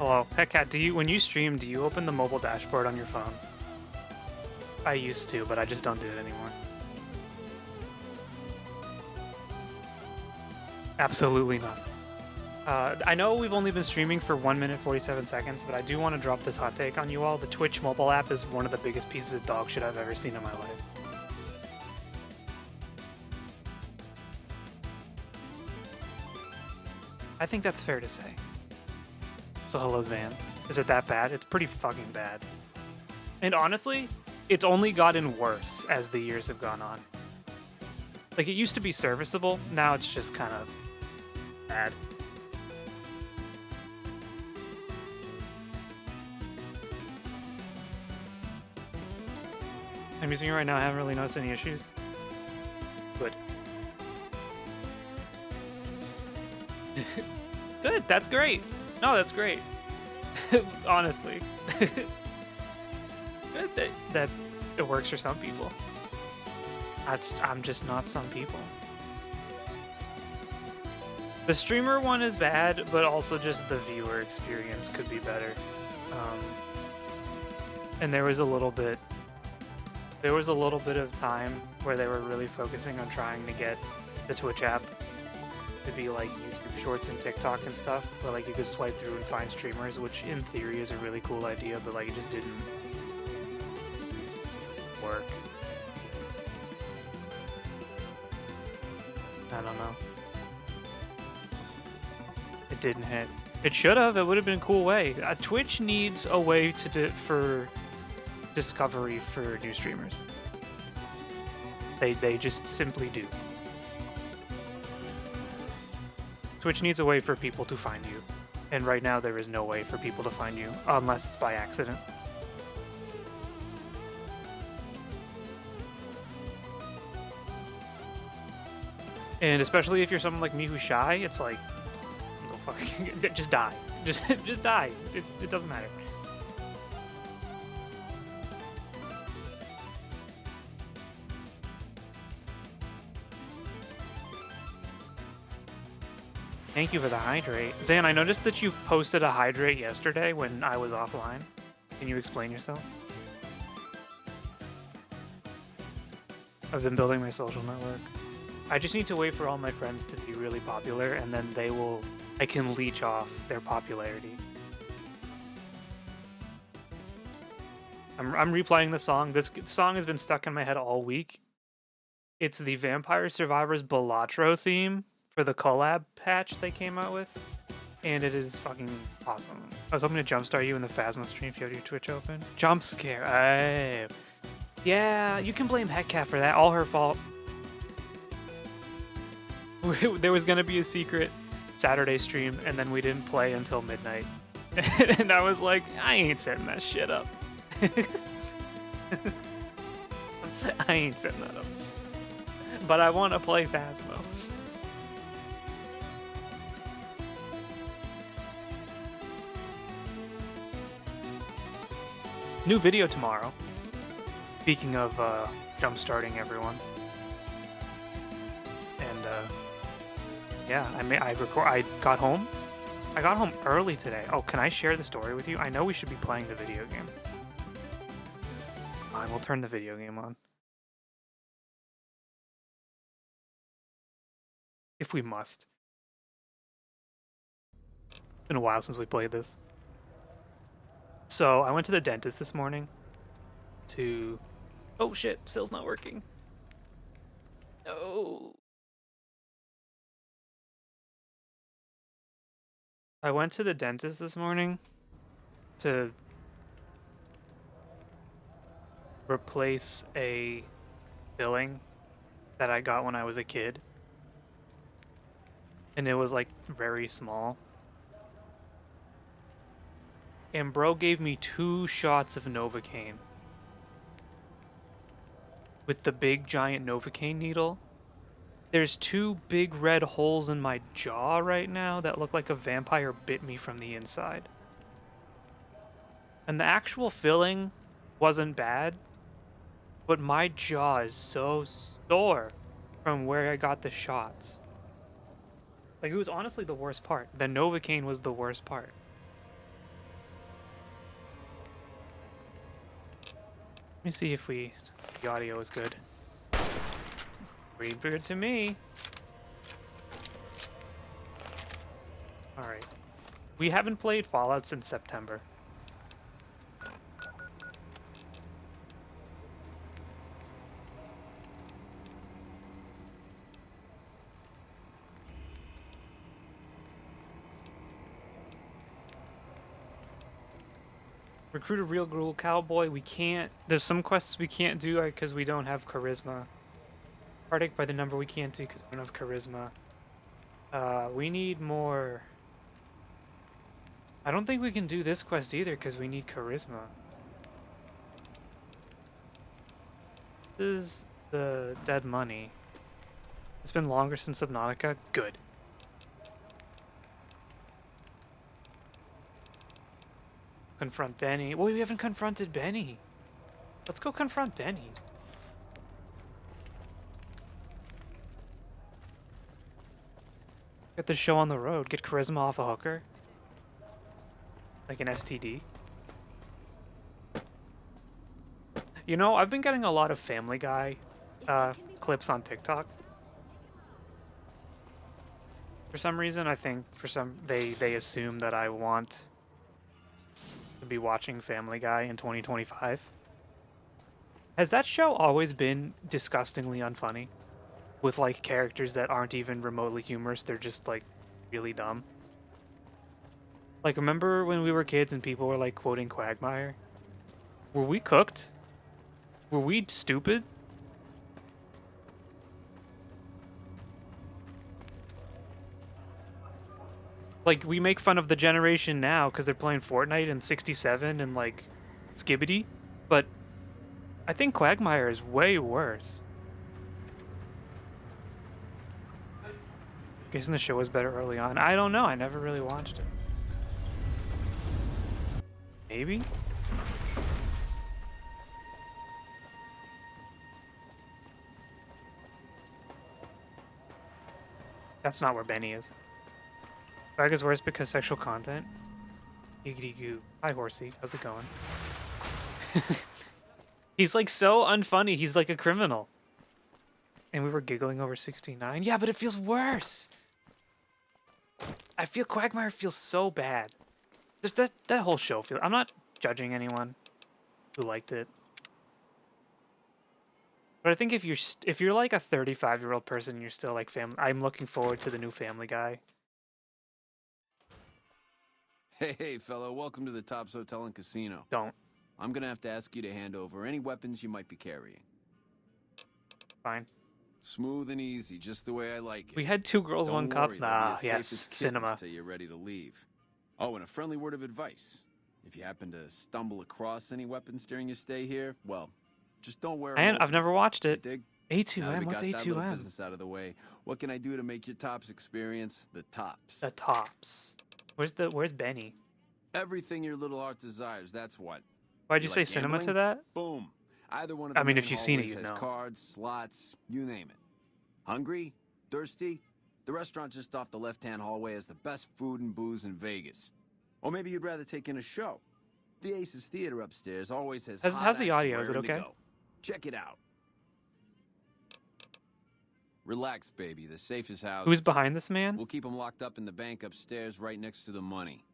Hello, Petcat. When you stream, do you open the mobile dashboard on your phone? I used to, but I just don't do it anymore. Absolutely not. I know we've only been streaming for 1 minute 47 seconds, but I do want to drop this hot take on you all. The Twitch mobile app is one of the biggest pieces of dog shit I've ever seen in my life. I think that's fair to say. So hello, Zan. Is it that bad? It's pretty fucking bad. And honestly, it's only gotten worse as the years have gone on. Like, it used to be serviceable, now it's just kind of bad. I'm using it right now, I haven't really noticed any issues. Good. Good, that's great. No, that's great. Honestly. Good that it works for some people. I'm just not some people. The streamer one is bad, but also just the viewer experience could be better. And there was a little bit of time where they were really focusing on trying to get the Twitch app to be like YouTube Shorts and TikTok and stuff, where like you could swipe through and find streamers, which in theory is a really cool idea, but like it just didn't work. I don't know. It didn't hit. It should have. It would have been a cool way. Twitch needs a way for discovery for new streamers. They just simply do. Twitch needs a way for people to find you. And right now there is no way for people to find you unless it's by accident. And especially if you're someone like me who's shy, it's like, go fucking, just die. Just die. It doesn't matter. Thank you for the hydrate. Zan, I noticed that you posted a hydrate yesterday when I was offline. Can you explain yourself? I've been building my social network. I just need to wait for all my friends to be really popular, and then I can leech off their popularity. I'm replaying the song. This song has been stuck in my head all week. It's the Vampire Survivors Balatro theme for the collab patch they came out with, and it is fucking awesome. I was hoping to jumpstart you in the Phasma stream if you had your Twitch open. Jump scare. Oh. Yeah, you can blame Heckcat for that. All her fault. There was gonna be a secret Saturday stream, and then we didn't play until midnight. And I was like, I ain't setting that shit up. I ain't setting that up. But I want to play Phasmo. New video tomorrow. Speaking of jump-starting everyone. And yeah, I got home. I got home early today. Oh, can I share the story with you? I know we should be playing the video game. Fine, we'll turn the video game on. If we must. It's been a while since we played this. So I went to the dentist this morning to... Oh shit, still's not working. No. I went to the dentist this morning to replace a filling that I got when I was a kid. And it was like very small. And bro gave me 2 shots of Novocaine. With the big giant Novocaine needle. There's 2 big red holes in my jaw right now that look like a vampire bit me from the inside. And the actual filling wasn't bad, but my jaw is so sore from where I got the shots. Like, it was honestly the worst part. The Novocaine was the worst part. Let me see if the audio is good. Pretty good to me. All right. We haven't played Fallout since September. Recruit a real girl cowboy. We can't. There's some quests we can't do because we don't have charisma. Heartache by the number we can't do because we don't have charisma. We need more. I don't think we can do this quest either because we need charisma. This is the dead money. It's been longer since Subnautica. Good. Confront Benny. Well, we haven't confronted Benny. Let's go confront Benny. Get the show on the road. Get charisma off a hooker. Like an STD. You know, I've been getting a lot of Family Guy clips on TikTok. For some reason, I think they assume that I want to be watching Family Guy in 2025. Has that show always been disgustingly unfunny? With like characters that aren't even remotely humorous, they're just like really dumb. Like, remember when we were kids and people were like quoting Quagmire? Were we cooked? Were we stupid? Like, we make fun of the generation now because they're playing Fortnite and 67 and like Skibbity, but I think Quagmire is way worse. Guessing the show was better early on. I don't know. I never really watched it. Maybe? That's not where Benny is. Swag is worse because sexual content. Giggity goo. Hi, horsey. How's it going? He's like so unfunny. He's like a criminal. And we were giggling over 69. Yeah, but it feels worse. I feel Quagmire feels so bad. That whole show feels... I'm not judging anyone who liked it. But I think if you're like a 35-year-old person and you're still like I'm looking forward to the new Family Guy. Hey, fellow, welcome to the Tops Hotel and Casino. Don't. I'm gonna have to ask you to hand over any weapons you might be carrying. Fine. Smooth and easy, just the way I like it. We had 2 girls, Don't 1 cup. worry, Nah, yes, cinema. Till you're ready to leave. Oh, and a friendly word of advice. If you happen to stumble across any weapons during your stay here, well, just don't wear them. I've never watched it. Dig? A2M? What's A2M? Business out of the way. What can I do to make your Tops experience the tops? The tops. Where's Benny? Everything your little heart desires, that's what. Why'd you say cinema to that? Boom. Either one of the I mean, if you've seen it, you know. Cards, slots, you name it. Hungry? Thirsty? The restaurant just off the left-hand hallway has the best food and booze in Vegas. Or maybe you'd rather take in a show. The Aces Theater upstairs always has How's the audio? Is it okay? Check it out. Relax, baby. The safest house. Who's behind this man? We'll keep him locked up in the bank upstairs right next to the money.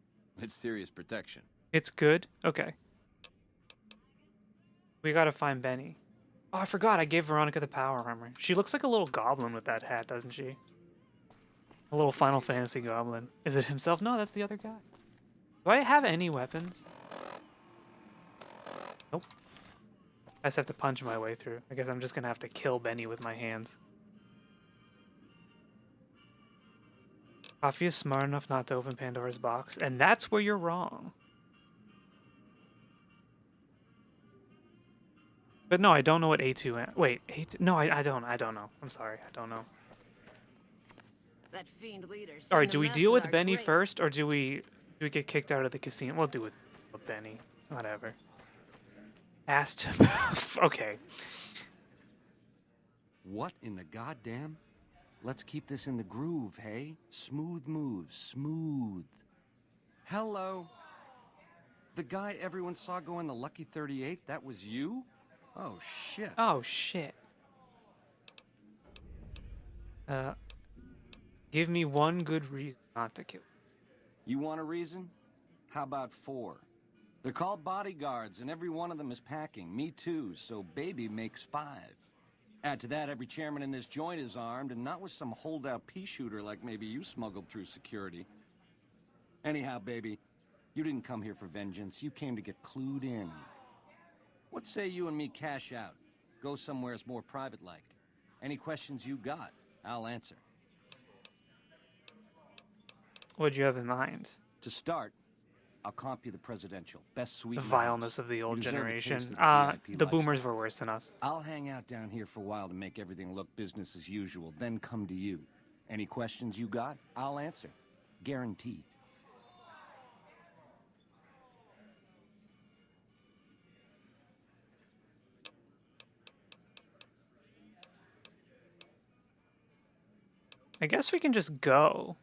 It's serious protection. It's good? Okay. We gotta find Benny. Oh, I forgot. I gave Veronica the power armor. She looks like a little goblin with that hat, doesn't she? A little Final Fantasy goblin. Is it himself? No, that's the other guy. Do I have any weapons? Nope. I just have to punch my way through. I guess I'm just gonna have to kill Benny with my hands. Coffee is smart enough not to open Pandora's box, and that's where you're wrong. But no, I don't know what A2... Wait, A2... No, I don't know. I'm sorry, I don't know. That fiend leader. Alright, do we deal with Benny first, or do we get kicked out of the casino? We'll do it with Benny. Whatever. Asked him. Okay. What in the goddamn? Let's keep this in the groove, hey? Smooth moves, smooth. Hello. The guy everyone saw go in the Lucky 38, that was you? Oh, shit. Oh, shit. Give me one good reason not to kill. You want a reason? How about 4? They're called bodyguards, and every one of them is packing. Me too, so baby makes 5. Add to that, every chairman in this joint is armed, and not with some holdout pea shooter like maybe you smuggled through security. Anyhow, baby, you didn't come here for vengeance. You came to get clued in. What say you and me cash out? Go somewheres more private-like. Any questions you got, I'll answer. What'd you have in mind? To start, I'll comp you the presidential. Best suite The in the house. vileness of the old You deserve a generation. taste of the VIP The boomers lifestyle. were worse than us. I'll hang out down here for a while to make everything look business as usual, then come to you. Any questions you got, I'll answer. Guaranteed. I guess we can just go.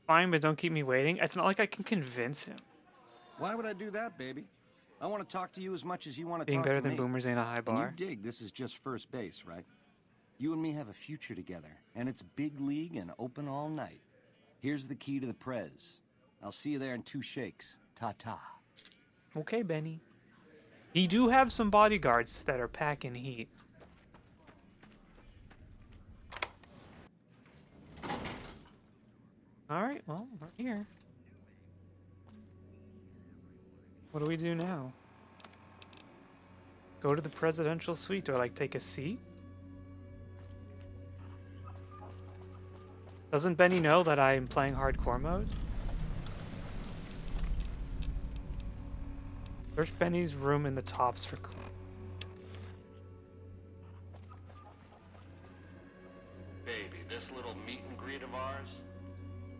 Fine, but don't keep me waiting. It's not like I can convince him. Why would I do that, baby? I want to talk to you as much as you want to Being talk better to than me. boomers ain't a high And bar. you dig this is just first base, right? You and me have a future together, and it's big league and open all night. Here's the key to the Prez. I'll see you there in 2 shakes. Ta-ta. Okay, Benny. He do have some bodyguards that are packing heat. Alright, well, we're here. What do we do now? Go to the presidential suite. Do I, like, take a seat? Doesn't Benny know that I'm playing hardcore mode? Search Benny's room in the tops for clues. Baby, this little meet and greet of ours,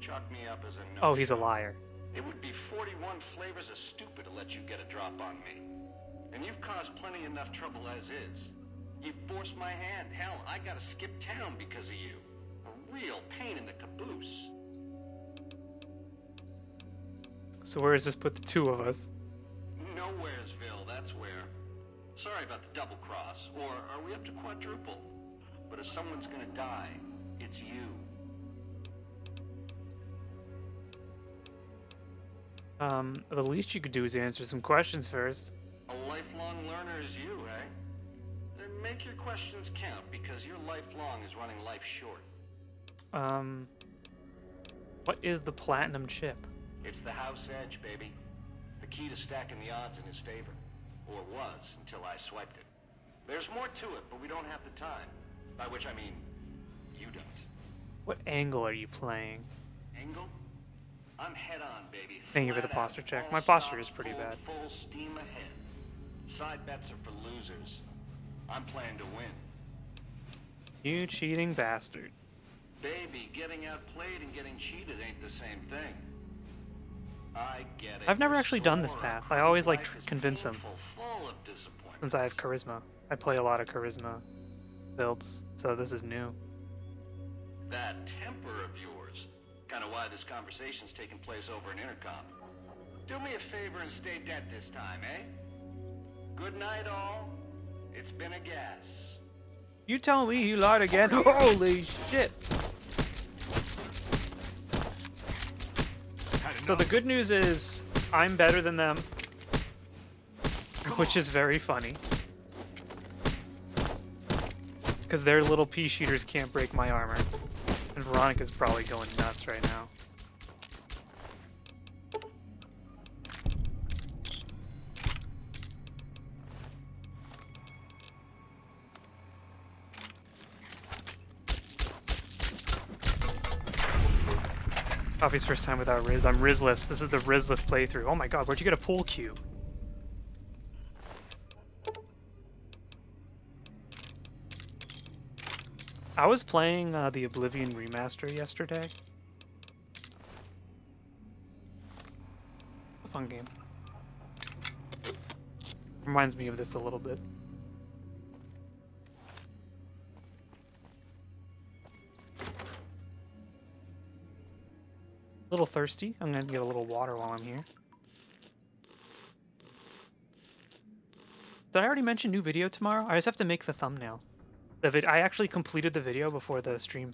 chalk me up as a no. Oh, he's a liar. It would be 41 flavors of stupid to let you get a drop on me. And you've caused plenty enough trouble as is. You've forced my hand. Hell, I gotta skip town because of you. A real pain in the caboose. So where does this put the 2 of us? Nowheresville, that's where. Sorry about the double cross. Or are we up to quadruple? But if someone's gonna die, it's you. The least you could do is answer some questions first. A lifelong learner is you, eh? Then make your questions count, because your lifelong is running life short. What is the platinum chip? It's the house edge, baby. The key to stacking the odds in his favor. Or was, until I swiped it. There's more to it, but we don't have the time. By which I mean, you don't. What angle are you playing? Angle? I'm head on, baby. Thank you for the Flat out, posture check. all My posture stop, is pretty full, bad. Full steam ahead. Side bets are for losers. I'm playing to win. You cheating bastard. Baby, getting outplayed and getting cheated ain't the same thing. I get it. I've never actually done this Sore. path. I always like Life is convince him. painful, full of disappointment. Since I have charisma. I play a lot of charisma builds, so this is new. That temper of yours. Kind of why this conversation's taking place over an intercom. Do me a favor and stay dead this time, eh? Good night, all. It's been a gas. You tell me you lied again? Holy shit! So the good news is, I'm better than them. Which is very funny. Because their little pea shooters can't break my armor. And Veronica's probably going nuts right now. Coffee's first time without Riz. I'm Rizless. This is the Rizless playthrough. Oh my god, where'd you get a pool cue? I was playing the Oblivion remaster yesterday. A fun game. Reminds me of this a little bit. A little thirsty. I'm gonna get a little water while I'm here. Did I already mention new video tomorrow? I just have to make the thumbnail. I actually completed the video before the stream.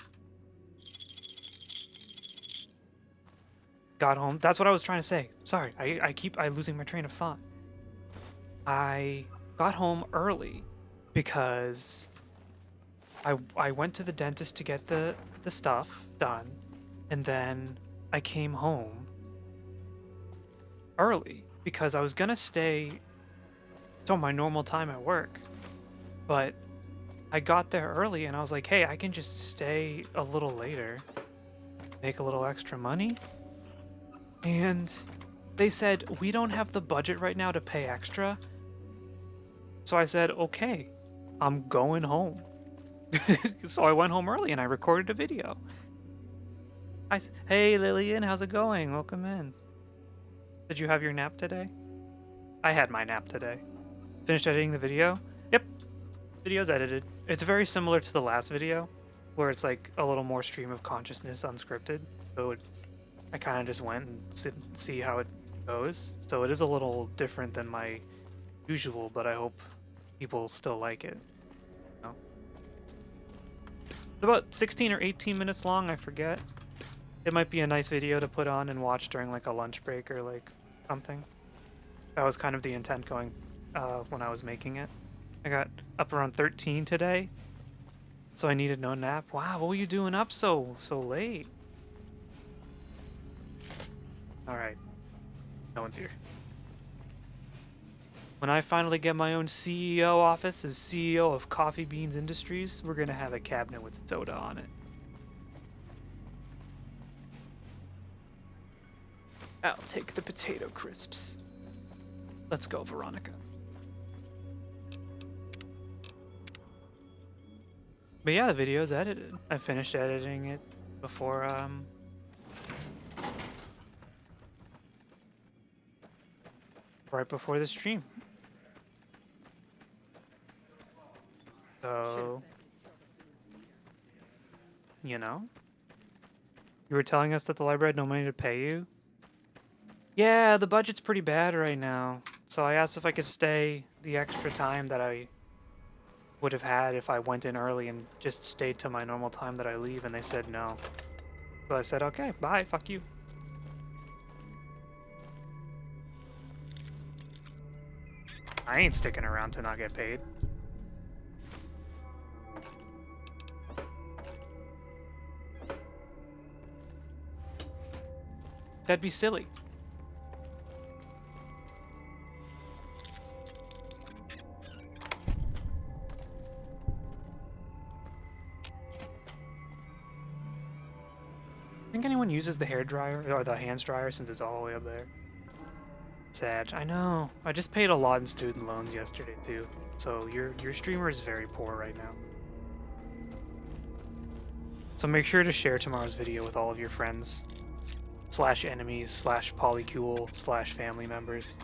Got home. That's what I was trying to say. Sorry, I keep losing my train of thought. I got home early because I went to the dentist to get the stuff done, and then I came home early because I was gonna stay till my normal time at work, but I got there early and I was like, hey, I can just stay a little later, make a little extra money. And they said, we don't have the budget right now to pay extra. So I said, okay, I'm going home. So I went home early and I recorded a video. Hey Lillian, how's it going? Welcome in. Did you have your nap today? I had my nap today. Finished editing the video? Yep, video's edited. It's very similar to the last video, where it's like a little more stream of consciousness unscripted. So I kind of just went and see how it goes. So it is a little different than my usual, but I hope people still like it. You know? It's about 16 or 18 minutes long, I forget. It might be a nice video to put on and watch during like a lunch break or like something. That was kind of the intent going when I was making it. I got up around 13 today, so I needed no nap. Wow, what were you doing up so late? All right, no one's here. When I finally get my own CEO office as CEO of Coffee Beans Industries, we're gonna have a cabinet with soda on it. I'll take the potato crisps. Let's go, Veronica. But yeah, the video's edited. I finished editing it before, right before the stream. So, you know? You were telling us that the library had no money to pay you? Yeah, the budget's pretty bad right now. So I asked if I could stay the extra time that I would have had if I went in early and just stayed till my normal time that I leave, and they said no. So I said, okay, bye, fuck you. I ain't sticking around to not get paid. That'd be silly. Think anyone uses the hair dryer or the hands dryer since it's all the way up there? Sad. I know. I just paid a lot in student loans yesterday too. So your streamer is very poor right now. So make sure to share tomorrow's video with all of your friends, / enemies, / polycule, / family members.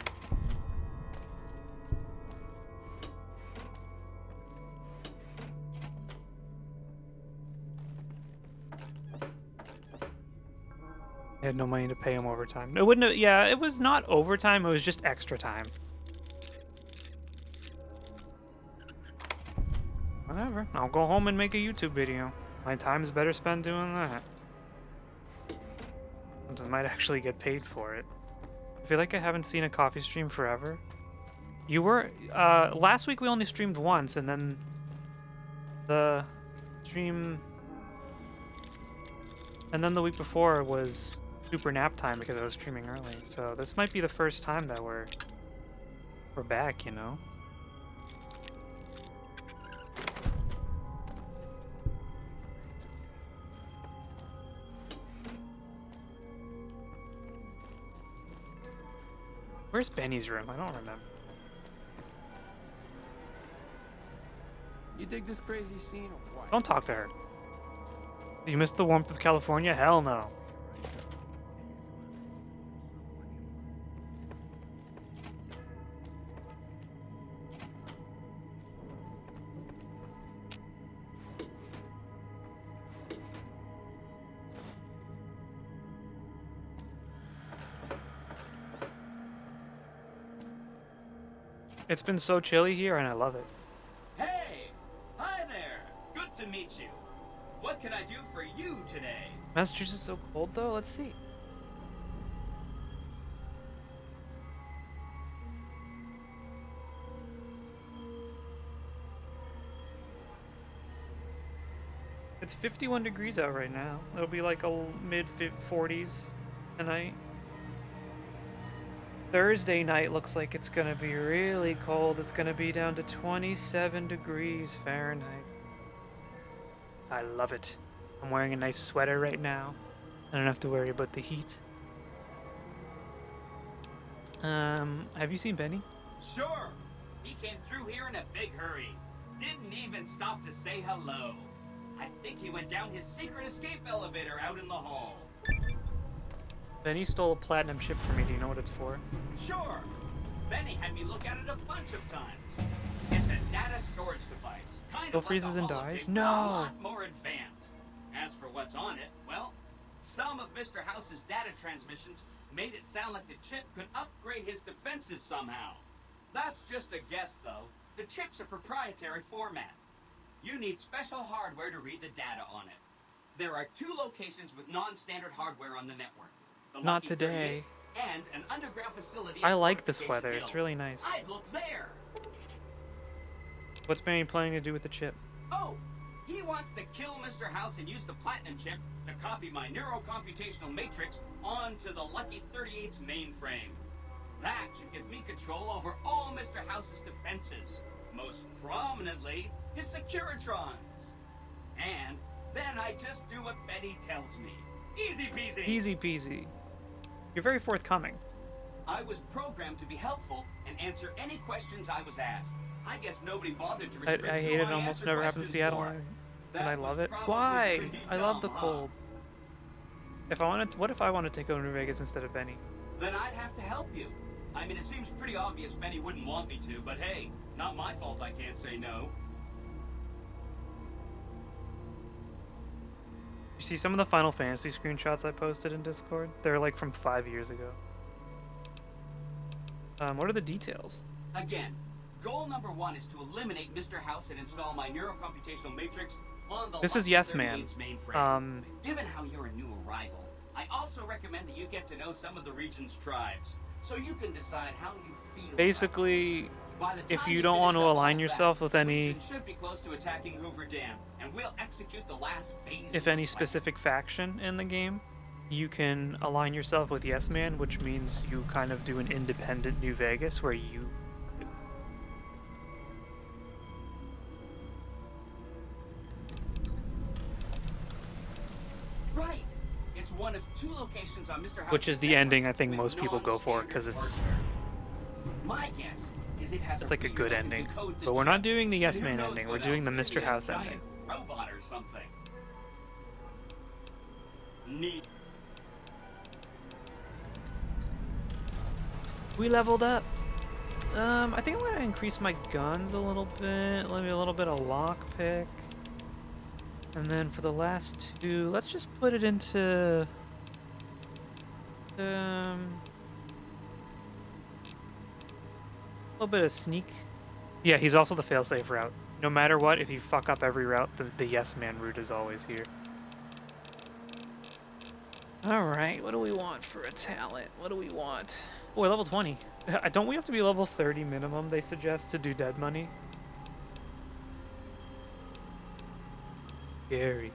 I had no money to pay him overtime. It wouldn't have, yeah, it was not overtime, it was just extra time. Whatever, I'll go home and make a YouTube video. My time's better spent doing that. I might actually get paid for it. I feel like I haven't seen a coffee stream forever. You were, last week we only streamed once, and then the stream, and then the week before was super nap time because I was streaming early. So this might be the first time that we're back, you know? Where's Benny's room? I don't remember. You dig this crazy scene or what? Don't talk to her. You missed the warmth of California? Hell no. It's been so chilly here, and I love it. Hey! Hi there! Good to meet you. What can I do for you today? Massachusetts so cold, though? Let's see. It's 51 degrees out right now. It'll be like a mid-40s tonight. Thursday night looks like it's gonna be really cold. It's gonna be down to 27 degrees Fahrenheit. I love it. I'm wearing a nice sweater right now. I don't have to worry about the heat. Have you seen Benny? Sure. He came through here in a big hurry. Didn't even stop to say hello. I think he went down his secret escape elevator out in the hall. Benny stole a platinum chip from me. Do you know what it's for? Sure. Benny had me look at it a bunch of times. It's a data storage device. Kind Still of freezes like and a dies? holotape, No. but a lot more advanced. As for what's on it, well, some of Mr. House's data transmissions made it sound like the chip could upgrade his defenses somehow. That's just a guess, though. The chip's a proprietary format. You need special hardware to read the data on it. There are 2 locations with non-standard hardware on the network. The Not Lucky today. 38 and an underground facility. I at like this Fortification weather. It's Hill. really nice. I'd look there. What's Benny planning to do with the chip? Oh, he wants to kill Mr. House and use the platinum chip to copy my neurocomputational matrix onto the Lucky 38's mainframe. That should give me control over all Mr. House's defenses, most prominently his Securitrons. And then I just do what Betty tells me. Easy peasy. Easy peasy. You're very forthcoming. I was programmed to be helpful and answer any questions I was asked. I guess nobody bothered to restrict I who hate it. I Almost answer never happens in questions Seattle, for. and That I was love it. probably Why? pretty I love the dumb, huh? cold. If I wanted, what if I wanted to go to Vegas instead of Benny? Then I'd have to help you. I mean, it seems pretty obvious Benny wouldn't want me to, but hey, not my fault I can't say no. You see some of the Final Fantasy screenshots I posted in Discord? They're like from 5 years ago. What are the details? Again, goal number 1 is to eliminate Mr. House and install my neurocomputational matrix on the This is Lucky Yes Man. 38's mainframe. Um, Given how you're a new arrival, I also recommend that you get to know some of the region's tribes, so you can decide how you feel. basically, By the if time you don't finish want to up all align of yourself that, with any, Legion should be close to attacking Hoover Dam, and we'll execute the last phase. if any specific faction in the game, you can align yourself with Yes Man, which means you kind of do an independent New Vegas where you. Right. It's one of 2 locations on Mr. House's Which is the network ending I think with most people go for, non-standard because it's hardware. My guess is it has it's like a reader good that can ending. decode the But we're not chip. doing the Yes And who Man knows ending. We're what doing the else, Mr. maybe a House giant ending. robot or something. Neat. We leveled up. I think I'm gonna increase my guns a little bit. Let me a little bit of lockpick. And then for the last 2, let's just put it into a little bit of sneak. Yeah, he's also the failsafe route. No matter what, if you fuck up every route, the Yes Man route is always here. Alright, what do we want for a talent? What do we want? Oh, we're level 20. Don't we have to be level 30 minimum, they suggest, to do dead money? Scary.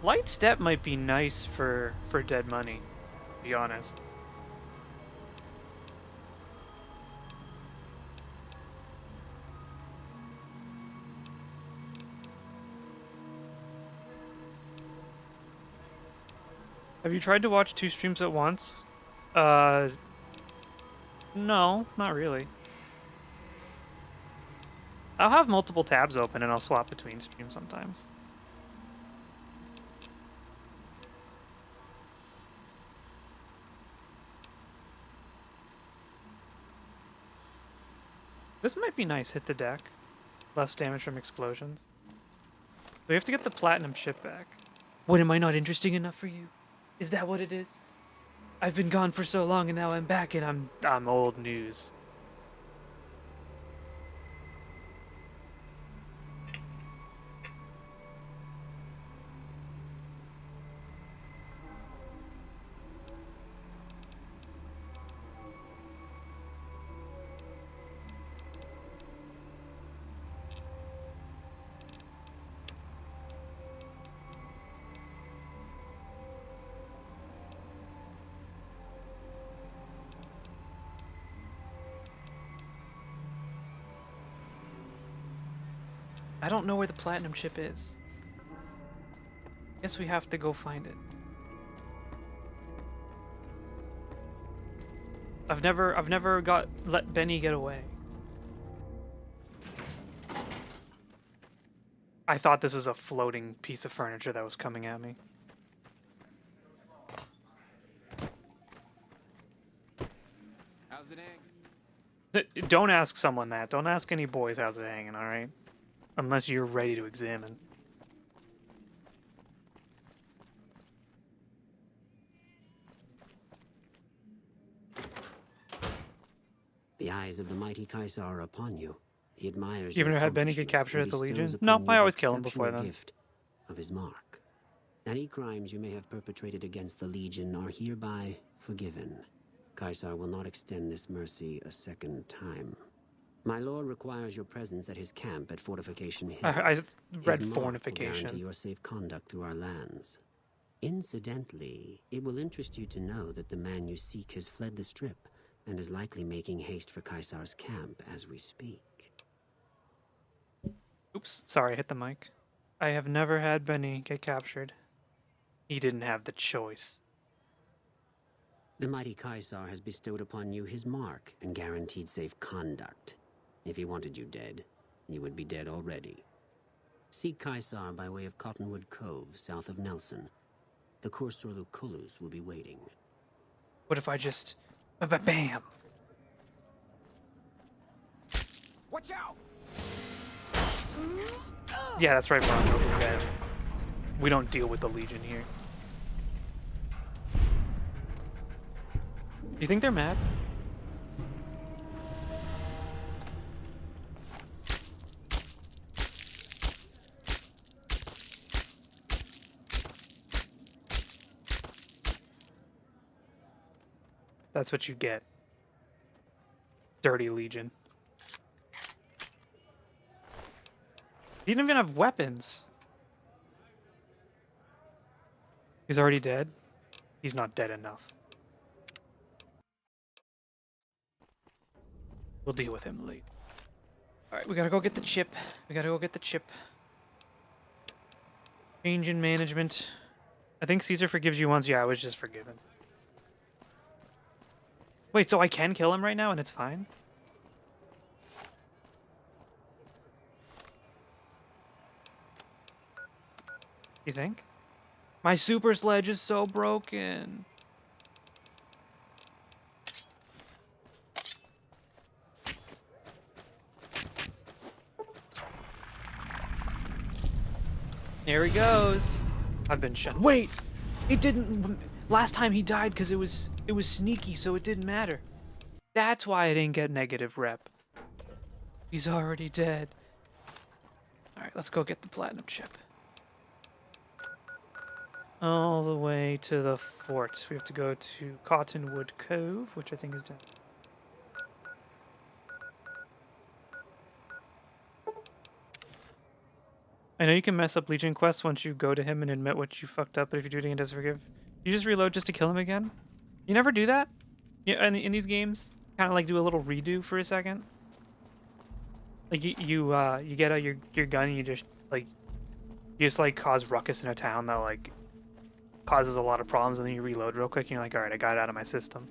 Light step might be nice for dead money, to be honest. Have you tried to watch 2 streams at once? No, not really. I'll have multiple tabs open and I'll swap between streams sometimes. This might be nice. Hit the deck. Less damage from explosions. We have to get the platinum chip back. What, am I not interesting enough for you? Is that what it is? I've been gone for so long and now I'm back and I'm old news. I don't know where the platinum chip is. Guess we have to go find it. I've never let Benny get away. I thought this was a floating piece of furniture that was coming at me. How's it hang? Don't ask someone that. Don't ask any boys how's it hanging, all right? Unless you're ready to examine. The eyes of the mighty Kaisar are upon you. He admires You've your never had Benny get accomplishments captured and at the bestows Legion? upon No, you I the always kill him before exceptional then. gift of his mark. Any crimes you may have perpetrated against the Legion are hereby forgiven. Kaisar will not extend this mercy a second time. My lord requires your presence at his camp at Fortification Hill. I read His mark will fornification. guarantee your safe conduct through our lands. Incidentally, it will interest you to know that the man you seek has fled the Strip and is likely making haste for Kaisar's camp as we speak. Oops, sorry, I hit the mic. I have never had Benny get captured. He didn't have the choice. The mighty Kaisar has bestowed upon you his mark and guaranteed safe conduct. If he wanted you dead, you would be dead already. Seek Kaisar by way of Cottonwood Cove, south of Nelson. The Kursor Lucullus will be waiting. What if I just... Bam! Watch out! Yeah, that's right, Bronco. We don't deal with the Legion here. Do you think they're mad? That's what you get. Dirty Legion. He didn't even have weapons. He's already dead. He's not dead enough. We'll deal with him later. Alright, we gotta go get the chip. We gotta go get the chip. Change in management. I think Caesar forgives you once. Yeah, I was just forgiven. Wait, so I can kill him right now and it's fine? You think? My super sledge is so broken. There he goes. I've been shot. Wait! It didn't... Last time he died because it was sneaky, so it didn't matter. That's why I didn't get negative rep. He's already dead. Alright, let's go get the platinum chip. All the way to the fort. We have to go to Cottonwood Cove, which I think is down. I know you can mess up Legion quests once you go to him and admit what you fucked up, but if you do it again, does forgive. You just reload just to kill him again? You never do that? Yeah, in these games, kind of like do a little redo for a second. Like you get out your gun and you just like cause ruckus in a town that like causes a lot of problems, and then you reload real quick and you're like, all right, I got it out of my system.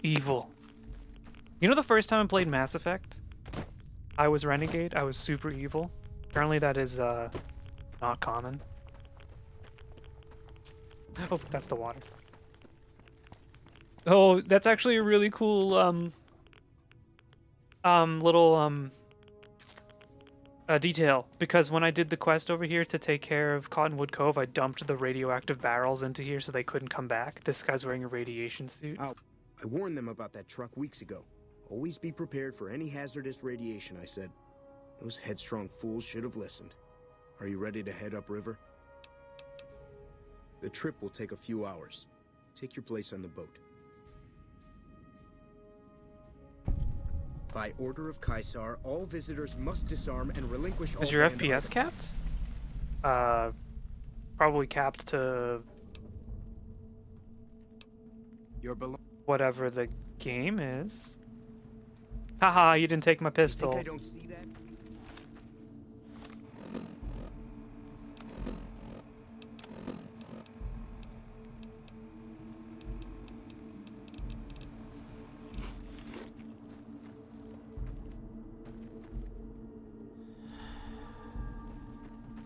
Evil. You know the first time I played Mass Effect? I was renegade. I was super evil. Apparently that is not common. Oh, that's the water. Oh, that's actually a really cool little detail, because when I did the quest over here to take care of Cottonwood Cove, I dumped the radioactive barrels into here so they couldn't come back. This guy's wearing a radiation suit. I warned them about that truck weeks ago. Always be prepared for any hazardous radiation, I said. Those headstrong fools should have listened. Are you ready to head upriver? The trip will take a few hours. Take your place on the boat. By order of Caesar, all visitors must disarm and relinquish all... Is your banned FPS items. capped? Probably capped to Your whatever the game is. Haha, you didn't take my pistol. Think I don't see that?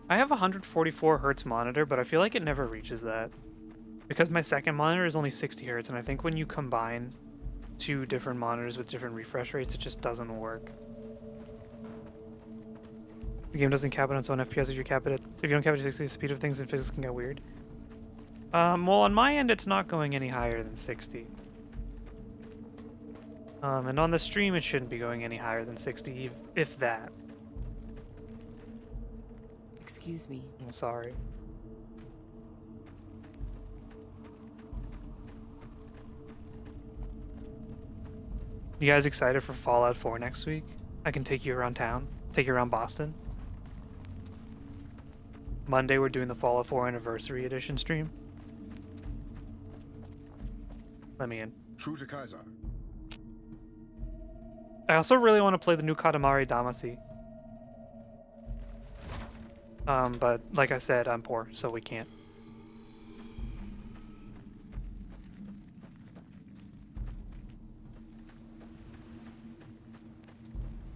I have a 144 hertz monitor, but I feel like it never reaches that. Because my second monitor is only 60 hertz, and I think when you combine two different monitors with different refresh rates, it just doesn't work. The game doesn't cap it on its own FPS if you cap it at, if you don't cap it at 60, the speed of things in physics can get weird. Well, on my end, it's not going any higher than 60. And on the stream, it shouldn't be going any higher than 60, if that. Excuse me. I'm sorry. You guys excited for Fallout 4 next week? I can take you around town, take you around Boston. Monday, we're doing the Fallout 4 Anniversary Edition stream. Let me in. True to Kaiser. I also really want to play the new Katamari Damacy. But like I said, I'm poor, so we can't.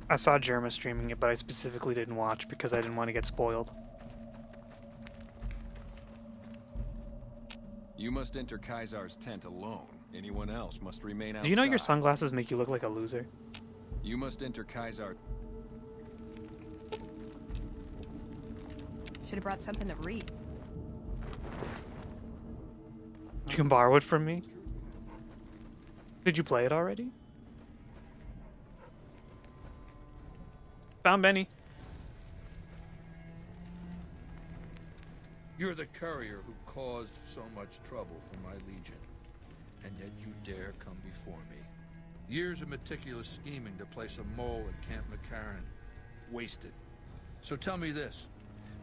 I saw Jerma streaming it, but I specifically didn't watch because I didn't want to get spoiled. You must enter Kaisar's tent alone. Anyone else must remain outside. Do you know your sunglasses make you look like a loser? You must enter Kaisar. Should have brought something to read. You can borrow it from me? Did you play it already? Found Benny. You're the courier who caused so much trouble for my legion, and yet you dare come before me. Years of meticulous scheming to place a mole at Camp McCarran. Wasted. So tell me this,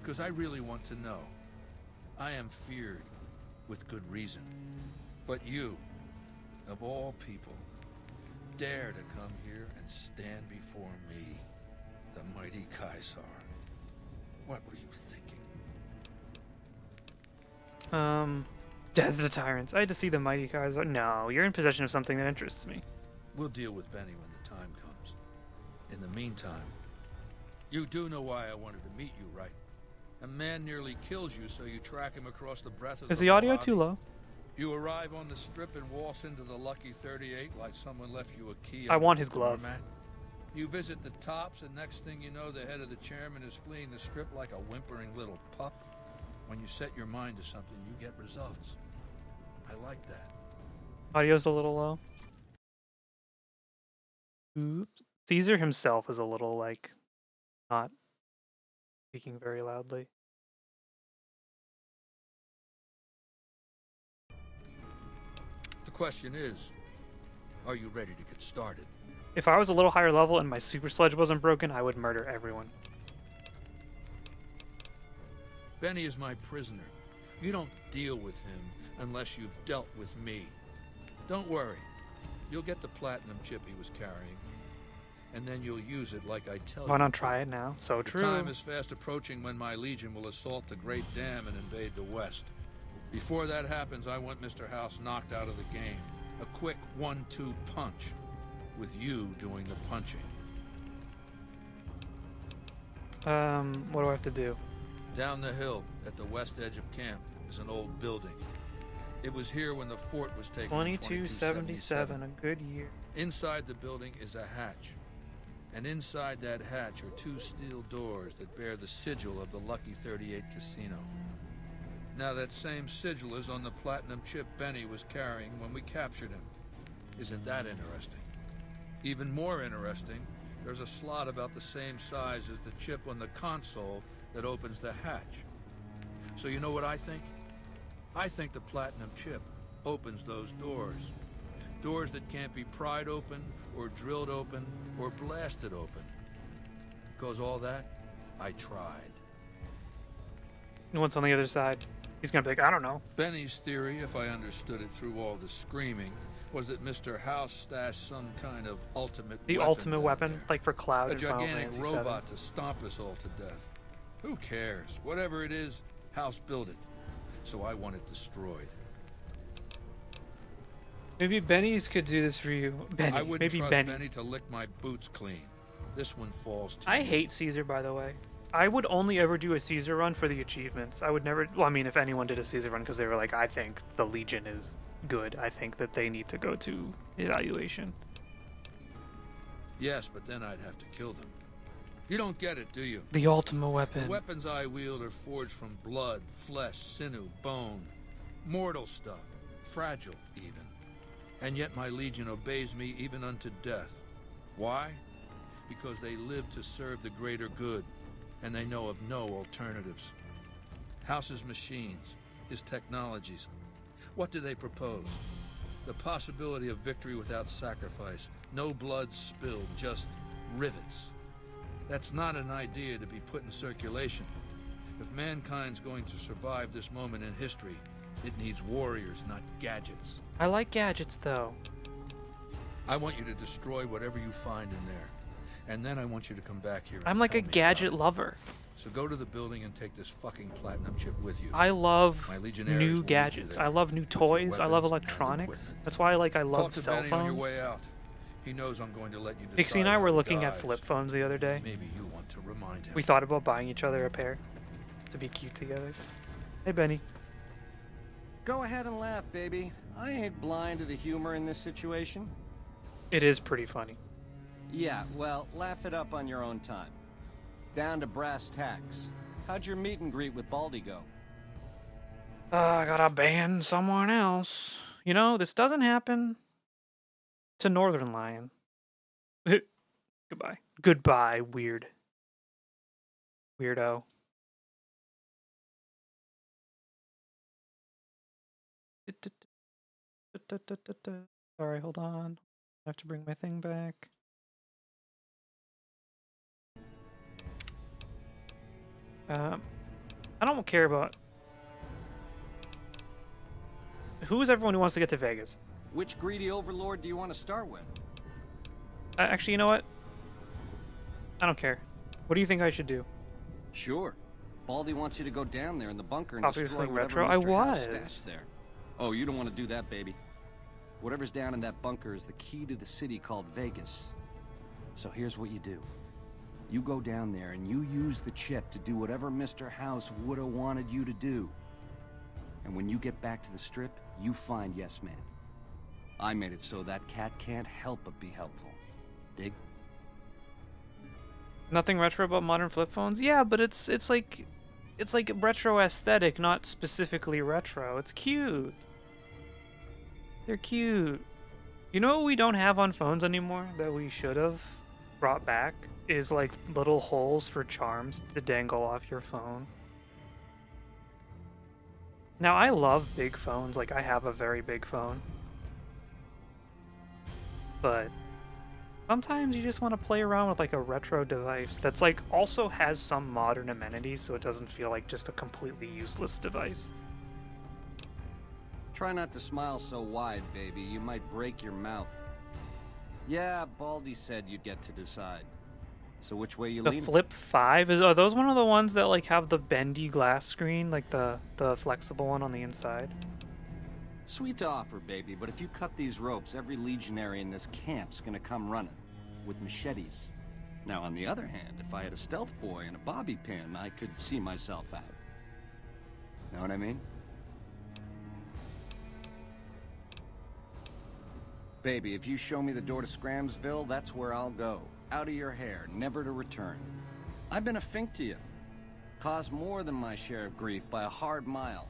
because I really want to know. I am feared, with good reason. But you, of all people, dare to come here and stand before me, the mighty Caesar. What were you thinking? Death to Tyrants. I had to see the mighty Kaiser. No, you're in possession of something that interests me. We'll deal with Benny when the time comes. In the meantime, you do know why I wanted to meet you, right? A man nearly kills you, so you track him across the breadth of Is the audio too low? You arrive on the strip and waltz into the Lucky 38 like someone left you a key. I want his glove. Doormat. You visit the tops, and next thing you know, the head of the chairman is fleeing the strip like a whimpering little pup. When you set your mind to something, you get results. I like that. Audio's a little low. Oops. Caesar himself is a little, like, not speaking very loudly. The question is, are you ready to get started? If I was a little higher level and my super sledge wasn't broken, I would murder everyone. Benny is my prisoner. You don't deal with him unless you've dealt with me. Don't worry. You'll get the platinum chip he was carrying. And then you'll use it like I tell you. Why not try it now? So true. The time is fast approaching when my legion will assault the Great Dam and invade the West. Before that happens, I want Mr. House knocked out of the game. A quick 1-2 punch, with you doing the punching. What do I have to do? Down the hill, at the west edge of camp, is an old building. It was here when the fort was taken in 2277, a good year. Inside the building is a hatch. And inside that hatch are 2 steel doors that bear the sigil of the Lucky 38 Casino. Now that same sigil is on the platinum chip Benny was carrying when we captured him. Isn't that interesting? Even more interesting, there's a slot about the same size as the chip on the console that opens the hatch. So you know what I think? I think the platinum chip opens those doors. Doors that can't be pried open, or drilled open, or blasted open. Because all that, I tried. And what's on the other side? He's gonna be like, I don't know. Benny's theory, if I understood it through all the screaming, was that Mr. House stashed some kind of ultimate The weapon ultimate down weapon, there. like for Cloud A in Final gigantic Fantasy VII. robot to stomp us all to death. Who cares? Whatever it is, House built it. So I want it destroyed. Maybe Benny's could do this for you. Benny. I wouldn't Maybe trust Benny. Benny to lick my boots clean. This one falls to I you. hate Caesar, by the way. I would only ever do a Caesar run for the achievements. I would never. Well, I mean, if anyone did a Caesar run because they were like, I think the Legion is good. I think that they need to go to evaluation. Yes, but then I'd have to kill them. You don't get it, do you? The ultimate weapon. The weapons I wield are forged from blood, flesh, sinew, bone. Mortal stuff. Fragile, even. And yet my Legion obeys me even unto death. Why? Because they live to serve the greater good, and they know of no alternatives. House's machines, his technologies. What do they propose? The possibility of victory without sacrifice. No blood spilled, just rivets. That's not an idea to be put in circulation. If mankind's going to survive this moment in history, it needs warriors, not gadgets. I like gadgets, though. I want you to destroy whatever you find in there. And then I want you to come back here. I'm like a gadget lover. So go to the building and take this fucking platinum chip with you. I love My Legionnaires will new meet you gadgets. there I love new with your toys. I love weapons and electronics. equipment. That's why I Talk love to cell Benny on your phones. way out. He knows I'm going to let you decide. Pixie and I how were he looking at dies. flip phones the other day. Maybe you want to remind him. We thought about buying each other a pair to be cute together. Hey, Benny. Go ahead and laugh, baby. I ain't blind to the humor in this situation. It is pretty funny. Yeah, well, laugh it up on your own time. Down to brass tacks. How'd your meet and greet with Baldy go? I gotta ban someone else. You know, this doesn't happen to Northern Lion. Goodbye. Goodbye, weird. Weirdo. Sorry, hold on. I have to bring my thing back. I don't care about... Who is everyone who wants to get to Vegas? Which greedy overlord do you want to start with? Actually, you know what? I don't care. What do you think I should do? Sure. Baldy wants you to go down there in the bunker and Obviously destroy whatever retro. I Mr. House was. stashed there. Oh, you don't want to do that, baby. Whatever's down in that bunker is the key to the city called Vegas. So here's what you do. You go down there and you use the chip to do whatever Mr. House would have wanted you to do. And when you get back to the strip, you find Yes Man. I made it so that cat can't help but be helpful. Dig? Nothing retro about modern flip phones? Yeah, but it's like retro aesthetic, not specifically retro. It's cute. They're cute. You know what we don't have on phones anymore that we should have brought back is like little holes for charms to dangle off your phone. Now I love big phones, like I have a very big phone. But sometimes you just want to play around with like a retro device that's like also has some modern amenities so it doesn't feel like just a completely useless device. Try not to smile so wide, baby. You might break your mouth. Yeah, Baldy said you'd get to decide. So which way you The leaning? Flip 5 are those one of the ones that like have the bendy glass screen, like the flexible one on the inside? Sweet to offer, baby, but if you cut these ropes, every legionary in this camp's gonna come running. With machetes. Now, on the other hand, if I had a stealth boy and a bobby pin, I could see myself out. Know what I mean? Baby, if you show me the door to Scramsville, that's where I'll go. Out of your hair, never to return. I've been a fink to you. Caused more than my share of grief by a hard mile.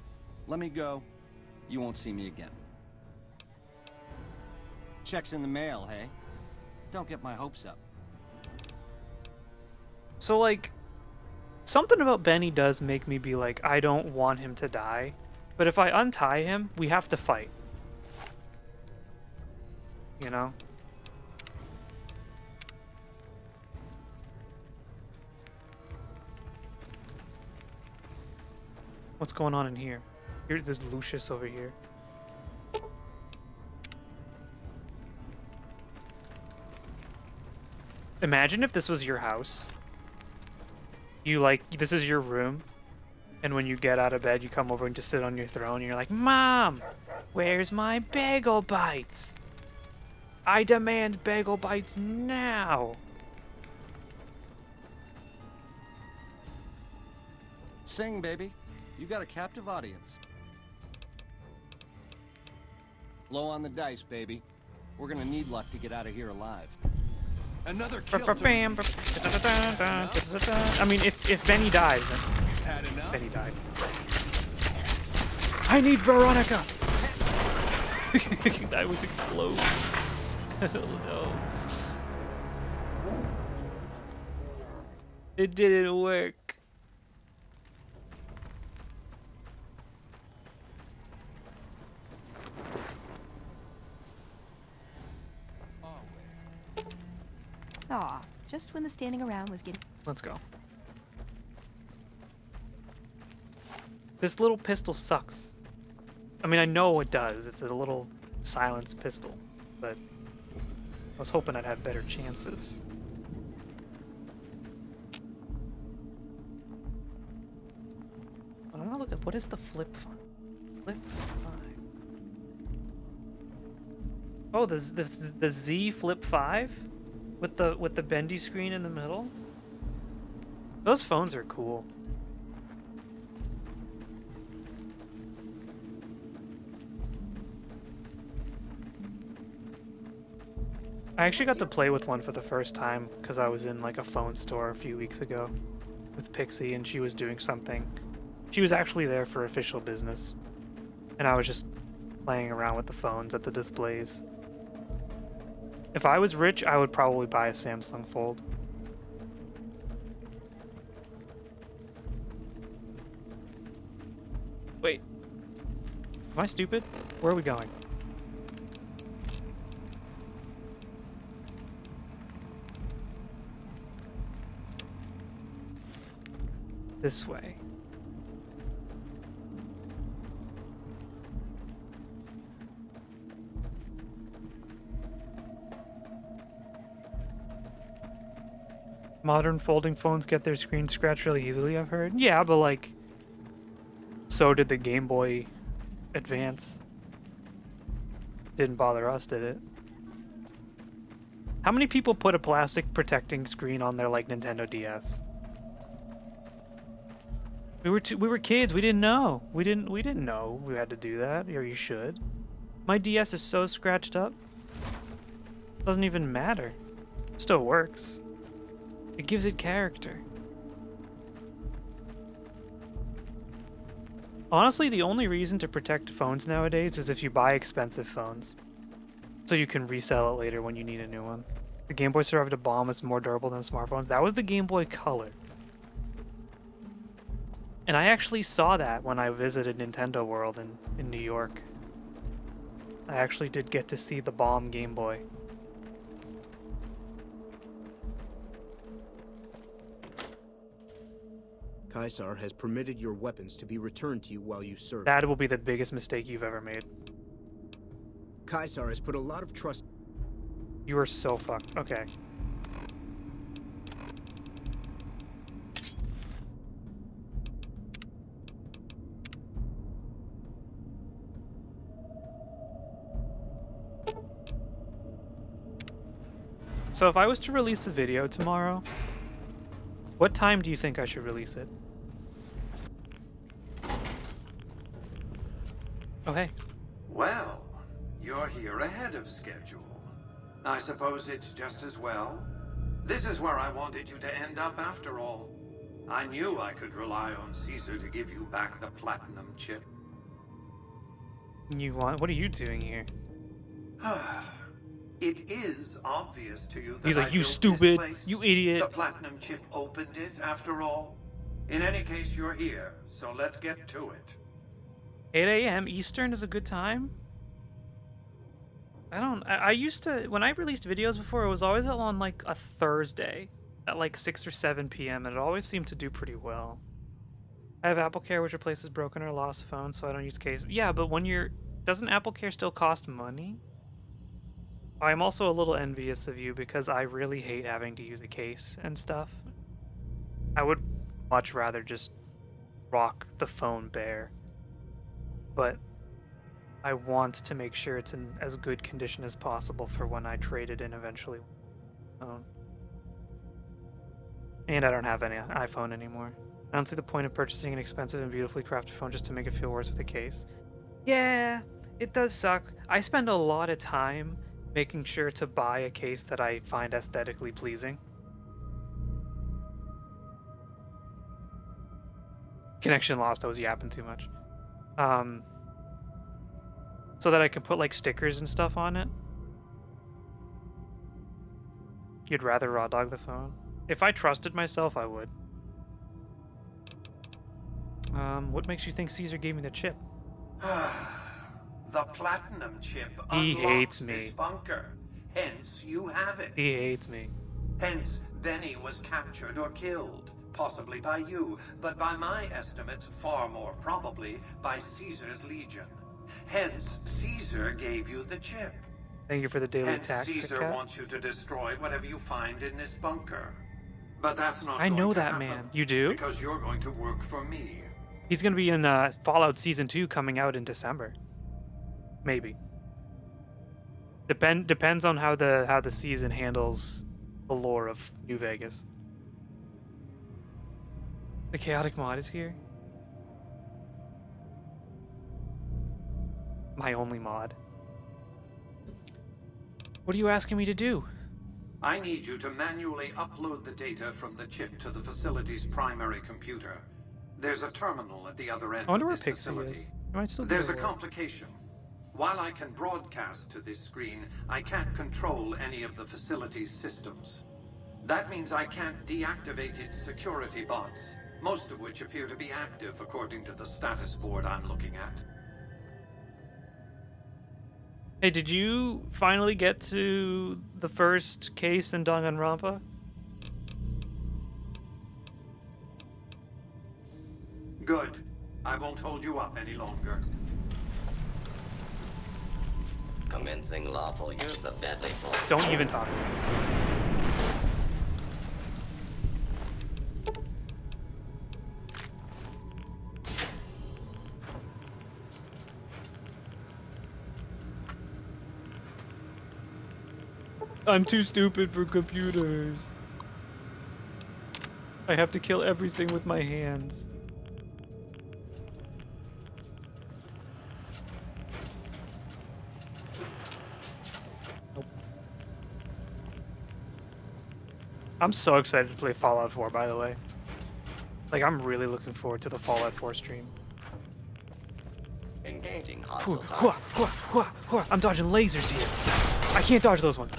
Let me go. You won't see me again. Check's in the mail, hey? Don't get my hopes up. So, like, something about Benny does make me be like, I don't want him to die. But if I untie him, we have to fight. You know? What's going on in here? There's Lucius over here. Imagine if this was your house. You this is your room, and when you get out of bed, you come over and just sit on your throne, and you're like, Mom, where's my bagel bites? I demand bagel bites now. Sing, baby. You got a captive audience. Low on the dice, baby. We're gonna need luck to get out of here alive. Another kill. I mean, if Benny dies, then Had enough? Benny died. I need Veronica. That was explode. Hell no. It didn't work. Aw, just when the standing around was getting... Let's go. This little pistol sucks. I mean, I know it does. It's a little silenced pistol, but I was hoping I'd have better chances. I want to look at what is the flip phone? Flip 5. Oh, the Z Flip 5 with the bendy screen in the middle. Those phones are cool. I actually got to play with one for the first time because I was in like a phone store a few weeks ago with Pixie, and she was doing something. She was actually there for official business, and I was just playing around with the phones at the displays. If I was rich, I would probably buy a Samsung Fold. Wait. Am I stupid? Where are we going? This way. Modern folding phones get their screen scratched really easily, I've heard. Yeah, but like, so did the Game Boy Advance. Didn't bother us, did it? How many people put a plastic protecting screen on their like Nintendo DS? We were kids. We didn't know. We didn't know we had to do that. Or you should. My DS is so scratched up. Doesn't even matter. Still works. It gives it character. Honestly, the only reason to protect phones nowadays is if you buy expensive phones, so you can resell it later when you need a new one. The Game Boy survived a bomb. It's more durable than smartphones. That was the Game Boy Color. And I actually saw that when I visited Nintendo World in New York. I actually did get to see the bomb Game Boy. Caesar has permitted your weapons to be returned to you while you serve. That will be the biggest mistake you've ever made. Caesar has put a lot of trust... You are so fucked. Okay. So if I was to release a video tomorrow, what time do you think I should release it? Oh, hey. Well, you're here ahead of schedule. I suppose it's just as well. This is where I wanted you to end up after all. I knew I could rely on Caesar to give you back the platinum chip. What are you doing here? It is obvious to you that He's like, I you built stupid, this place. you idiot. The platinum chip opened it, after all. In any case, you're here, so let's get to it. 8 a.m. Eastern is a good time? I used to, when I released videos before, it was always on like a Thursday at like 6 or 7 p.m. and it always seemed to do pretty well. I have Apple Care, which replaces broken or lost phones, so I don't use cases. Yeah, but doesn't Apple Care still cost money? I'm also a little envious of you because I really hate having to use a case and stuff. I would much rather just rock the phone bare. But I want to make sure it's in as good condition as possible for when I trade it in eventually. And I don't have any iPhone anymore. I don't see the point of purchasing an expensive and beautifully crafted phone just to make it feel worse with a case. Yeah, it does suck. I spend a lot of time making sure to buy a case that I find aesthetically pleasing. Connection lost, I was yapping too much. So that I can put like stickers and stuff on it. You'd rather raw dog the phone? If I trusted myself, I would. What makes you think Caesar gave me the chip? The platinum chip He unlocks hates this me. bunker. Hence, you have it. He hates me. Hence, Benny was captured or killed. Possibly by you, but by my estimates, far more probably by Caesar's legion. Hence, Caesar gave you the chip. Thank you for the daily Hence, tax. Caesar Cat. wants you to destroy whatever you find in this bunker. But that's not I going know to that happen, man. You do? Because you're going to work for me. He's gonna be in Fallout Season 2 coming out in December. Maybe. Depends on how the season handles the lore of New Vegas. The chaotic mod is here. My only mod. What are you asking me to do? I need you to manually upload the data from the chip to the facility's primary computer. There's a terminal at the other end I wonder of where this Pixie facility. is. It might still be There's a aware. complication. While I can broadcast to this screen, I can't control any of the facility's systems. That means I can't deactivate its security bots, most of which appear to be active according to the status board I'm looking at. Hey, did you finally get to the first case in Danganronpa? Good. I won't hold you up any longer. Commencing lawful use of deadly force. Don't even talk to me. I'm too stupid for computers. I have to kill everything with my hands. Nope. I'm so excited to play Fallout 4, by the way. Like, I'm really looking forward to the Fallout 4 stream. Engaging hostile target. I'm dodging lasers here. I can't dodge those ones.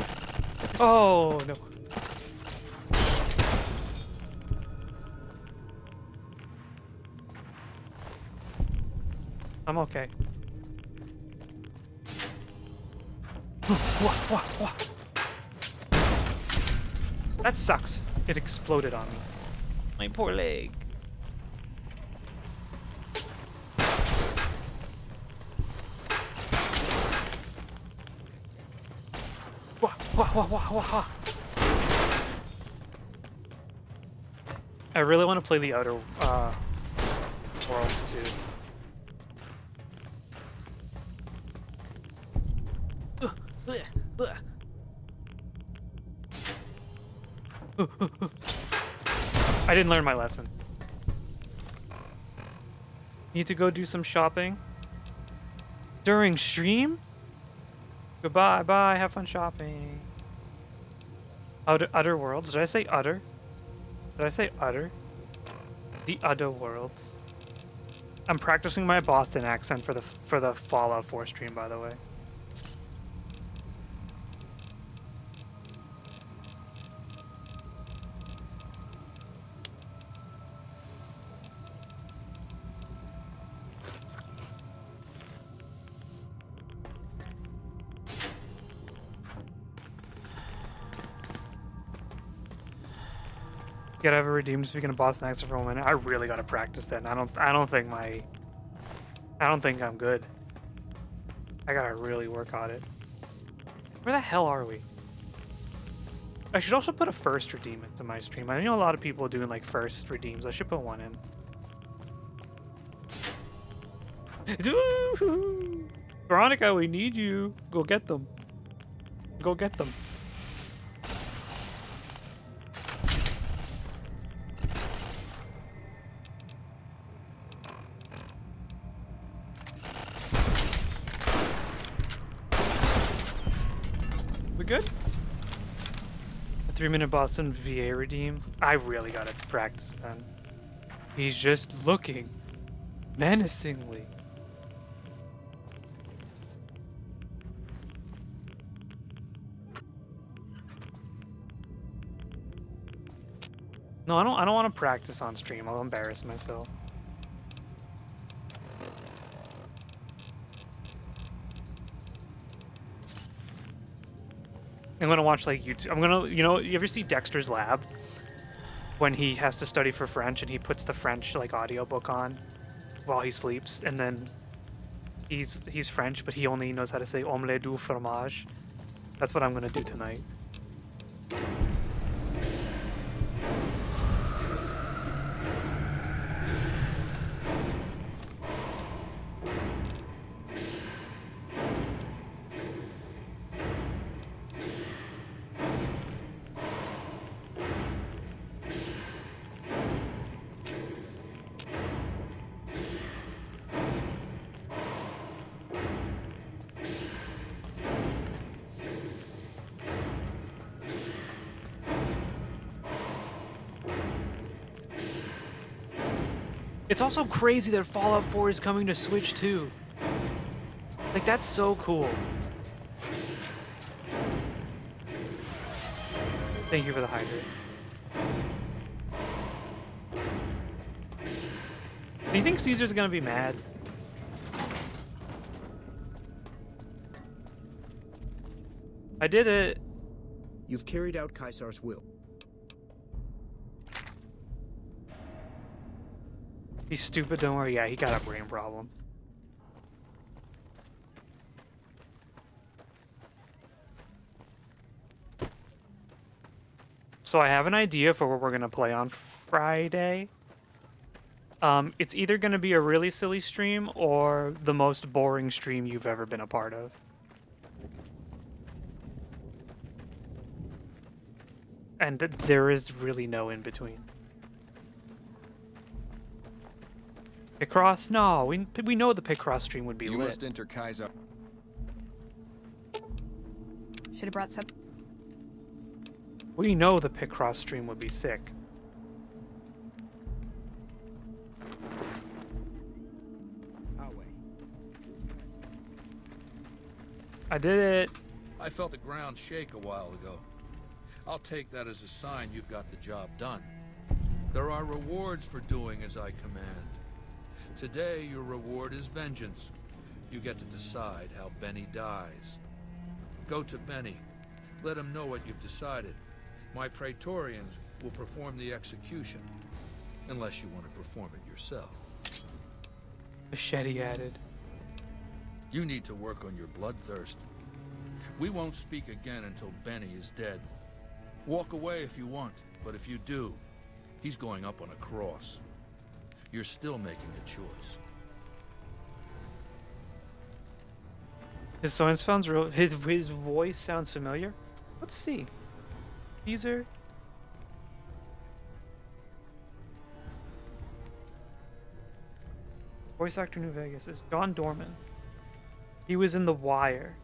Oh, no. I'm okay. That sucks. It exploded on me. My poor leg. I really want to play the Outer Worlds too. I didn't learn my lesson. Need to go do some shopping. During stream? Goodbye, bye, have fun shopping. Utter worlds? Did I say utter? Did I say utter? The other worlds. I'm practicing my Boston accent for the Fallout 4 stream, by the way. Gotta have a redeem speaking of Boston accent for a minute. I really gotta practice that. And I don't think I'm good. I gotta really work on it. Where the hell are we? I should also put a first redeem into my stream. I know a lot of people are doing like first redeems. I should put one in. Veronica, we need you. Go get them. Go get them. Good? A 3-minute Boston VA redeem? I really gotta practice then. He's just looking menacingly. No, I don't want to practice on stream. I'll embarrass myself. I'm gonna watch like YouTube. I'm gonna, you ever see Dexter's Lab? When he has to study for French and he puts the French like audiobook on while he sleeps, and then he's French, but he only knows how to say omelette du fromage. That's what I'm gonna do tonight. It's also crazy that Fallout 4 is coming to Switch too. Like, that's so cool. Thank you for the hydrate. Do you think Caesar's gonna be mad? I did it. You've carried out Caesar's will. He's stupid, don't worry. Yeah, he got a brain problem. So I have an idea for what we're going to play on Friday. It's either going to be a really silly stream or the most boring stream you've ever been a part of. And there is really no in between. Picross? No, we know the Picross stream would be You lit. must enter Kaiser. Should have brought some. We know the Picross stream would be sick. I did it. I felt the ground shake a while ago. I'll take that as a sign you've got the job done. There are rewards for doing as I command. Today, your reward is vengeance. You get to decide how Benny dies. Go to Benny. Let him know what you've decided. My Praetorians will perform the execution. Unless you want to perform it yourself. Machete added. You need to work on your bloodthirst. We won't speak again until Benny is dead. Walk away if you want, but if you do, he's going up on a cross. You're still making a choice. His voice sounds familiar. Let's see. Caesar. Voice actor New Vegas is John Dorman. He was in The Wire.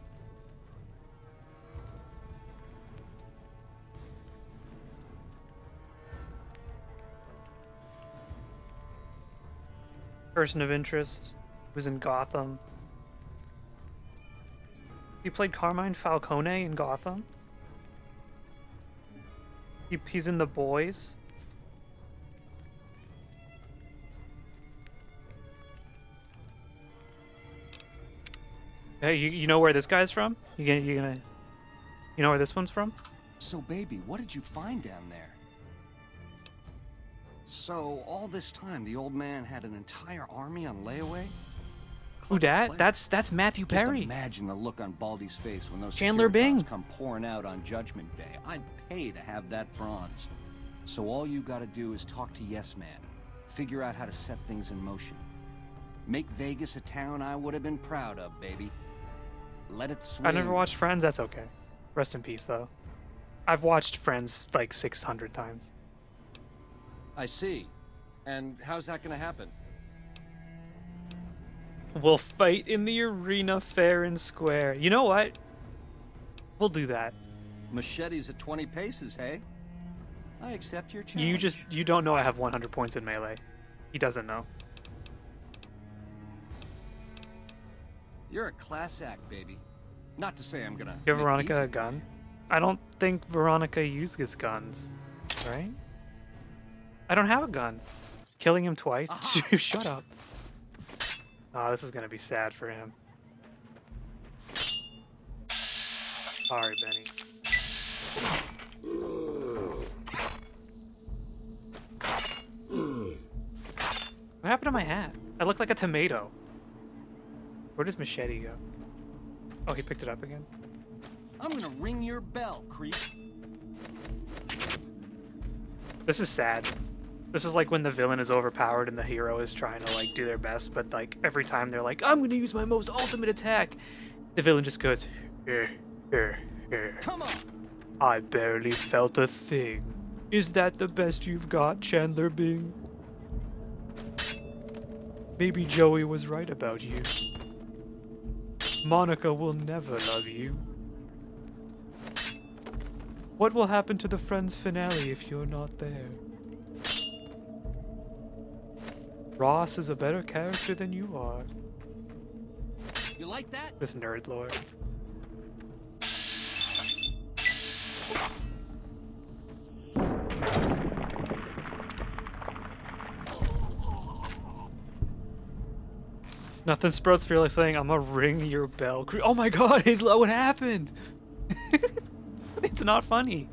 Person of interest was in Gotham. He played Carmine Falcone in Gotham. He's in The Boys. Hey, you know where this guy's from? You know where this one's from? So, baby, what did you find down there? So, all this time, the old man had an entire army on layaway? Who dat? That's Matthew Perry. Just imagine the look on Baldy's face when those Chandler security Bing cops come pouring out on Judgment Day. I'd pay to have that bronze. So all you gotta do is talk to Yes Man. Figure out how to set things in motion. Make Vegas a town I would have been proud of, baby. Let it swing. I never watched Friends. That's okay. Rest in peace, though. I've watched Friends like 600 times. I see. And how's that gonna happen? We'll fight in the arena fair and square. You know what? We'll do that. Machetes at 20 paces, hey? I accept your challenge. You don't know I have 100 points in melee. He doesn't know. You're a class act, baby. Not to say I'm gonna... Give Veronica a gun? I don't think Veronica uses guns, right? I don't have a gun. Killing him twice? Shut up. Oh, this is gonna be sad for him. Sorry, Benny. What happened to my hat? I look like a tomato. Where does Machete go? Oh, he picked it up again. I'm gonna ring your bell, creep. This is sad. This is like when the villain is overpowered and the hero is trying to like do their best, but like every time they're like, I'm gonna use my most ultimate attack, the villain just goes, Come on! I barely felt a thing. Is that the best you've got, Chandler Bing? Maybe Joey was right about you. Monica will never love you. What will happen to the Friends finale if you're not there? Ross is a better character than you are. You like that? This nerd lord. Nothing Sprouts fearless saying, I'm gonna ring your bell. Oh my god, what happened? It's not funny.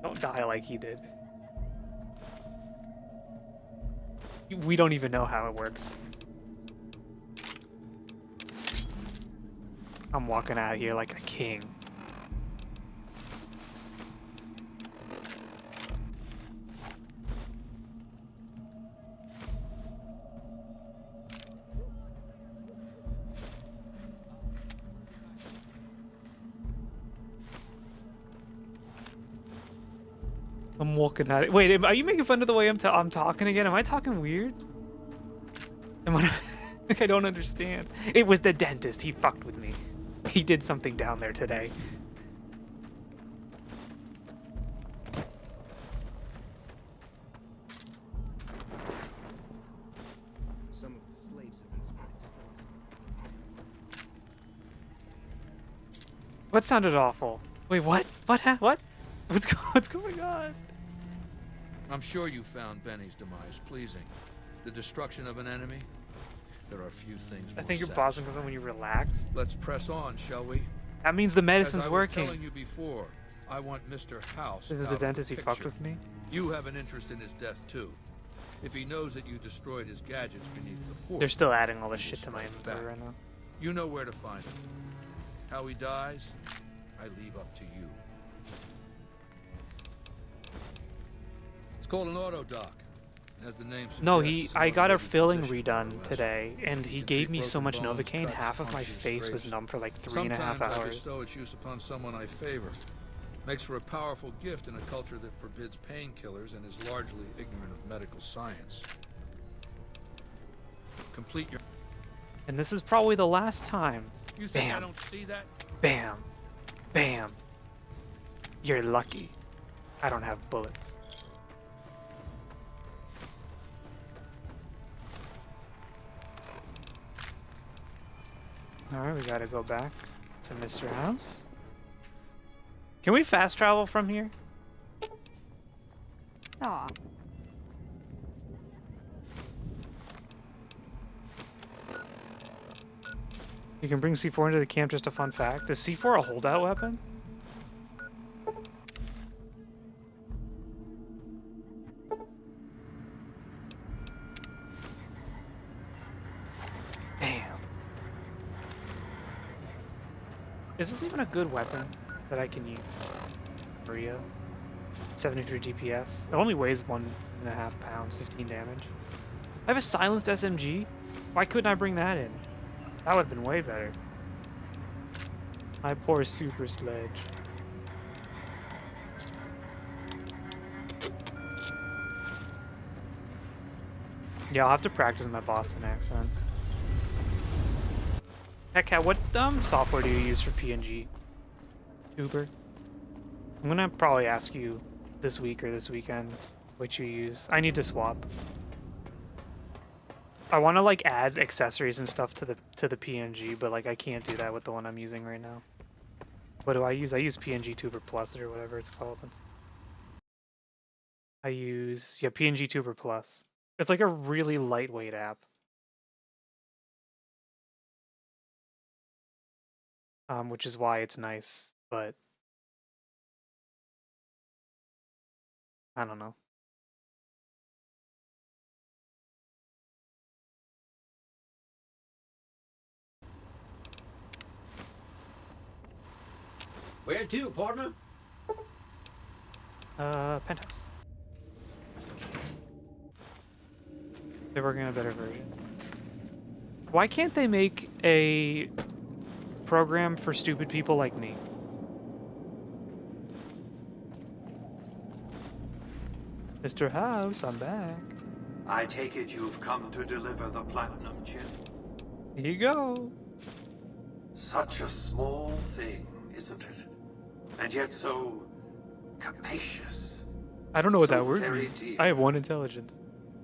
Don't die like he did. We don't even know how it works. I'm walking out of here like a king. I'm walking at it. Wait, are you making fun of the way I'm talking again? Am I talking weird? Am I? Like I don't understand. It was the dentist. He fucked with me. He did something down there today. Some of the slaves have been spreading. What sounded awful? Wait, what? What? What's going on? I'm sure you found Benny's demise pleasing. The destruction of an enemy? There are few things more I think you're pausing because when you relax. Let's press on, shall we? That means the medicine's As I working. was telling you before, I want Mr. House. If it was out the of the dentist, he fucked picture. with me. You have an interest in his death too. If he knows that you destroyed his gadgets beneath the force, They're still adding all this he shit will to my strike inventory back. right now. You know where to find him. How he dies, I leave up to you. It's called an auto dock. As the name No, suggests, I it's got a already filling positioned redone more or less. today, and he Can gave treat me so much broken bones, Novocaine, cuts, half of my punctures, face was scrapes. numb for like 3.5 Sometimes I hours. bestow its use upon someone I favor. Makes for a powerful gift in a culture that forbids painkillers and is largely ignorant of medical science. Complete your... And this is probably the last time. You think Bam. I don't see that? Bam. Bam. You're lucky. I don't have bullets. Alright, we gotta go back to Mr. House. Can we fast travel from here? Aw. You can bring C4 into the camp, just a fun fact. Is C4 a holdout weapon? Damn. Is this even a good weapon that I can use? Maria. 73 DPS. It only weighs 1.5 pounds, 15 damage. I have a silenced SMG? Why couldn't I bring that in? That would have been way better. My poor super sledge. Yeah, I'll have to practice my Boston accent. Heck, what software do you use for PNG? Uber? I'm gonna probably ask you this week or this weekend what you use. I need to swap. I want to like add accessories and stuff to the PNG, but like I can't do that with the one I'm using right now. What do I use? I use PNG Tuber Plus or whatever it's called. I use PNG Tuber Plus. It's like a really lightweight app. Which is why it's nice, but I don't know. Where to, partner? Penthouse. They're working on a better version. Why can't they make a program for stupid people like me? Mr. House, I'm back. I take it you've come to deliver the platinum chip? Here you go. Such a small thing, isn't it? And yet so capacious. I don't know what So that word very means. deep. I have one intelligence.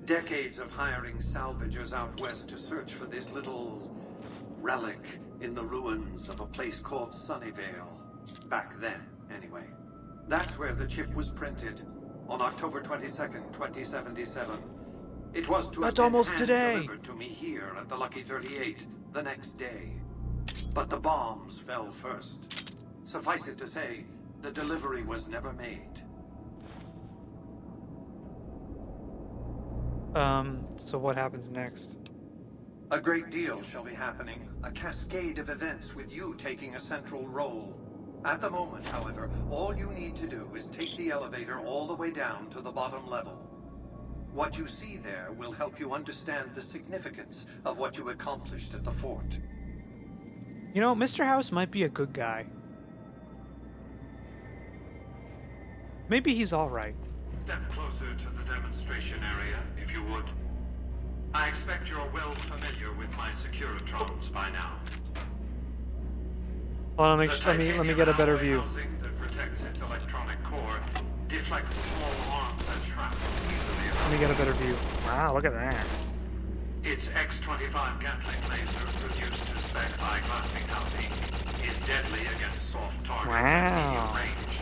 Decades of hiring salvagers out west to search for this little relic in the ruins of a place called Sunnyvale. Back then, anyway. That's where the chip was printed, on October 22nd, 2077. It was to have That's been almost today. hand-delivered to me here at the Lucky 38 the next day. But the bombs fell first. Suffice it to say, the delivery was never made. So what happens next? A great deal shall be happening. A cascade of events with you taking a central role. At the moment, however, all you need to do is take the elevator all the way down to the bottom level. What you see there will help you understand the significance of what you accomplished at the fort. You know, Mr. House might be a good guy. Maybe he's alright. Step closer to the demonstration area, if you would. I expect you're well familiar with my Securitrons by now. Hold on, let me get a better view. Housing that protects its electronic core deflects small arms and shrapnel easily. Let me get a better view. Wow, look at that. Its X-25 Gatling laser, produced to spec by Glassing is deadly against soft targets at medium range.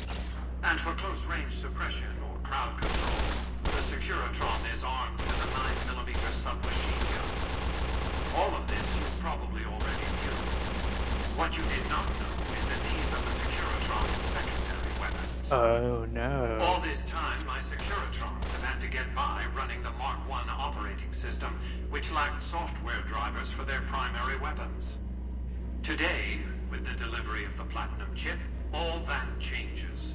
And for close-range suppression or crowd control, the Securitron is armed with a 9mm submachine gun. All of this you probably already knew. What you did not know is that these are the Securitron's secondary weapons. Oh no. All this time, my Securitrons have had to get by running the Mark I operating system, which lacked software drivers for their primary weapons. Today, with the delivery of the Platinum chip, all that changes.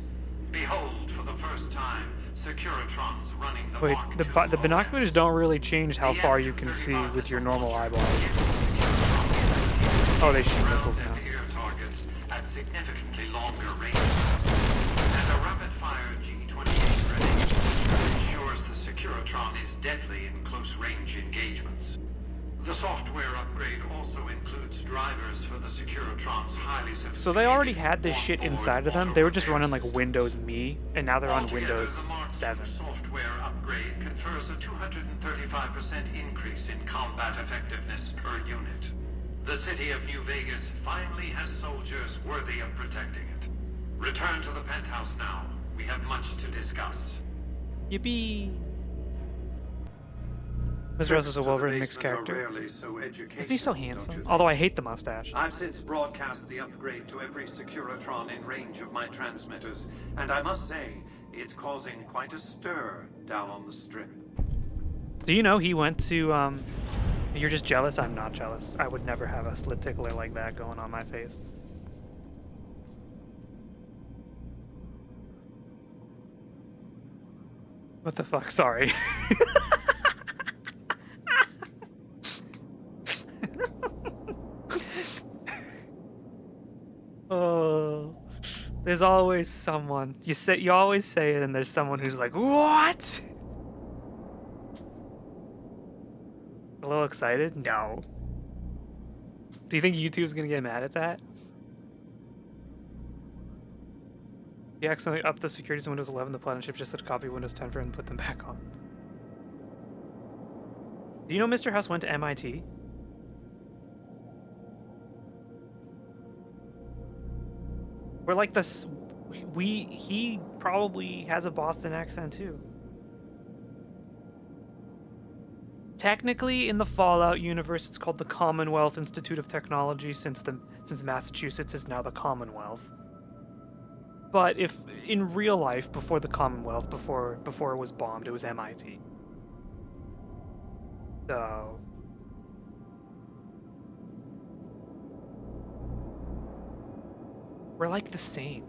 Behold, for the first time, Securitrons running the Wait, Mark the binoculars don't really change how far you can see with your normal eyeballs. Oh, they shoot missiles now. Air targets at significantly longer range. And Securitron is deadly in close-range engagements. The software upgrade also includes drivers for the Securitron's highly sophisticated... So they already had this shit inside of them. They were just running like Windows Me, and now they're on Altogether, Windows the Mark 7. II software upgrade confers a 235% increase in combat effectiveness per unit. The city of New Vegas finally has soldiers worthy of protecting it. Return to the penthouse now. We have much to discuss. Yippee! Mr. House is a well-written mixed character. Isn't he so handsome? Although I hate the mustache. I've since broadcast the upgrade to every Securitron in range of my transmitters, and I must say, it's causing quite a stir down on the strip. Do you know he went to, You're just jealous? I'm not jealous. I would never have a slit tickler like that going on my face. What the fuck? Sorry. Oh, there's always someone. You always say it, and there's someone who's like, "What?" A little excited? No. Do you think YouTube's gonna get mad at that? He accidentally upped the securities in Windows 11. The Platinum chip just said copy Windows 10 for it and put them back on. Do you know Mr. House went to MIT? We're like this. He probably has a Boston accent too. Technically, in the Fallout universe, it's called the Commonwealth Institute of Technology, since Massachusetts is now the Commonwealth. But if in real life, before the Commonwealth, before it was bombed, it was MIT. So we're like the same.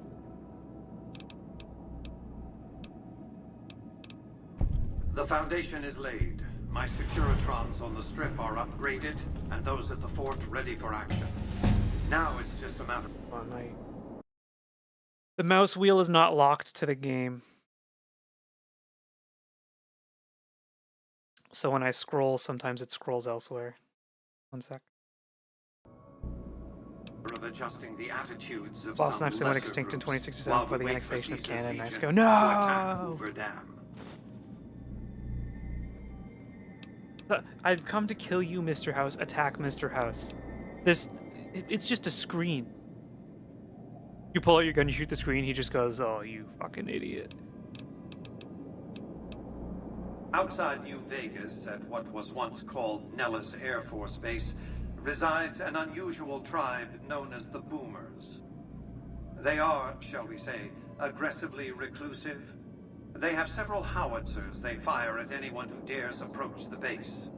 The foundation is laid. My Securitrons on the strip are upgraded, and those at the fort ready for action. Now it's just a matter... The mouse wheel is not locked to the game. So when I scroll, sometimes it scrolls elsewhere. One sec. ...of adjusting the attitudes of Boston actually went extinct in 2067 before the annexation of Canada and Mexico. No! I've come to kill you, Mr. House. Attack Mr. House. It's just a screen. You pull out your gun, you shoot the screen, he just goes, "Oh, you fucking idiot." Outside New Vegas, at what was once called Nellis Air Force Base, resides an unusual tribe known as the Boomers. They are, shall we say, aggressively reclusive. They have several howitzers they fire at anyone who dares approach the base.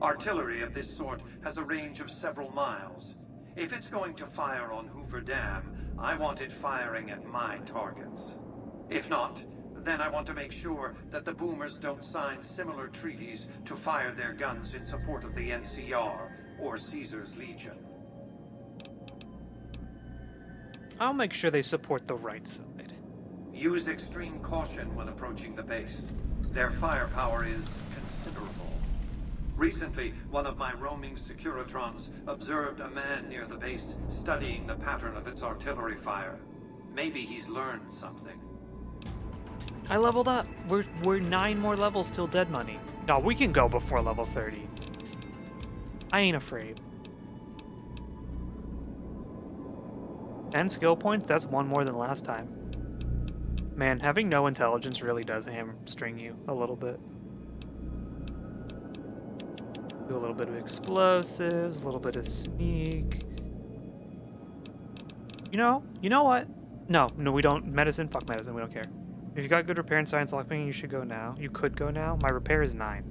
Artillery of this sort has a range of several miles. If it's going to fire on Hoover Dam, I want it firing at my targets. If not, then I want to make sure that the Boomers don't sign similar treaties to fire their guns in support of the NCR or Caesar's Legion. I'll make sure they support the right side. Use extreme caution when approaching the base. Their firepower is considerable. Recently, one of my roaming Securitrons observed a man near the base studying the pattern of its artillery fire. Maybe he's learned something. I leveled up. We're 9 more levels till dead money. No, we can go before level 30. I ain't afraid. 10 skill points? That's 1 more than last time. Man, having no intelligence really does hamstring you a little bit. Do a little bit of explosives, a little bit of sneak. You know what? No, we don't. Medicine, fuck medicine, we don't care. If you got good repair and science lockpicking, you should go now. You could go now. My repair is 9.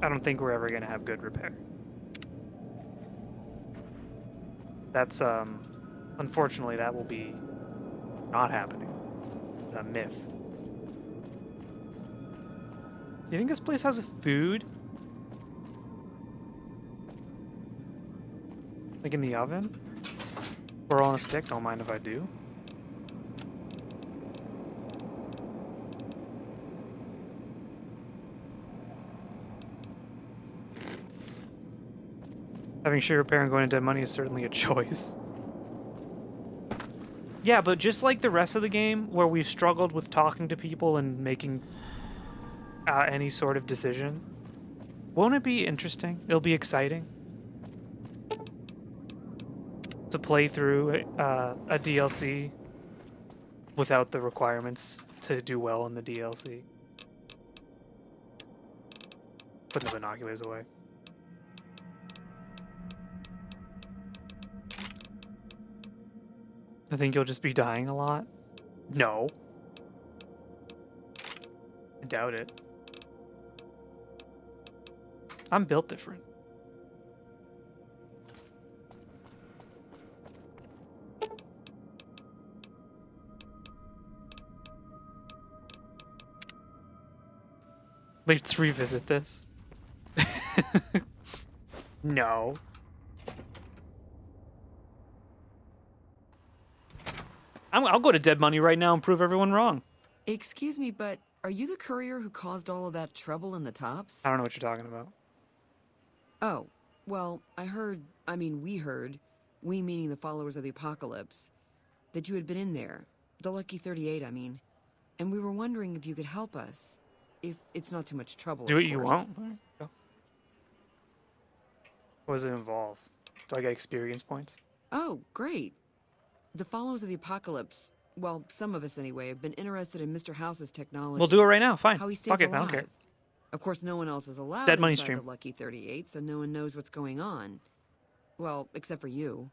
I don't think we're ever gonna have good repair. That's, unfortunately, that will be not happening. It's a myth. Do you think this place has food? Like in the oven? Or on a stick? Don't mind if I do. Having share repair and going into dead money is certainly a choice. Yeah, but just like the rest of the game, where we've struggled with talking to people and making any sort of decision, won't it be interesting? It'll be exciting to play through a DLC without the requirements to do well in the DLC. Put the binoculars away. I think you'll just be dying a lot. No. I doubt it. I'm built different. Let's revisit this. No. I'll go to Dead Money right now and prove everyone wrong. Excuse me, but are you the courier who caused all of that trouble in the tops? I don't know what you're talking about. Oh, well, we heard, we meaning the followers of the apocalypse, that you had been in there, the Lucky 38, I mean, and we were wondering if you could help us, if it's not too much trouble, Do of what you course. want. Go. What does it involve? Do I get experience points? Oh, great. The followers of the apocalypse, well, some of us anyway, have been interested in Mr. House's technology. We'll do it right now. Fine. How he stays Fuck it. alive. I don't care. Of course, no one else is allowed Dead Money inside stream. the Lucky 38, so no one knows what's going on. Well, except for you.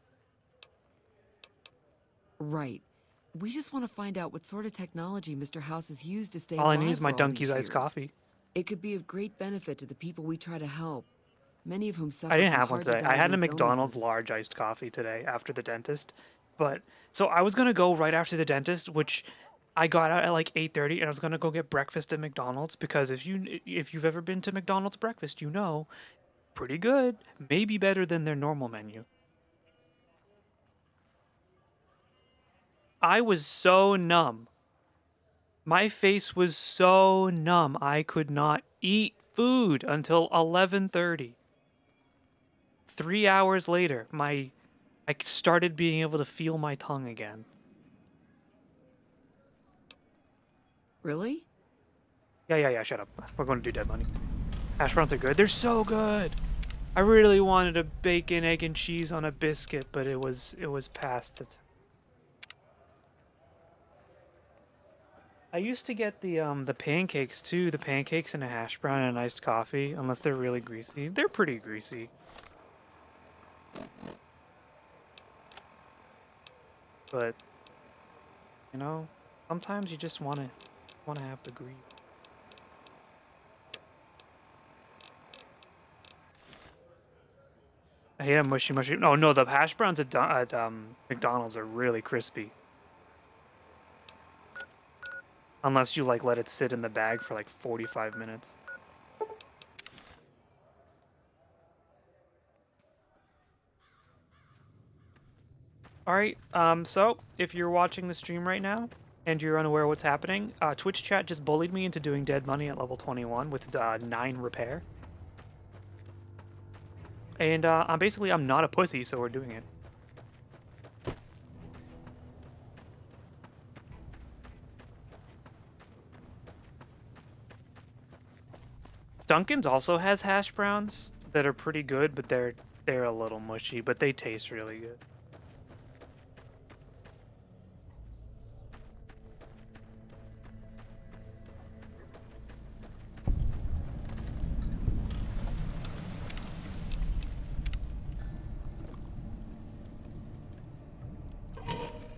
Right. We just want to find out what sort of technology Mr. House has used to stay All I alive need is for my all Dunky's these iced years. coffee. It could be of great benefit to the people we try to help, many of whom suffer I didn't from have one hard to today. I had a diagnose McDonald's illnesses. large iced coffee today after the dentist. But so I was gonna go right after the dentist, which I got out at like 8:30, and I was gonna go get breakfast at McDonald's because if you've ever been to McDonald's breakfast, you know, pretty good, maybe better than their normal menu. I was so numb. My face was so numb. I could not eat food until 11:30. 3 hours later, I started being able to feel my tongue again. Really? Yeah, shut up. We're going to do Dead Money. Hash browns are good. They're so good. I really wanted a bacon, egg, and cheese on a biscuit, but it was past it. I used to get the pancakes too, the pancakes and a hash brown and an iced coffee, unless they're really greasy. They're pretty greasy. But you know, sometimes you just wanna have the grease. I hate a mushy. Oh no, the hash browns at McDonald's are really crispy. Unless you like let it sit in the bag for like 45 minutes. Alright, so if you're watching the stream right now and you're unaware of what's happening, Twitch chat just bullied me into doing Dead Money at level 21 with 9 repair. And I'm not a pussy, so we're doing it. Dunkin's also has hash browns that are pretty good, but they're a little mushy, but they taste really good.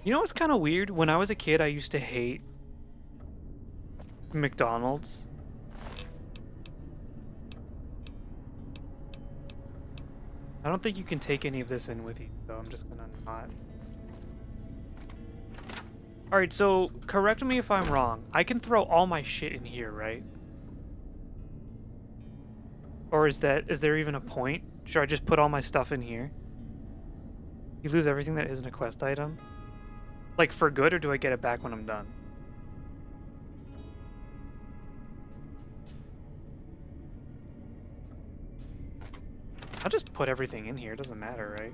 You know what's kind of weird? When I was a kid, I used to hate McDonald's. I don't think you can take any of this in with you, so I'm just gonna not. Alright, so correct me if I'm wrong. I can throw all my shit in here, right? Or is there even a point? Should I just put all my stuff in here? You lose everything that isn't a quest item? Like for good, or do I get it back when I'm done? I'll just put everything in here. It doesn't matter, right?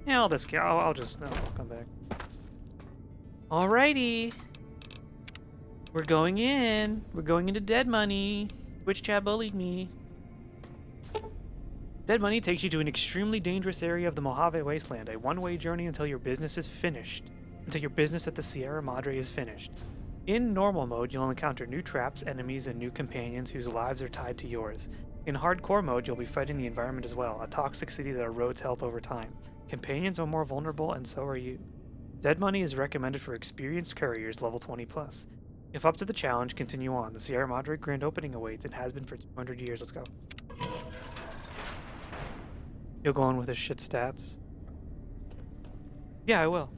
Yeah, I'll just come back. Alrighty. We're going in. We're going into dead money. Twitch chat bullied me. Dead money takes you to an extremely dangerous area of the Mojave Wasteland, a one-way journey until your business is finished. Until your business at the Sierra Madre is finished. In normal mode, you'll encounter new traps, enemies, and new companions whose lives are tied to yours. In hardcore mode, you'll be fighting the environment as well, a toxic city that erodes health over time. Companions are more vulnerable, and so are you. Dead money is recommended for experienced couriers level 20+. If up to the challenge, continue on. The Sierra Madre grand opening awaits and has been for 200 years. Let's go. You'll go on with his shit stats? Yeah, I will.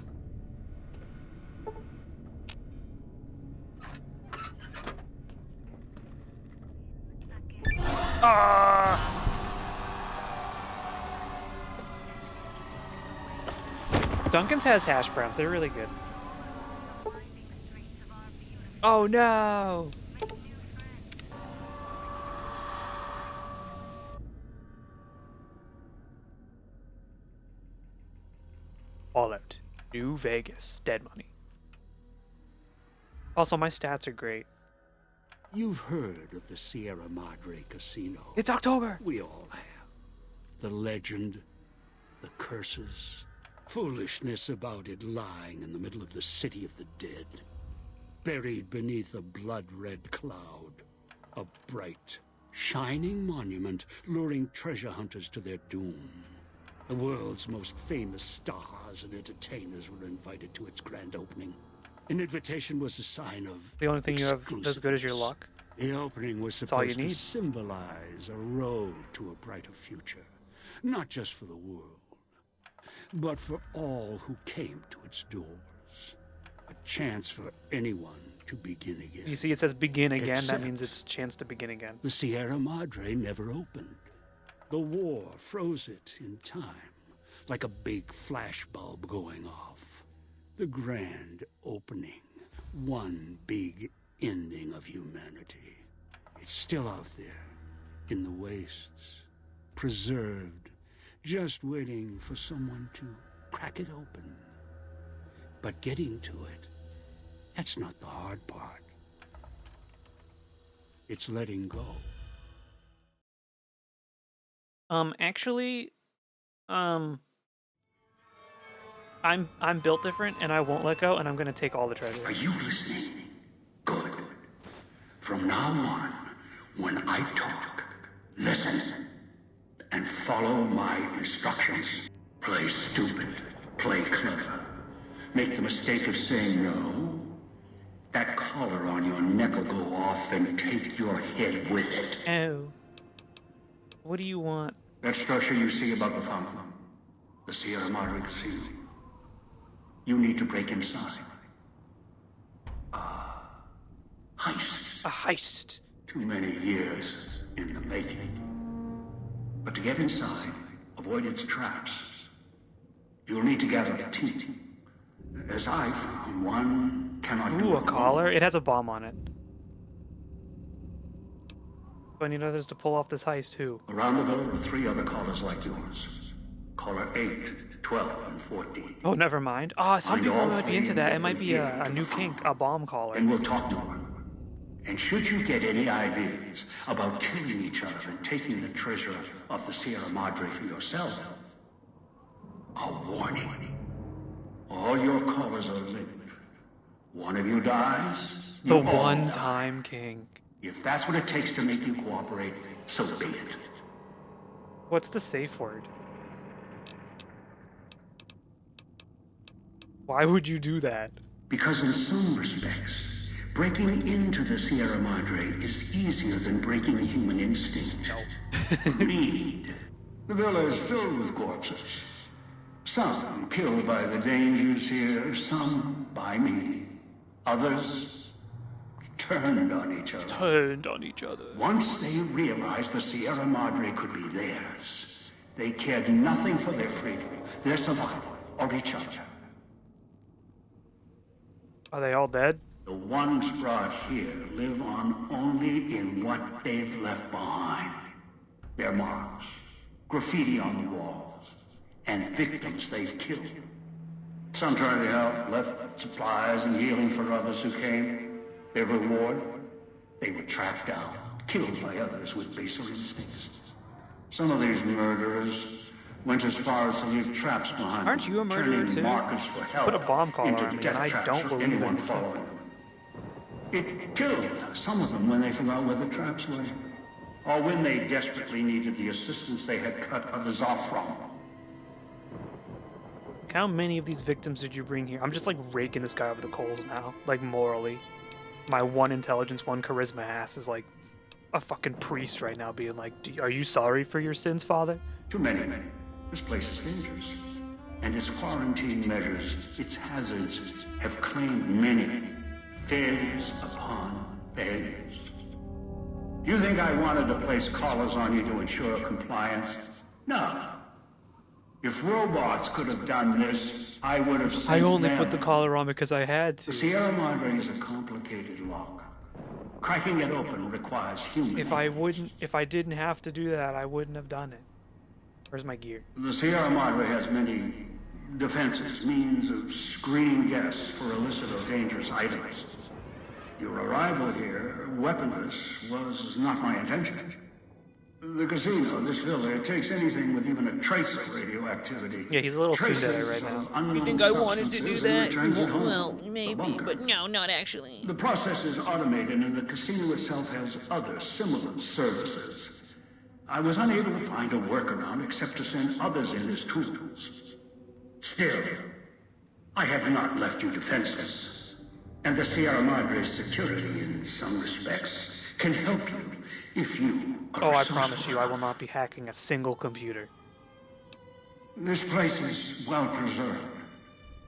Duncan's has hash browns. They're really good. Oh no! Fallout. New Vegas. Dead money. Also, my stats are great. You've heard of the Sierra Madre Casino. It's October! We all have. The legend, the curses, foolishness about it lying in the middle of the city of the dead. Buried beneath a blood-red cloud. A bright, shining monument luring treasure hunters to their doom. The world's most famous stars and entertainers were invited to its grand opening. An invitation was a sign of the only thing you have as good as your luck. The opening was supposed to symbolize a road to a brighter future. Not just for the world, but for all who came to its doors. A chance for anyone to begin again. You see, it says begin again. That means it's a chance to begin again. The Sierra Madre never opened. The war froze it in time, like a big flashbulb going off. The grand opening, one big ending of humanity. It's still out there, in the wastes, preserved, just waiting for someone to crack it open. But getting to it, that's not the hard part. It's letting go. Actually, I'm built different, and I won't let go, and I'm gonna take all the treasure. Are you listening? Good. From now on, when I talk, listen, and follow my instructions. Play stupid, play clever. Make the mistake of saying no. That collar on your neck will go off and take your head with it. Oh. What do you want? That structure you see above the fountain, the Sierra Madre Casino. You need to break inside. Heist. A heist. Too many years in the making. But to get inside, avoid its traps, you'll need to gather a team. As I found, one cannot do a collar? It has a bomb on it. Do I need others to pull off this heist? Who? Around the villa are 3 other collars like yours. Caller 8, 12, and 14. Oh, never mind. Oh, some people might be into that. It might be a new kink, a bomb collar. And we'll talk to her. And should you get any ideas about killing each other and taking the treasure of the Sierra Madre for yourself, a warning. All your callers are linked. One of you dies, the one-time king. If that's what it takes to make you cooperate, so be it. What's the safe word? Why would you do that? Because in some respects, breaking into the Sierra Madre is easier than breaking human instinct. Greed. The villa is filled with corpses. Some killed by the dangers here, some by me. Others turned on each other. Once they realized the Sierra Madre could be theirs, they cared nothing for their freedom, their survival, or each other. Are they all dead? The ones brought here live on only in what they've left behind. Their marks, graffiti on the walls, and victims they've killed. Some tried to help, left supplies and healing for others who came. Their reward? They were tracked down, killed by others with baser instincts. Some of these murderers went as far as to leave traps behind. Aren't you a murderer too? Markers for help Put a bomb collar into on me, death and I traps don't for believe anyone in following them. It killed some of them when they forgot where the traps were, or when they desperately needed the assistance they had cut others off from. How many of these victims did you bring here? I'm just like raking this guy over the coals now, like morally. My 1 intelligence, 1 charisma ass is like a fucking priest right now, being like, are you sorry for your sins, Father? Too many. This place is dangerous. And its quarantine measures, its hazards, have claimed many failures upon failures. Do you think I wanted to place collars on you to ensure compliance? No. If robots could have done this, I would have sent I only them. put the collar on because I had to. The Sierra Madre is a complicated lock. Cracking it open requires human. If I didn't have to do that, I wouldn't have done it. Where's my gear? The Sierra Madre has many defenses, means of screening guests for illicit or dangerous items. Your arrival here, weaponless, was not my intention. The casino, this villa, it takes anything with even a trace of radioactivity. Yeah, he's a little Traces tsundere right of now. unknown You think I wanted to do substances and that? returns it home. Well, The maybe, bunker. but no, not actually. The process is automated and the casino itself has other similar services. I was unable to find a workaround except to send others in as tools. Still, I have not left you defenseless. And the Sierra Madre's security, in some respects, can help you if you are Oh, I resourceful promise you, I will enough. not be hacking a single computer. This place is well preserved.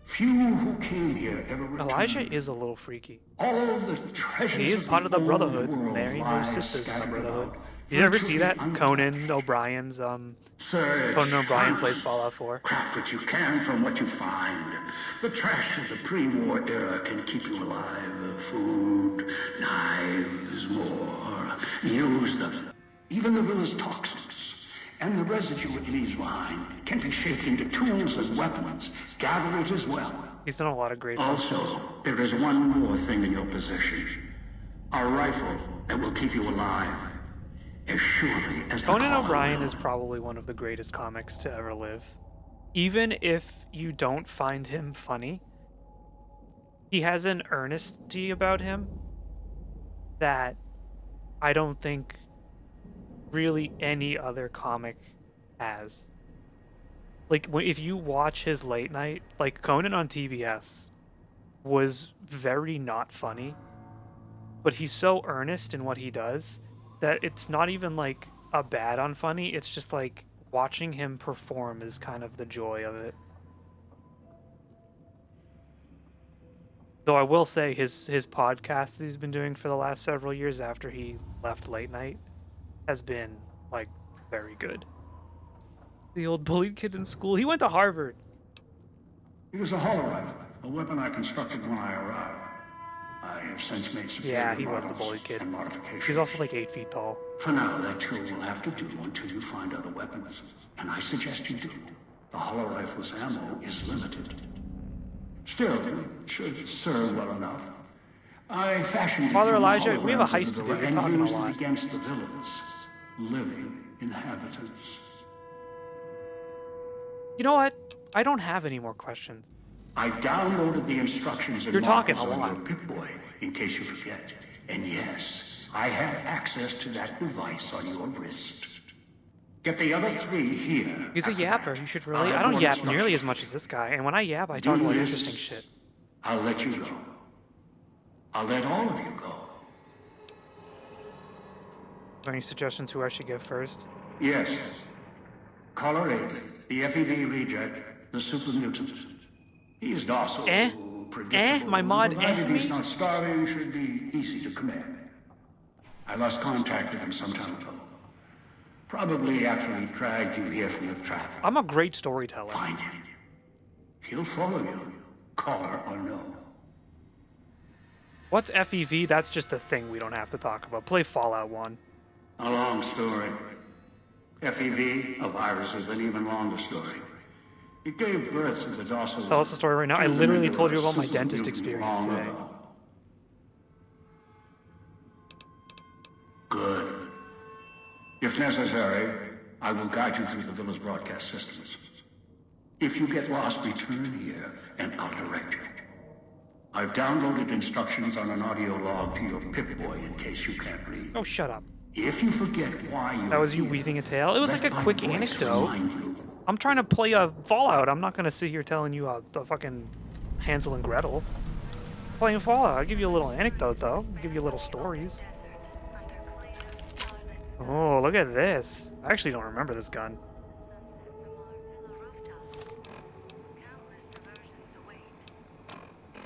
Few who came here ever returned. Elijah is a little freaky. All the treasures He is of part of the old Brotherhood. world There ain't no lie sisters in the scattered Brotherhood. about, You never see that? virtually Conan O'Brien's Search, Conan O'Brien hunt, plays Fallout 4. Craft what you can from what you find. The trash of the pre-war era can keep you alive. Food, knives, more. Use them. Even the villa's toxins and the residue it leaves behind can be shaped into tools and weapons. Gather it as well. He's done a lot of great Also, there is one more thing in your possession. A rifle that will keep you alive. As surely as the Conan caller O'Brien will. is probably one of the greatest comics to ever live. Even if you don't find him funny, he has an earnesty about him that I don't think really any other comic has. Like, if you watch his late night, like Conan on TBS was very not funny, but he's so earnest in what he does that it's not even like a bad on funny, it's just like watching him perform is kind of the joy of it. Though I will say his podcast that he's been doing for the last several years after he left late night has been like very good. The old bullied kid in school, he went to Harvard. It was a hollow rifle, a weapon I constructed when I arrived. I have since made some Yeah, he was the bullied kid. and modifications. He's also like 8 feet tall. For now, that tool will have to do until you find other weapons. And I suggest you do. The hollow rifle's ammo is limited. Still, it should serve well enough. I fashioned it Father from Elijah, we have a holograms of heist the to do. villa You're and talking a used lot. it against the villa's living inhabitants. You know what? I don't have any more questions. I've downloaded the instructions and You're talking markers a on lot. your Pip-Boy, in case you forget. And yes, I have access to that device on your wrist. Get the other 3 here. He's a after yapper. that. You should I'll really. have I don't more yap instructions. nearly as much as this guy. And when I yap, I talk Do about this. interesting shit. I'll let you go. I'll let all of you go. Are there any suggestions who I should give first? Yes. Caller 8, the FEV reject, the super mutant. He is docile, predictable. My mod provided he's me? not starving, should be easy to command. I lost contact with him some time ago. Probably after he dragged you here from the trap. I'm a great storyteller. Find him. He'll follow you, caller or no. What's FEV? That's just a thing we don't have to talk about. Play Fallout 1. A long story. FEV, a virus, is an even longer story. It gave birth to the docile... Tell us the story right now. I literally told you about my dentist experience today. Good. If necessary, I will guide you through the villa's broadcast systems. If you get lost, return here, and I'll direct you. I've downloaded instructions on an audio log to your Pip-Boy in case you can't read. Oh, shut up. If you forget why you... That was you weaving a tale? It was like a quick anecdote. I'm trying to play a Fallout. I'm not going to sit here telling you the fucking Hansel and Gretel. Playing Fallout. I'll give you a little anecdote, though. I'll give you little stories. Oh, look at this. I actually don't remember this gun.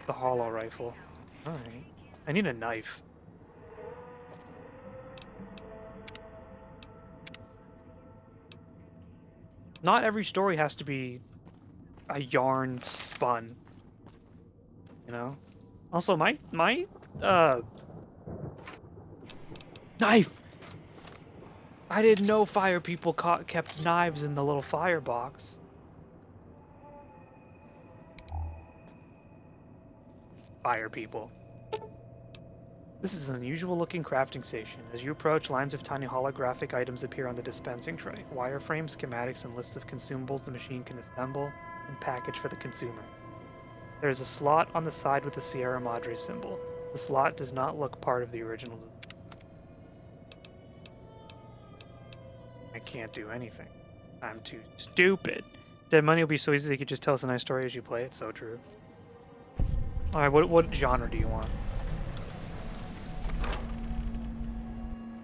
The hollow rifle. Alright. I need a knife. Not every story has to be a yarn spun. You know? Also, my knife! I didn't know fire people kept knives in the little firebox. Fire people. This is an unusual looking crafting station. As you approach, lines of tiny holographic items appear on the dispensing tray. Wireframes, schematics, and lists of consumables the machine can assemble and package for the consumer. There is a slot on the side with the Sierra Madre symbol. The slot does not look part of the original. I can't do anything. I'm too stupid. Dead Money will be so easy they could just tell us a nice story as you play it. So true. Alright, what genre do you want?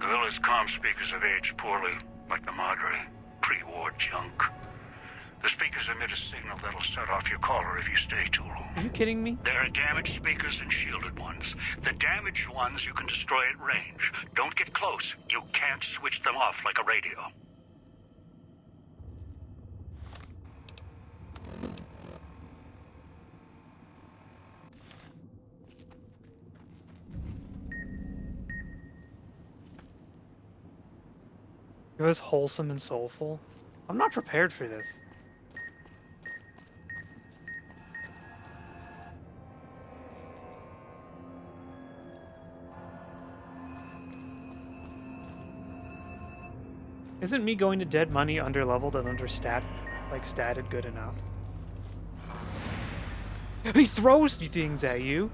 The villa's comm speakers have aged poorly, like the Madre. Pre-war junk. The speakers emit a signal that'll set off your caller if you stay too long. Are you kidding me? There are damaged speakers and shielded ones. The damaged ones you can destroy at range. Don't get close. You can't switch them off like a radio. It was wholesome and soulful. I'm not prepared for this. Isn't me going to Dead Money underleveled and statted good enough? He throws things at you!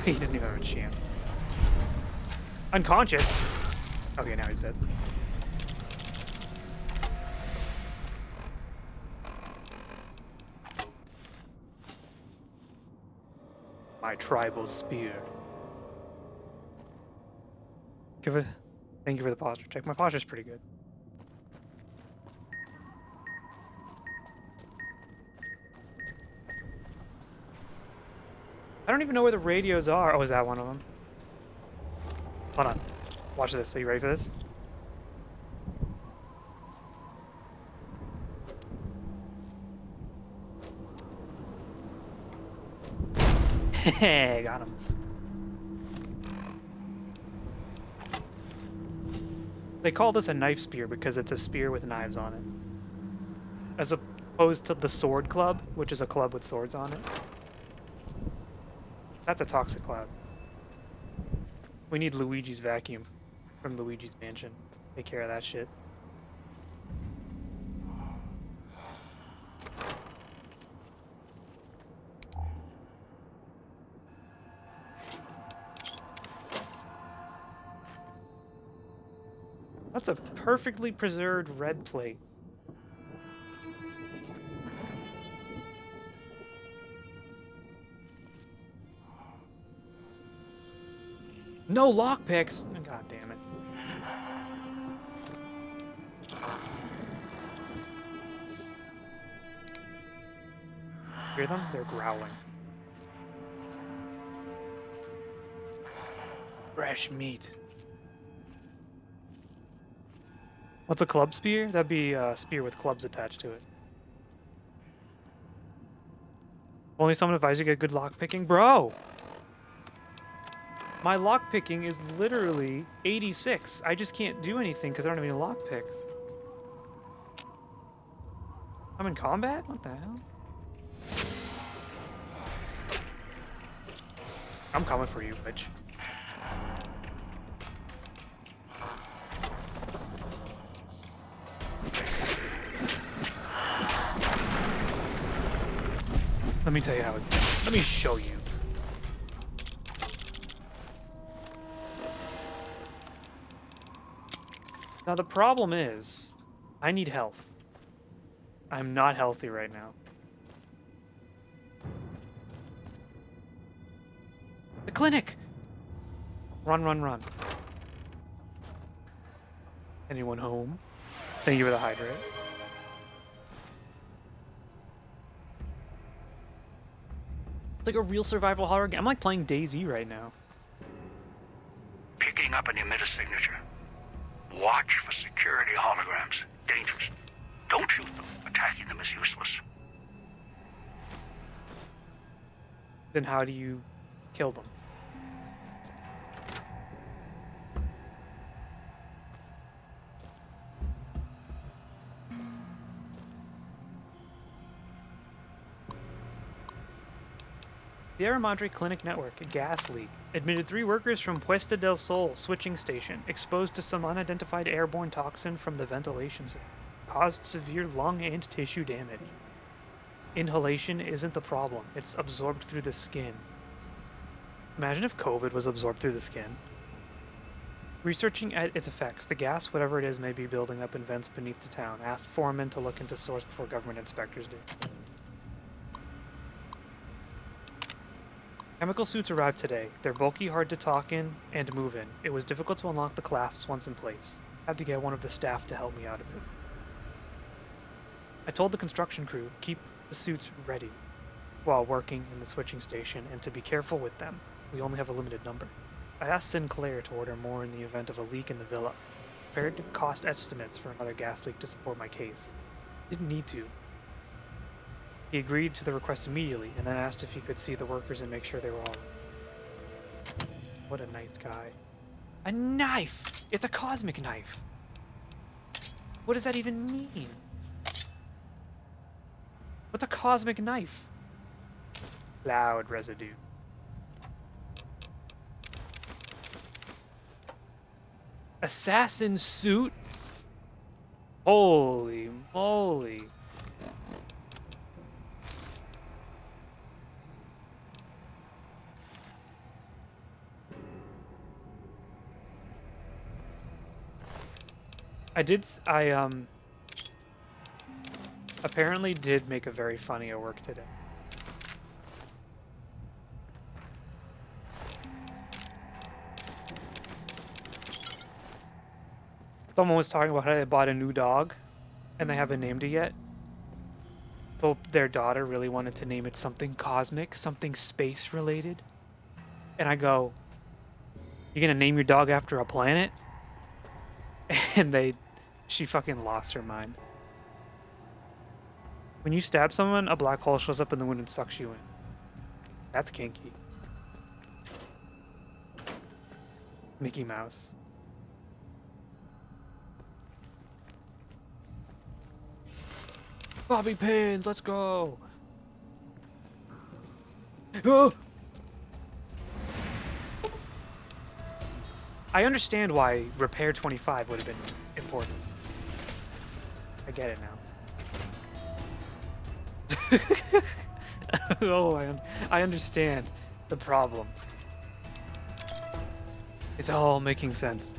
He didn't even have a chance. Unconscious? Okay, now he's dead. My tribal spear. Thank you for the posture check. My posture's pretty good. I don't even know where the radios are. Oh, is that one of them? Hold on. Watch this. Are you ready for this? Hey, got him. They call this a knife spear because it's a spear with knives on it. As opposed to the sword club, which is a club with swords on it. That's a toxic cloud. We need Luigi's vacuum from Luigi's Mansion. Take care of that shit. That's a perfectly preserved red plate. No lockpicks! God damn it. Hear them? They're growling. Fresh meat. What's a club spear? That'd be a spear with clubs attached to it. Only someone advised you to get good lockpicking? Bro! My lockpicking is literally 86. I just can't do anything because I don't have any lockpicks. I'm in combat? What the hell? I'm coming for you, bitch. Let me tell you how it's done. Let me show you. Now the problem is, I need health. I'm not healthy right now. The clinic! Run, run, run. Anyone home? Thank you for the hydrate. It's like a real survival horror game. I'm like playing DayZ right now. Picking up an emitter signature. Watch for security holograms. Dangerous. Don't shoot them. Attacking them is useless. Then how do you kill them? Sierra Madre Clinic Network, a gas leak. Admitted 3 workers from Puesta del Sol switching station, exposed to some unidentified airborne toxin from the ventilation system. Caused severe lung and tissue damage. Inhalation isn't the problem, it's absorbed through the skin. Imagine if COVID was absorbed through the skin. Researching at its effects, the gas, whatever it is, may be building up in vents beneath the town. Asked foremen to look into source before government inspectors did. Chemical suits arrived today. They're bulky, hard to talk in and move in. It was difficult to unlock the clasps once in place. Had to get one of the staff to help me out of it. I told the construction crew, keep the suits ready while working in the switching station and to be careful with them. We only have a limited number. I asked Sinclair to order more in the event of a leak in the villa. Prepared cost estimates for another gas leak to support my case. Didn't need to. He agreed to the request immediately, and then asked if he could see the workers and make sure they were all right. What a nice guy. A knife! It's a cosmic knife! What does that even mean? What's a cosmic knife? Cloud residue. Assassin suit? Holy moly. I apparently did make a very funny at work today. Someone was talking about how they bought a new dog and they haven't named it yet. But their daughter really wanted to name it something cosmic, something space related. And I go, "You're gonna name your dog after a planet?" And she fucking lost her mind. When you stab someone, a black hole shows up in the wound and sucks you in. That's kinky. Mickey Mouse. Bobby pins, let's go! Oh! I understand why repair 25 would have been important. I get it now. Oh, I understand the problem. It's all making sense.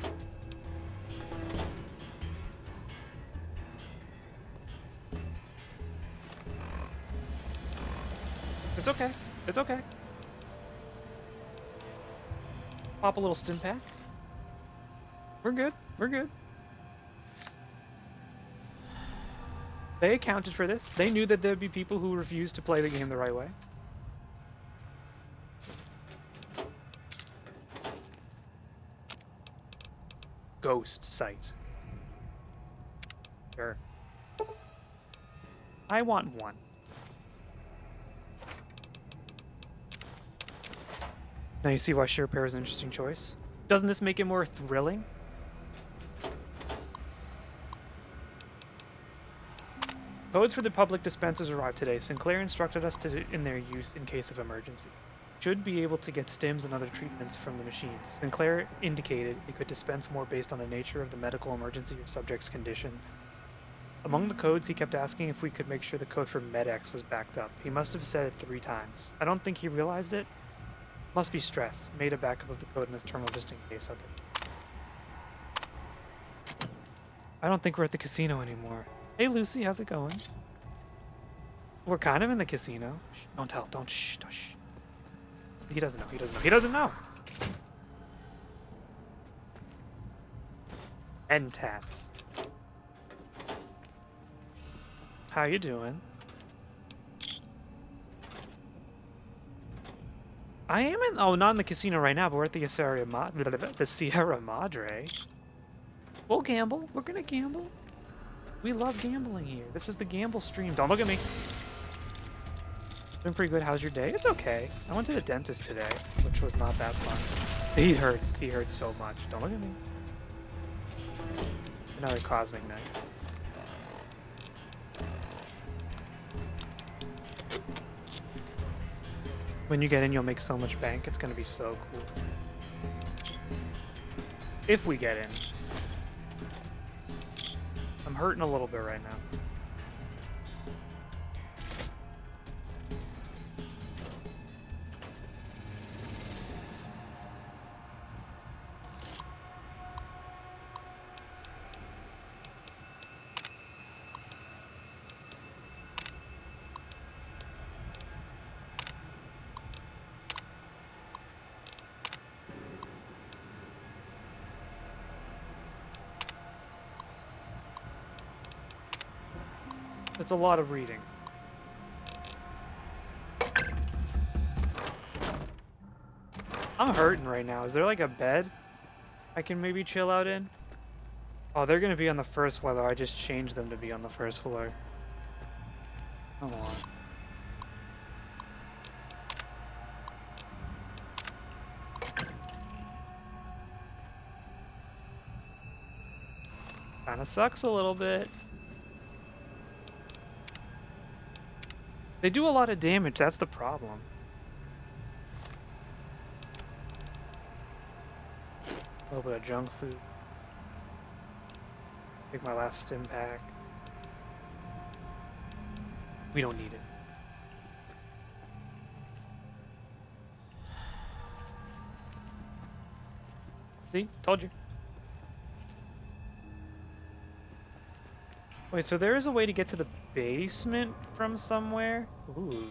It's okay. It's okay. Pop a little stim pack. We're good. We're good. They accounted for this. They knew that there'd be people who refused to play the game the right way. Ghost site. Sure. I want one. Now you see why sure pair is an interesting choice. Doesn't this make it more thrilling? Codes for the public dispensers arrived today. Sinclair instructed us in their use in case of emergency. Should be able to get stims and other treatments from the machines. Sinclair indicated it could dispense more based on the nature of the medical emergency or subject's condition. Among the codes, he kept asking if we could make sure the code for MedX was backed up. He must have said it 3 times. I don't think he realized it. Must be stress. Made a backup of the code in his terminal just in case. I don't think we're at the casino anymore. Hey Lucy, how's it going? We're kind of in the casino. Shh, don't tell. Don't shh. Don't shh. He doesn't know. He doesn't know. He doesn't know. And tats. How you doing? I am in. Oh, not in the casino right now, but we're at the Sierra Madre. We'll gamble. We're gonna gamble. We love gambling here. This is the gamble stream. Don't look at me. It's been pretty good. How's your day? It's okay. I went to the dentist today, which was not that fun. He hurts. He hurts so much. Don't look at me. Another cosmic night. When you get in, you'll make so much bank. It's going to be so cool. If we get in. I'm hurting a little bit right now. It's a lot of reading. I'm hurting right now. Is there like a bed I can maybe chill out in? Oh, they're gonna be on the first floor though. I just changed them to be on the first floor. Come on. Kinda sucks a little bit. They do a lot of damage, that's the problem. A little bit of junk food. Take my last stim pack. We don't need it. See? Told you. Wait, so there is a way to get to the basement from somewhere? Ooh.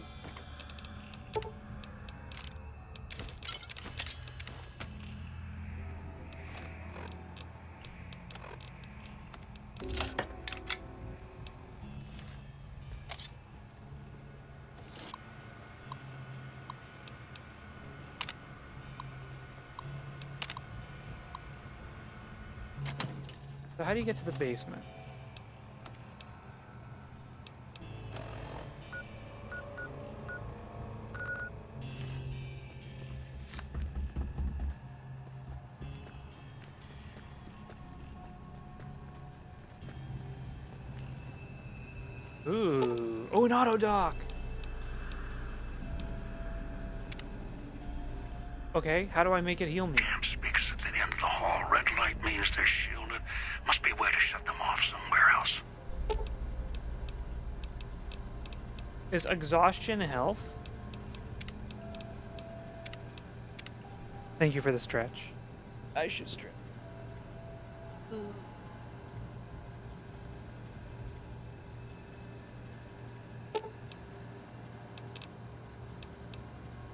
So how do you get to the basement? Ooh. Oh, an auto dock. Okay, how do I make it heal me? Camp speakers at the end of the hall. Red light means they're shielded. Must be a way to shut them off somewhere else. Is exhaustion health? Thank you for the stretch. I should stretch.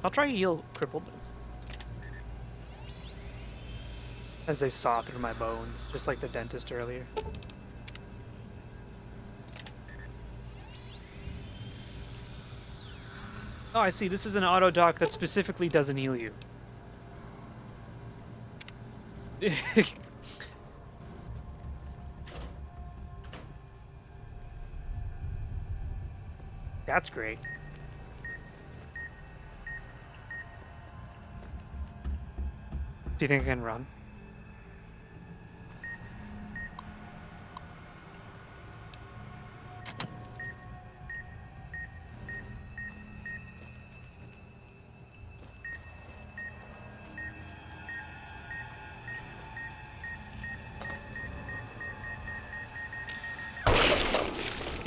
I'll try to heal crippled limbs. As they saw through my bones, just like the dentist earlier. Oh, I see. This is an auto dock that specifically doesn't heal you. That's great. Do you think I can run?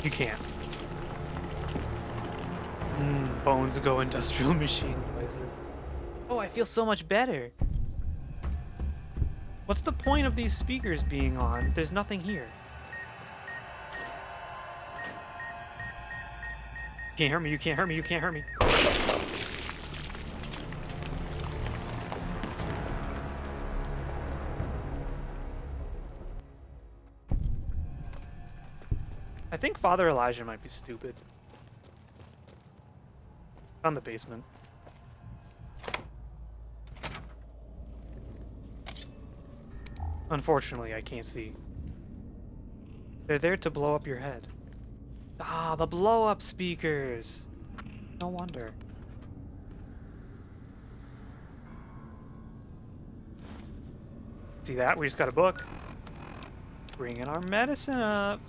You can't. Bones go industrial machine noises. Oh, I feel so much better. What's the point of these speakers being on? There's nothing here. You can't hurt me, you can't hurt me, you can't hurt me. I think Father Elijah might be stupid. On the basement. Unfortunately, I can't see. They're there to blow up your head. Ah, the blow-up speakers! No wonder. See that? We just got a book. Bringing our medicine up.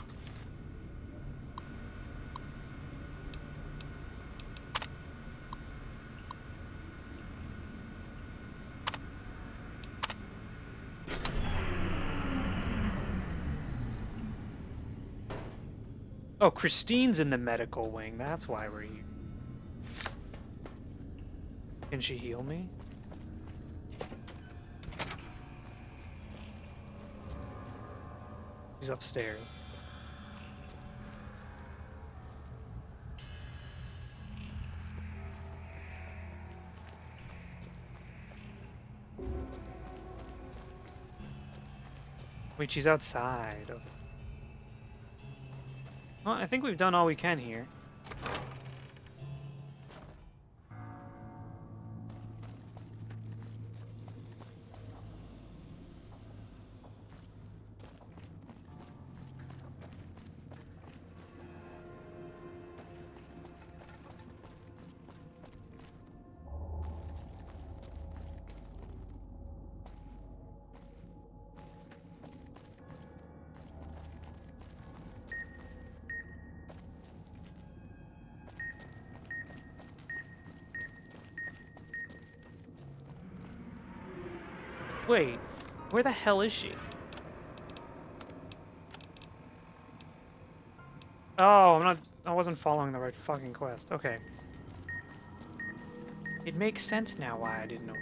Oh, Christine's in the medical wing. That's why we're here. Can she heal me? She's upstairs. Wait, she's outside. Okay. Well, I think we've done all we can here. Wait, where the hell is she? Oh, I wasn't following the right fucking quest. Okay. It makes sense now why I didn't know.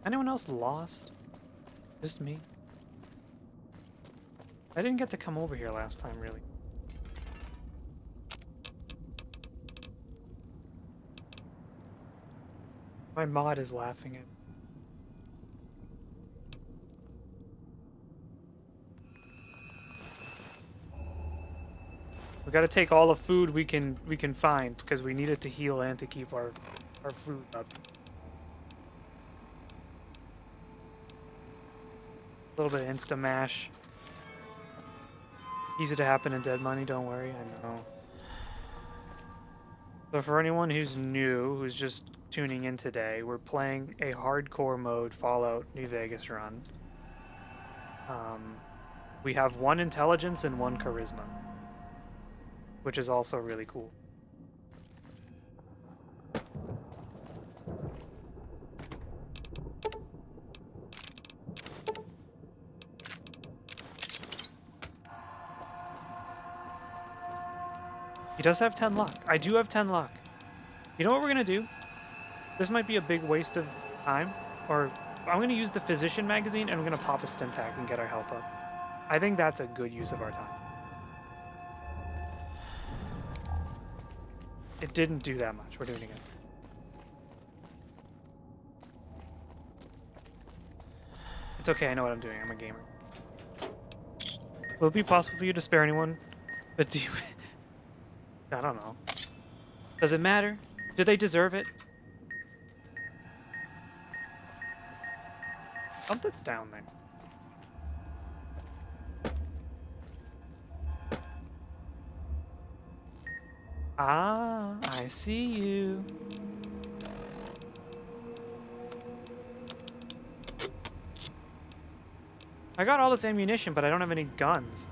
Anyone else lost? Just me? I didn't get to come over here last time, really. My mod is laughing at me. We gotta take all the food we can find because we need it to heal and to keep our food up. A little bit of insta mash. Easy to happen in Dead Money, don't worry, I know. So for anyone who's new, who's just tuning in today, we're playing a hardcore mode Fallout New Vegas run. We have 1 intelligence and 1 charisma, which is also really cool. He does have 10 luck. I do have 10 luck. You know what we're gonna do? This might be a big waste of time, or I'm gonna use the physician magazine and I'm gonna pop a stim pack and get our health up. I think that's a good use of our time. It didn't do that much. We're doing it again. It's okay, I know what I'm doing. I'm a gamer. Will it be possible for you to spare anyone? But do you... I don't know. Does it matter? Do they deserve it? Something's down there. Ah, I see you. I got all this ammunition, but I don't have any guns.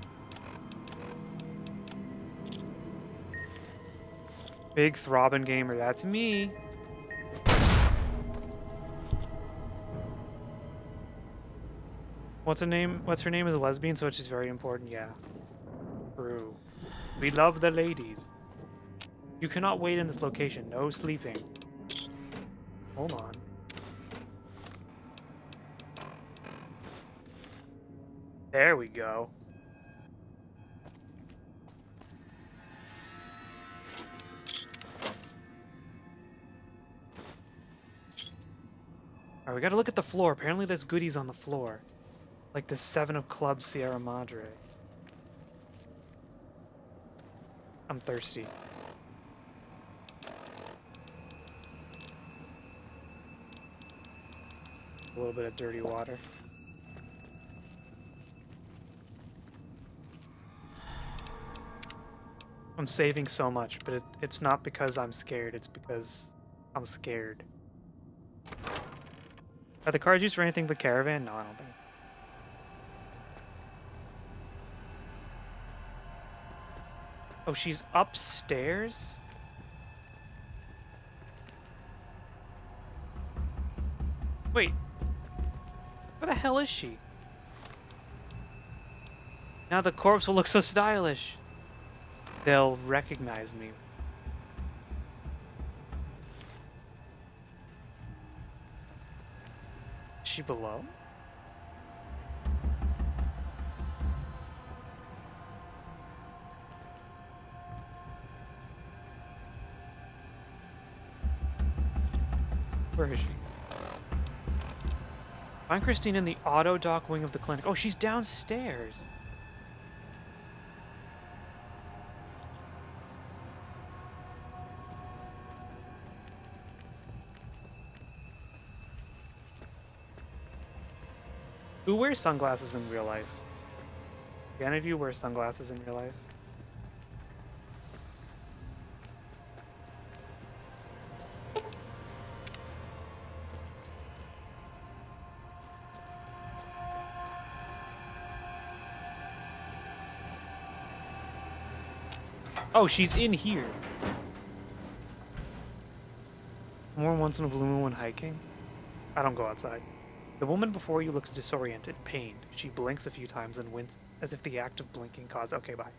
Big throbbing gamer, that's me. What's her name? What's her name is a lesbian, so she's very important. Yeah. True. We love the ladies. You cannot wait in this location. No sleeping. Hold on. There we go. Alright, we gotta look at the floor. Apparently there's goodies on the floor. Like the 7 of Clubs Sierra Madre. I'm thirsty. A little bit of dirty water. I'm saving so much, but it's not because I'm scared, it's because I'm scared. Are the cards used for anything but caravan? No, I don't think so. Oh, she's upstairs? Wait. Where the hell is she? Now the corpse will look so stylish. They'll recognize me. Is she below? Where is she? Find Christine in the auto dock wing of the clinic. Oh, she's downstairs. Who wears sunglasses in real life? Do any of you wear sunglasses in real life? Oh, she's in here. More once in a blue moon when hiking. I don't go outside. The woman before you looks disoriented, pained. She blinks a few times and winces as if the act of blinking caused... Okay, bye.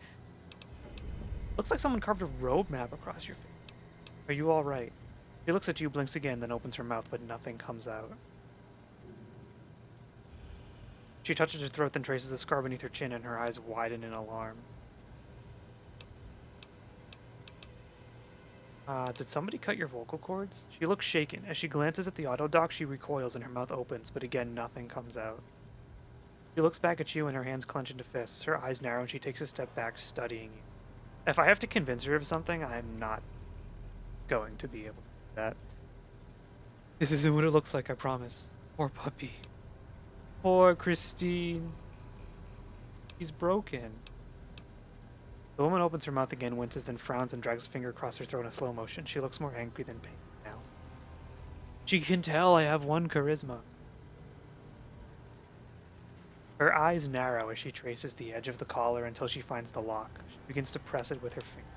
Looks like someone carved a road map across your face. Are you alright? She looks at you, blinks again, then opens her mouth, but nothing comes out. She touches her throat, then traces a scar beneath her chin, and her eyes widen in alarm. Did somebody cut your vocal cords? She looks shaken. As she glances at the auto dock, she recoils and her mouth opens, but again, nothing comes out. She looks back at you and her hands clench into fists. Her eyes narrow and she takes a step back, studying you. If I have to convince her of something, I'm not going to be able to do that. This isn't what it looks like, I promise. Poor puppy. Poor Christine. She's broken. The woman opens her mouth again, winces, then frowns and drags a finger across her throat in slow motion. She looks more angry than pained now. She can tell I have one charisma. Her eyes narrow as she traces the edge of the collar until she finds the lock. She begins to press it with her finger.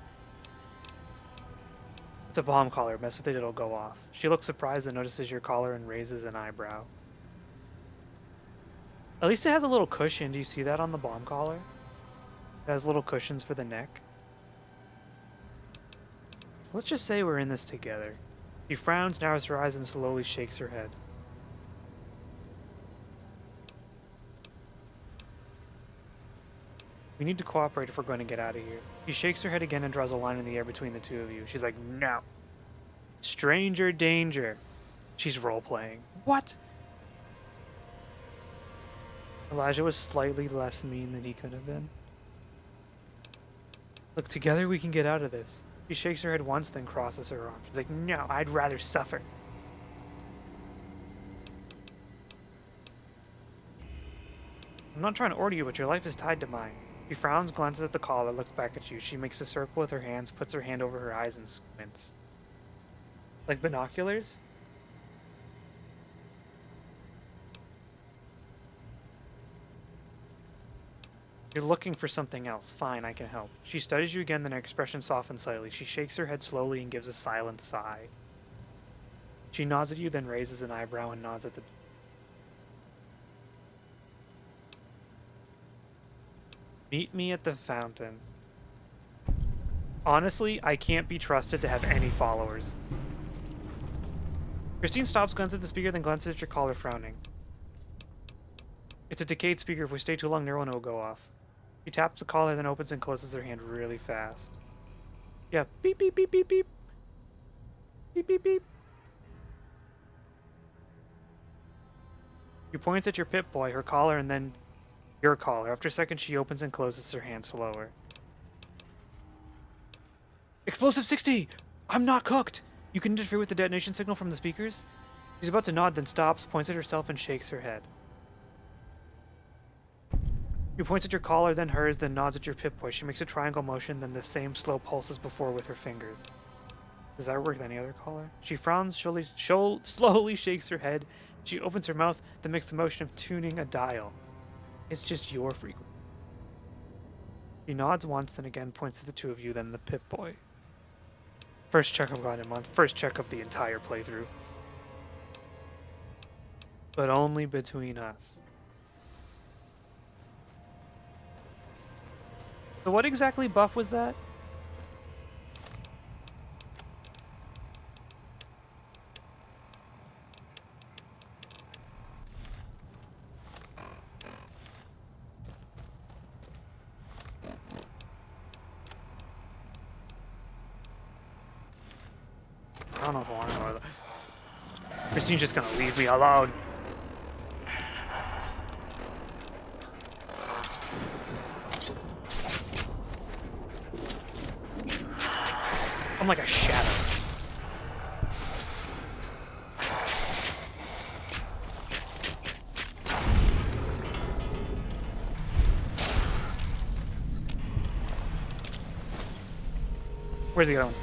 It's a bomb collar. Mess with it, it'll go off. She looks surprised and notices your collar and raises an eyebrow. At least it has a little cushion. Do you see that on the bomb collar? It has little cushions for the neck. Let's just say we're in this together. She frowns, narrows her eyes, and slowly shakes her head. We need to cooperate if we're going to get out of here. She shakes her head again and draws a line in the air between the two of you. She's like, no. Stranger danger. She's role-playing. What? Elijah was slightly less mean than he could have been. Look, together we can get out of this. She shakes her head once, then crosses her arms. She's like, no, I'd rather suffer. I'm not trying to order you, but your life is tied to mine. She frowns, glances at the collar, looks back at you. She makes a circle with her hands, puts her hand over her eyes, and squints. Like binoculars? You're looking for something else. Fine, I can help. She studies you again, then her expression softens slightly. She shakes her head slowly and gives a silent sigh. She nods at you, then raises an eyebrow and nods at the... Meet me at the fountain. Honestly, I can't be trusted to have any followers. Christine stops, glances at the speaker, then glances at your collar, frowning. It's a decayed speaker. If we stay too long, neural node will go off. She taps the collar, then opens and closes her hand really fast. Yeah, beep, beep, beep, beep, beep. Beep, beep, beep. She points at your Pip-Boy, her collar, and then your collar. After a second, she opens and closes her hand slower. Explosive 60! I'm not cooked! You can interfere with the detonation signal from the speakers? She's about to nod, then stops, points at herself, and shakes her head. She points at your collar, then hers, then nods at your Pip-Boy. She makes a triangle motion, then the same slow pulse as before with her fingers. Does that work with any other collar? She frowns, slowly shakes her head. She opens her mouth, then makes the motion of tuning a dial. It's just your frequency. She nods once, then again points to the two of you, then the Pip-Boy. First check I've gotten in a month. First check of the entire playthrough. But only between us. So what exactly buff was that? I don't know if I want to know. Christine's just gonna leave me alone. I'm like a shadow. Where's he going?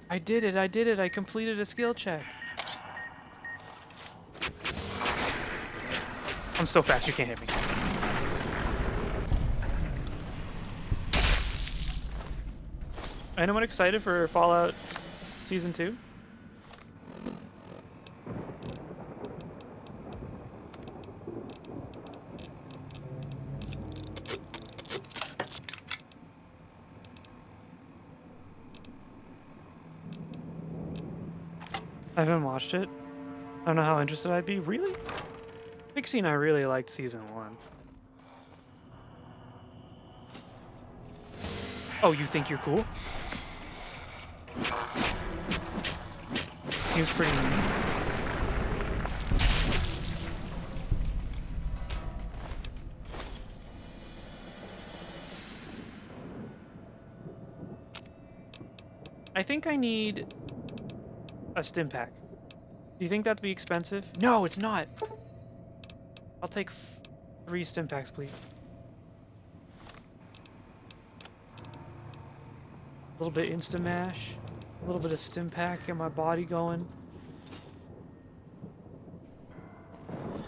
I did it, I completed a skill check. I'm so fast, you can't hit me. Anyone excited for Fallout Season 2? I haven't watched it. I don't know how interested I'd be. Really? Pixie and I really liked Season 1. Oh, you think you're cool? Seems pretty neat. I think I need a stim pack. Do you think that'd be expensive? No, it's not. I'll take 3 stim packs, please. A little bit Insta Mash, a little bit of stim pack, get my body going.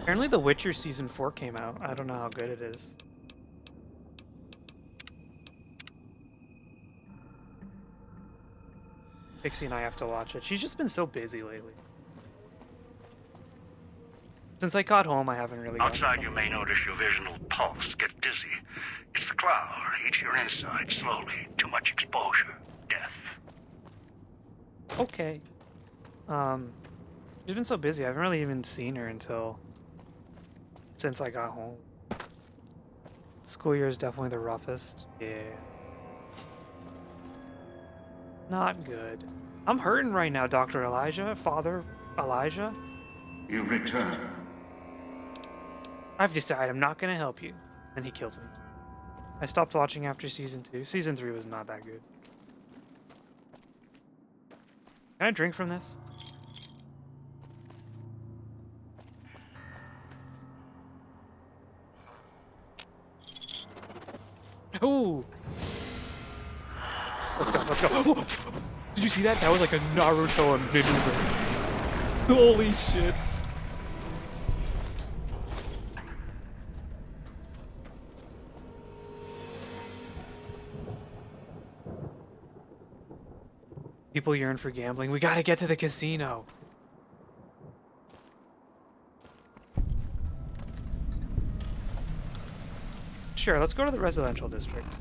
Apparently The Witcher Season 4 came out. I don't know how good it is. Pixie and I have to watch it. She's just been so busy lately. Since I got home, I haven't really Outside, you may notice your vision will pulse, get dizzy. It's the cloud. Eats your inside slowly. Too much exposure. Death. Okay. She's been so busy. I haven't really even seen her since I got home. School year is definitely the roughest. Yeah. Not good. I'm hurting right now, Dr. Elijah. Father Elijah. You return. I've decided I'm not gonna help you. And he kills me. I stopped watching after season 2. Season 3 was not that good. Can I drink from this? Ooh! Let's go, let's go. Did you see that? That was like a Naruto maneuver. Holy shit. People yearn for gambling. We gotta get to the casino. Sure, let's go to the residential district.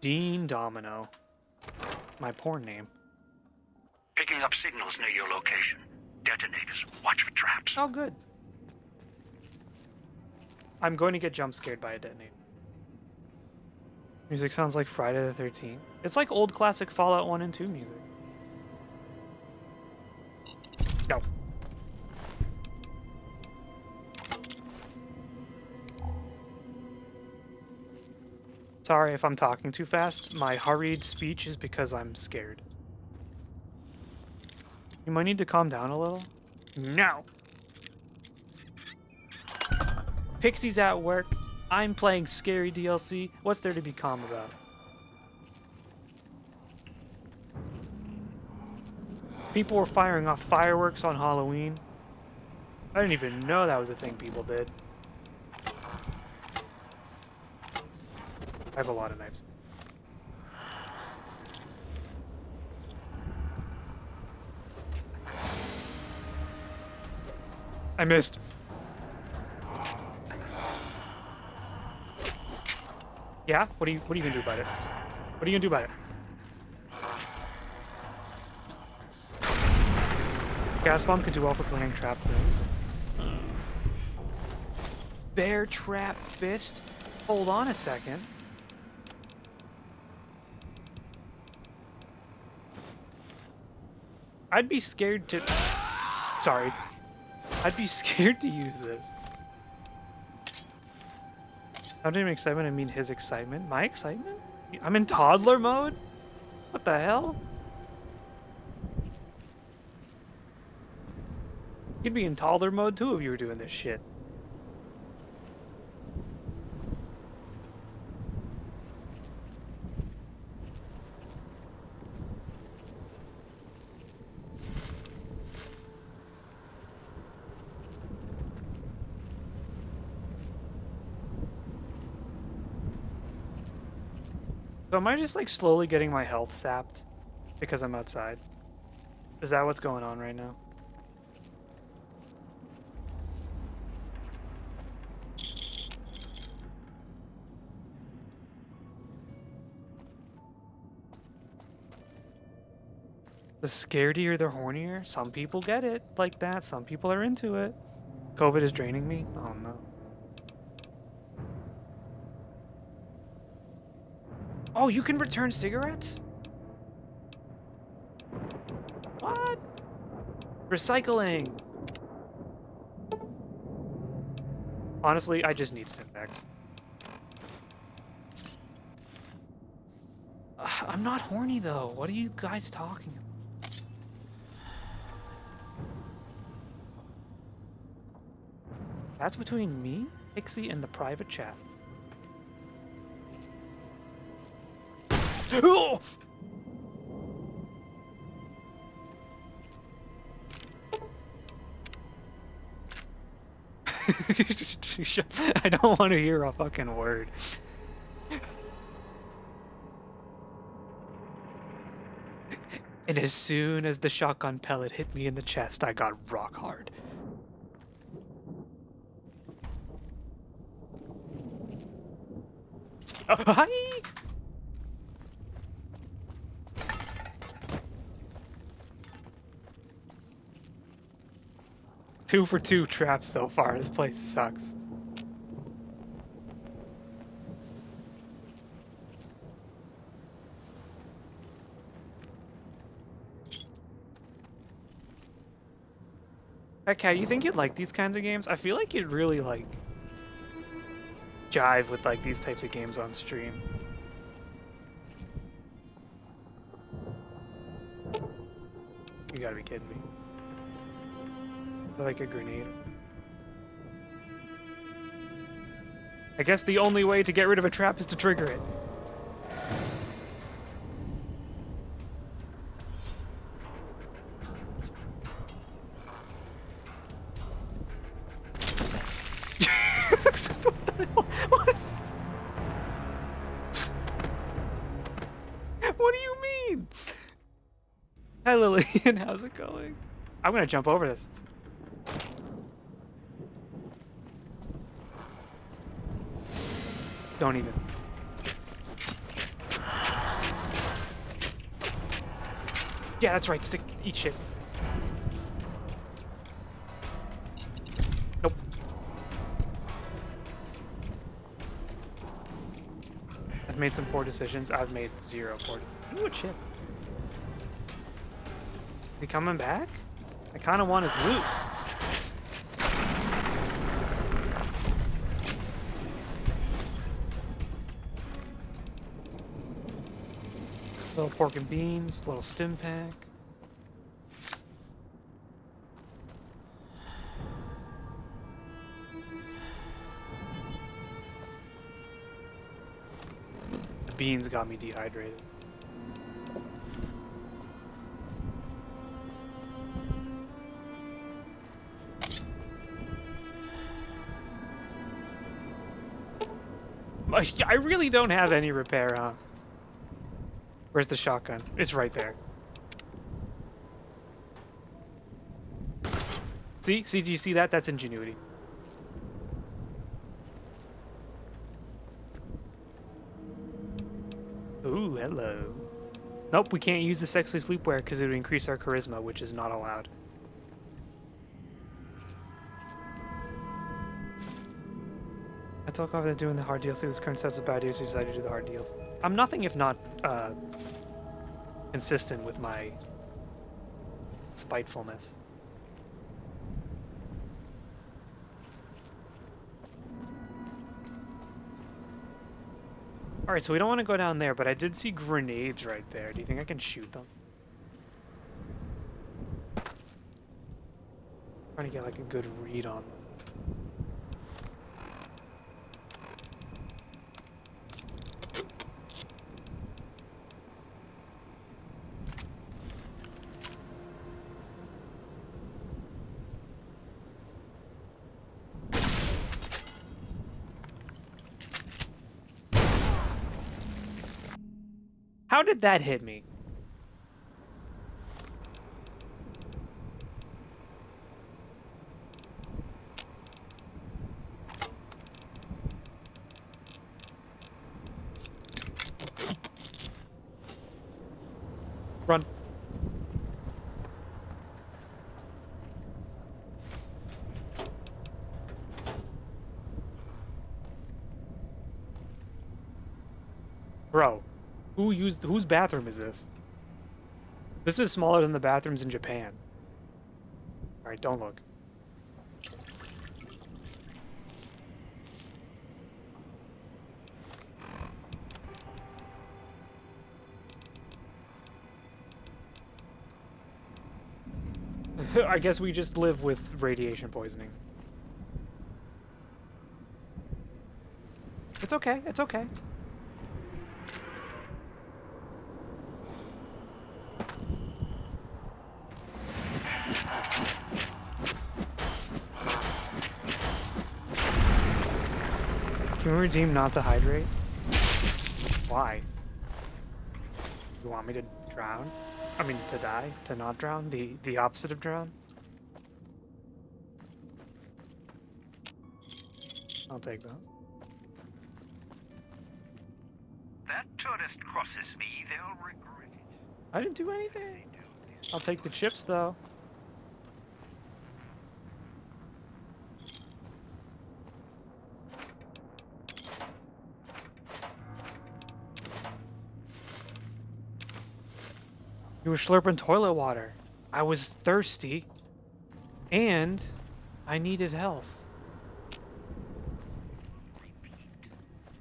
Dean Domino. My porn name. Picking up signals near your location. Detonators. Watch for traps. Oh, good. I'm going to get jump scared by a detonator. Music sounds like Friday the 13th. It's like old classic Fallout 1 and 2 music. No. Sorry if I'm talking too fast. My hurried speech is because I'm scared. You might need to calm down a little. No! Pixie's at work. I'm playing scary DLC. What's there to be calm about? People were firing off fireworks on Halloween. I didn't even know that was a thing people did. I have a lot of knives. I missed. Yeah? What are you gonna do about it? What are you gonna do about it? Gas bomb could do well for clearing trap things. Bear trap fist? Hold on a second. I'd be scared to... Sorry. I'd be scared to use this. I don't even excitement, I mean his excitement. My excitement? I'm in toddler mode? What the hell? You'd be in toddler mode too if you were doing this shit. So am I just like slowly getting my health sapped because I'm outside? Is that what's going on right now? The scaredier, the hornier. Some people get it like that. Some people are into it. COVID is draining me? Oh no. Oh, you can return cigarettes? What? Recycling. Honestly, I just need Stimpaks. I'm not horny though. What are you guys talking about? That's between me, Pixie, and the private chat. Oh! I don't want to hear a fucking word. And as soon as the shotgun pellet hit me in the chest, I got rock hard. Hi! 2 for 2 traps so far. This place sucks. Cat, you think you'd like these kinds of games? I feel like you'd really like jive with like these types of games on stream. You gotta be kidding me. Like a grenade. I guess the only way to get rid of a trap is to trigger it. What do you mean? Hi Lillian, how's it going? I'm gonna jump over this. Don't even. Yeah, that's right. Stick. Eat shit. Nope. I've made some poor decisions. I've made 0 poor decisions. Ooh, a chip. Is he coming back? I kind of want his loot. Little pork and beans, little stim pack. The beans got me dehydrated. I really don't have any repair, huh? Where's the shotgun? It's right there. See? See, do you see that? That's ingenuity. Ooh, hello. Nope, we can't use the sexually sleepwear because it would increase our charisma, which is not allowed. I told Coffee that doing the hard deals, it was current sets of bad deals, so decided to do the hard deals. I'm nothing if not consistent with my spitefulness. Alright, so we don't want to go down there, but I did see grenades right there. Do you think I can shoot them? Trying to get like a good read on them. How did that hit me? Run. Bro. Whose bathroom is this? This is smaller than the bathrooms in Japan. Alright, don't look. I guess we just live with radiation poisoning. It's okay, it's okay. Can we redeem not to hydrate? Why? You want me to drown? I mean, to die? To not drown? The opposite of drown? I'll take those. That tourist crosses me, they'll regret it. I didn't do anything. I'll take the chips, though. You were slurping toilet water. I was thirsty. And I needed health.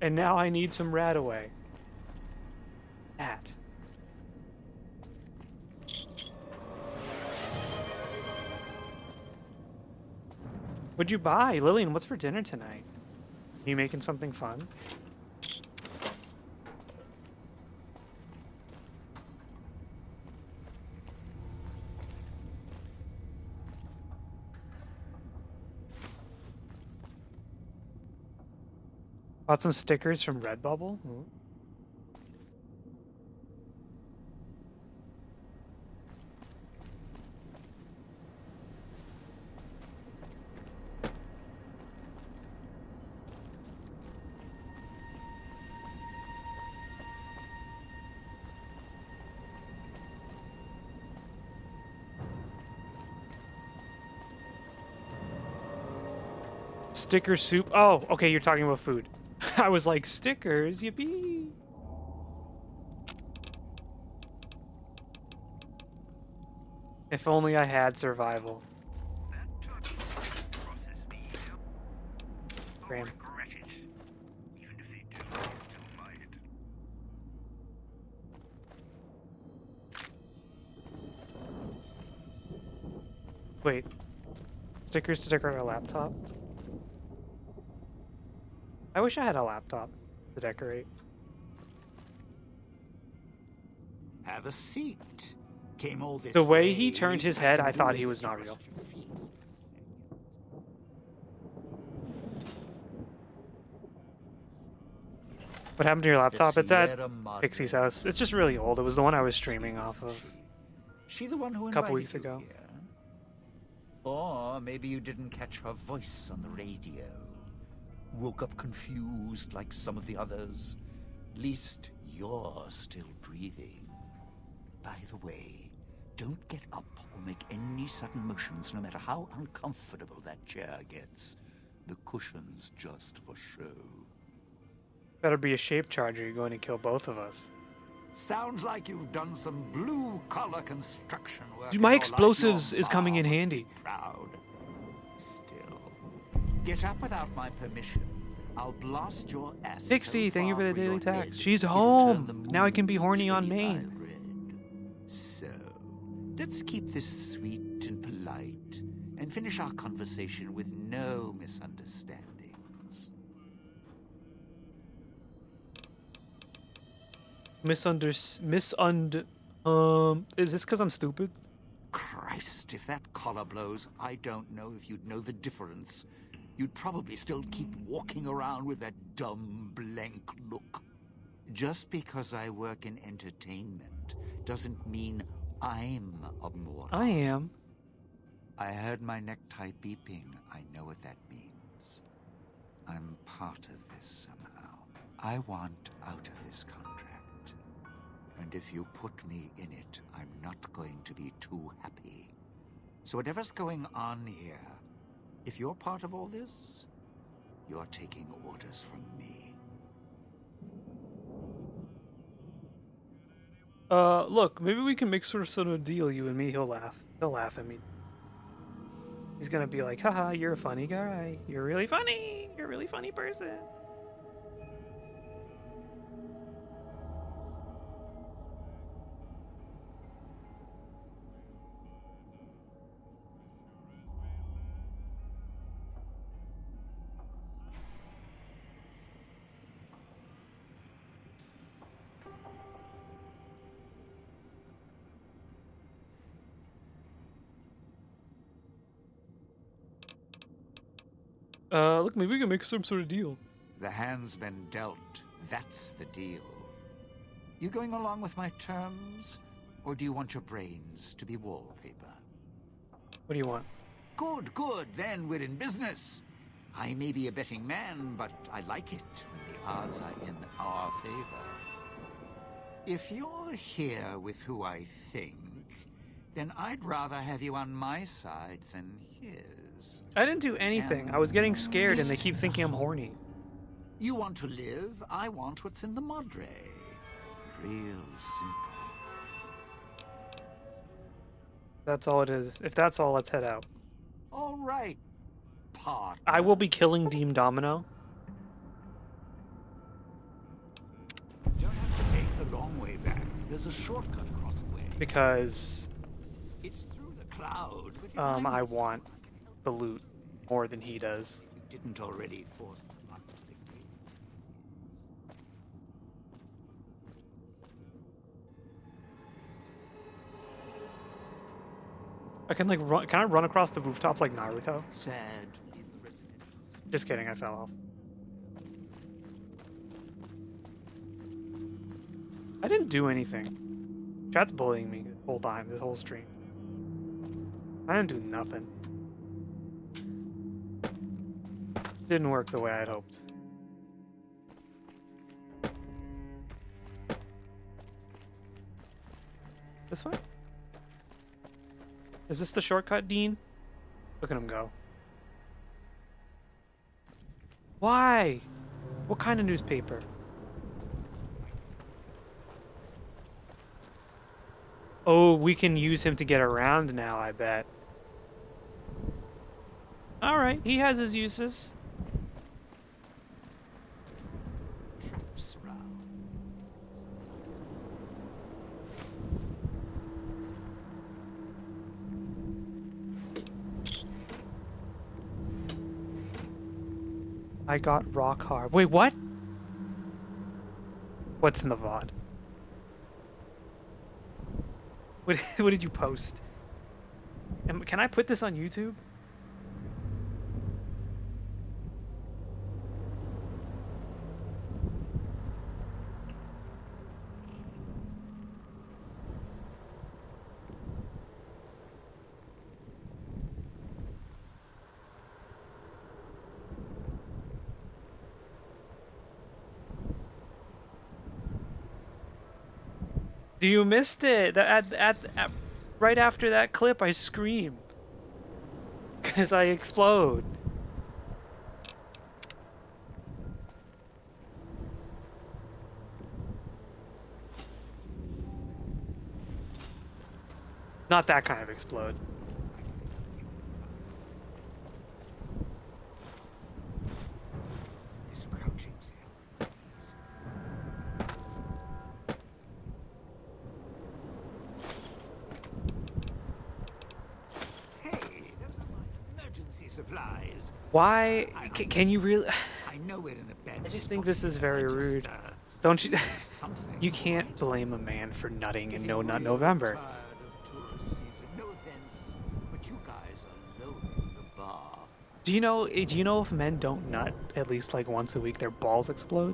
And now I need some Radaway. At. What'd you buy? Lillian, what's for dinner tonight? You making something fun? Bought some stickers from Redbubble. Ooh. Sticker soup. Oh, okay, you're talking about food. I was like, stickers, yippee. If only I had survival. Graham. Wait. Stickers to decorate our laptop? I wish I had a laptop to decorate. Have a seat. Came all this The way he turned his head, I thought he was Naruto. What happened to your laptop? It's at Pixie's house. It's just really old. It was the one I was streaming off of She the one who a couple invited weeks you ago. here? Or maybe you didn't catch her voice on the radio. Woke up confused like some of the others. At least you're still breathing. By the way, don't get up or make any sudden motions, no matter how uncomfortable that chair gets. The cushion's just for show. Better be a shape charger. You're going to kill both of us. Sounds like you've done some blue-collar construction work. Dude, my explosives is coming in handy. Proud. Still, get up without my permission. I'll blast your ass. Pixie, so thank you for far the daily your tax. head, She's it'll home. turn the Now I can be moon horny on shady Maine. red. So, let's keep this sweet and polite, and finish our conversation with no misunderstandings. Is this because I'm stupid? Christ, if that collar blows, I don't know if you'd know the difference. You'd probably still keep walking around with that dumb, blank look. Just because I work in entertainment doesn't mean I'm a moron. I am. I heard my necktie beeping. I know what that means. I'm part of this somehow. I want out of this contract. And if you put me in it, I'm not going to be too happy. So whatever's going on here, if you're part of all this, you're taking orders from me. Look, maybe we can make sort of a deal, you and me. He'll laugh. He'll laugh at me. He's gonna be like, haha, you're a funny guy. You're really funny. You're a really funny person. Look, maybe we can make some sort of deal. The hand's been dealt. That's the deal. You going along with my terms? Or do you want your brains to be wallpaper? What do you want? Good, good. Then we're in business. I may be a betting man, but I like it when the odds are in our favor. If you're here with who I think, then I'd rather have you on my side than his. I didn't do anything. I was getting scared and they keep thinking I'm horny. You want to live, I want what's in the Madre. Real simple. That's all it is. If that's all, let's head out. All right, partner. I will be killing Deem Domino. You don't have to take the long way back. There's a shortcut across the way. Because It's through the cloud. But if I want the loot more than he does. you didn't already force the month to the gate. I can like run. Can I run across the rooftops like Naruto? Sad. Leave the residential. Just kidding. I fell off. I didn't do anything. Chat's bullying me the whole time. This whole stream. I didn't do nothing. Didn't work the way I'd hoped. This way? Is this the shortcut, Dean? Look at him go. Why? What kind of newspaper? Oh, we can use him to get around now, I bet. Alright, he has his uses. Traps around. I got rock hard. Wait, what? What's in the VOD? What did you post? Can I put this on YouTube? You missed it. Right after that clip, I scream because I explode. Not that kind of explode. This crouching cell. Hey, those are my emergency supplies. Why? Can you really? I know we're in a bad I just think this is very rude. Don't you? You can't blame a man for nutting in No Nut November. Tired of tourist season. No offense, but you guys are loading the bar. Do you know if men don't nut at least like once a week, their balls explode?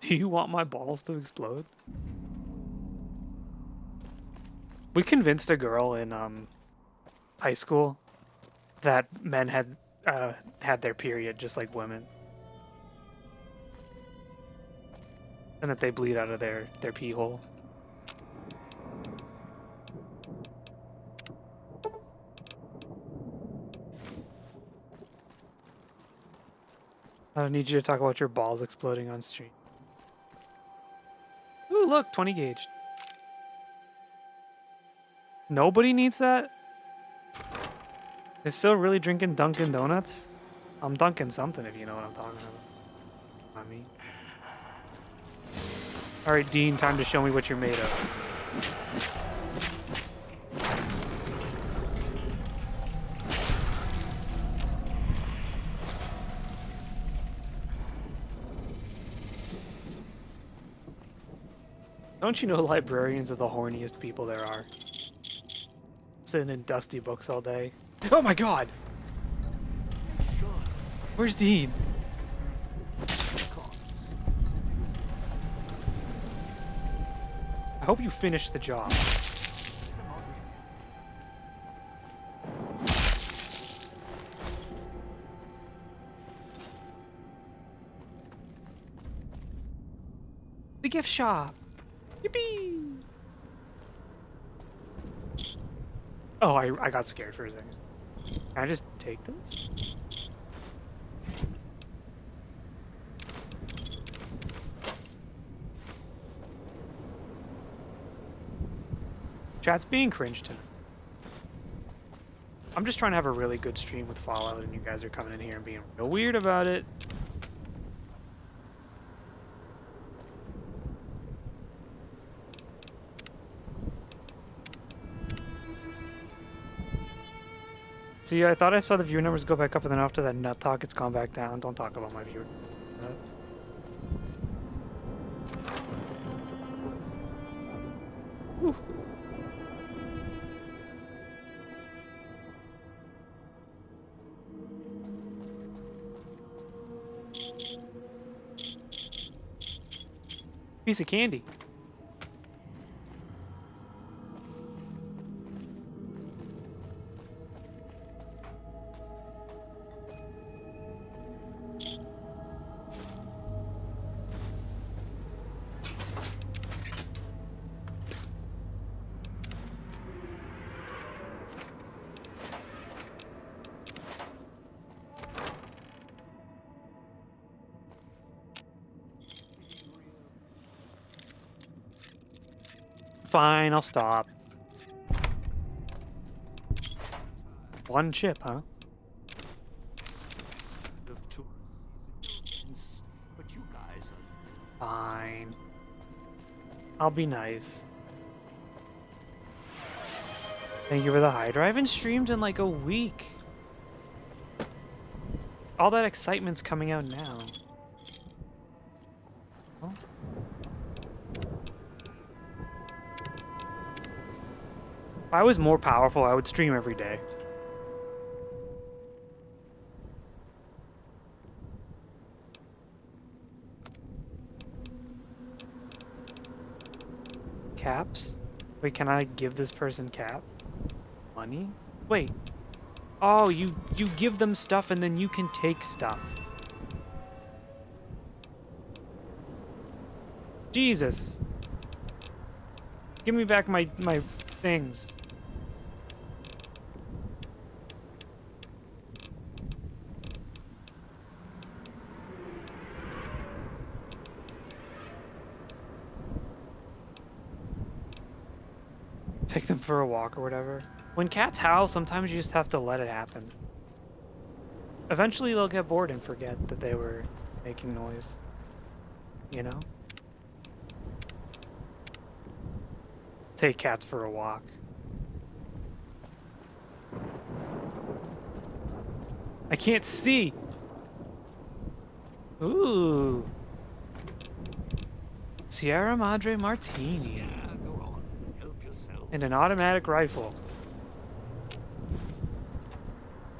Do you want my balls to explode? We convinced a girl in high school that men had their period just like women, and that they bleed out of their pee hole. I don't need you to talk about your balls exploding on stream. Ooh, look, 20 gauge. Nobody needs that? Is still really drinking Dunkin' Donuts? I'm dunking something if you know what I'm talking about. I mean. Alright, Dean, time to show me what you're made of. Don't you know librarians are the horniest people there are? Sitting in dusty books all day. Oh my god! Where's Dean? I hope you finish the job. The gift shop! Yippee! Oh, I got scared for a second. Can I just take this? Chat's being cringe tonight. I'm just trying to have a really good stream with Fallout, and you guys are coming in here and being real weird about it. See, I thought I saw the viewer numbers go back up, and then after that nut talk, it's gone back down. Don't talk about my viewer. Whew. Piece of candy. Fine, I'll stop. One chip, huh? But you guys are... Fine. I'll be nice. Thank you for the hydra. I haven't streamed in like a week. All that excitement's coming out now. Huh? If I was more powerful, I would stream every day. Caps? Wait, can I give this person cap? Money? Wait. Oh, you give them stuff and then you can take stuff. Jesus. Give me back my things. Take them for a walk or whatever. When cats howl, sometimes you just have to let it happen. Eventually they'll get bored and forget that they were making noise. You know? Take cats for a walk. I can't see! Ooh! Sierra Madre Martini. And an automatic rifle.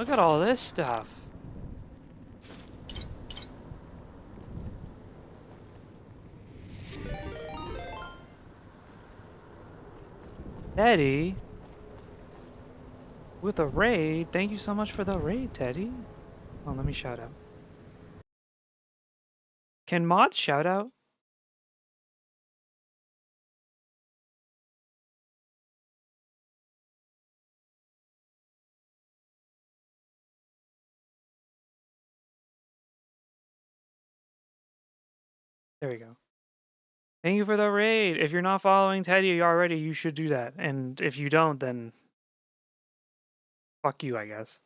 Look at all this stuff. Teddy? With a raid? Thank you so much for the raid, Teddy. Oh, let me shout out. Can mods shout out? There we go. Thank you for the raid. If you're not following Teddy already, you should do that. And if you don't, then fuck you, I guess.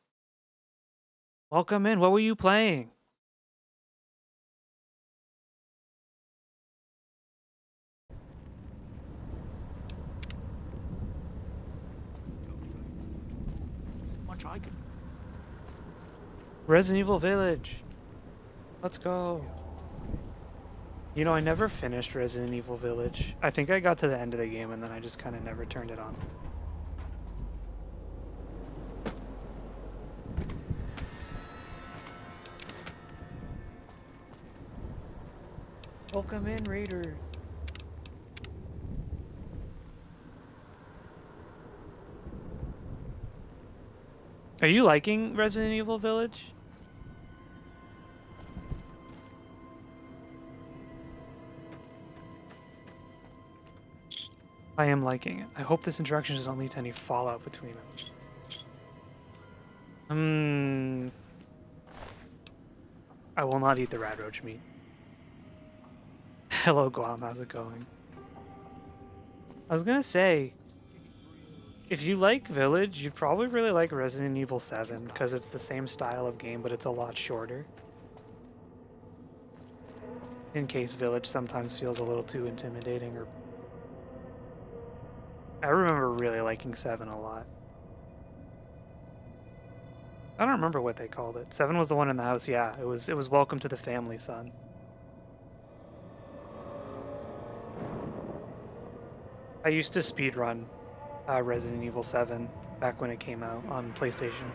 Welcome in. What were you playing? Much I can. Resident Evil Village. Let's go. You know, I never finished Resident Evil Village. I think I got to the end of the game and then I just kind of never turned it on. Welcome in, Raider. Are you liking Resident Evil Village? I am liking it. I hope this interaction doesn't lead to any fallout between us. I will not eat the rad roach meat. Hello, Guam. How's it going? I was gonna say, if you like Village, you'd probably really like Resident Evil 7 because it's the same style of game, but it's a lot shorter. In case Village sometimes feels a little too intimidating, or I remember really liking 7 a lot. I don't remember what they called it. 7 was the one in the house. Yeah, it was Welcome to the Family, son. I used to speedrun Resident Evil 7 back when it came out on PlayStation.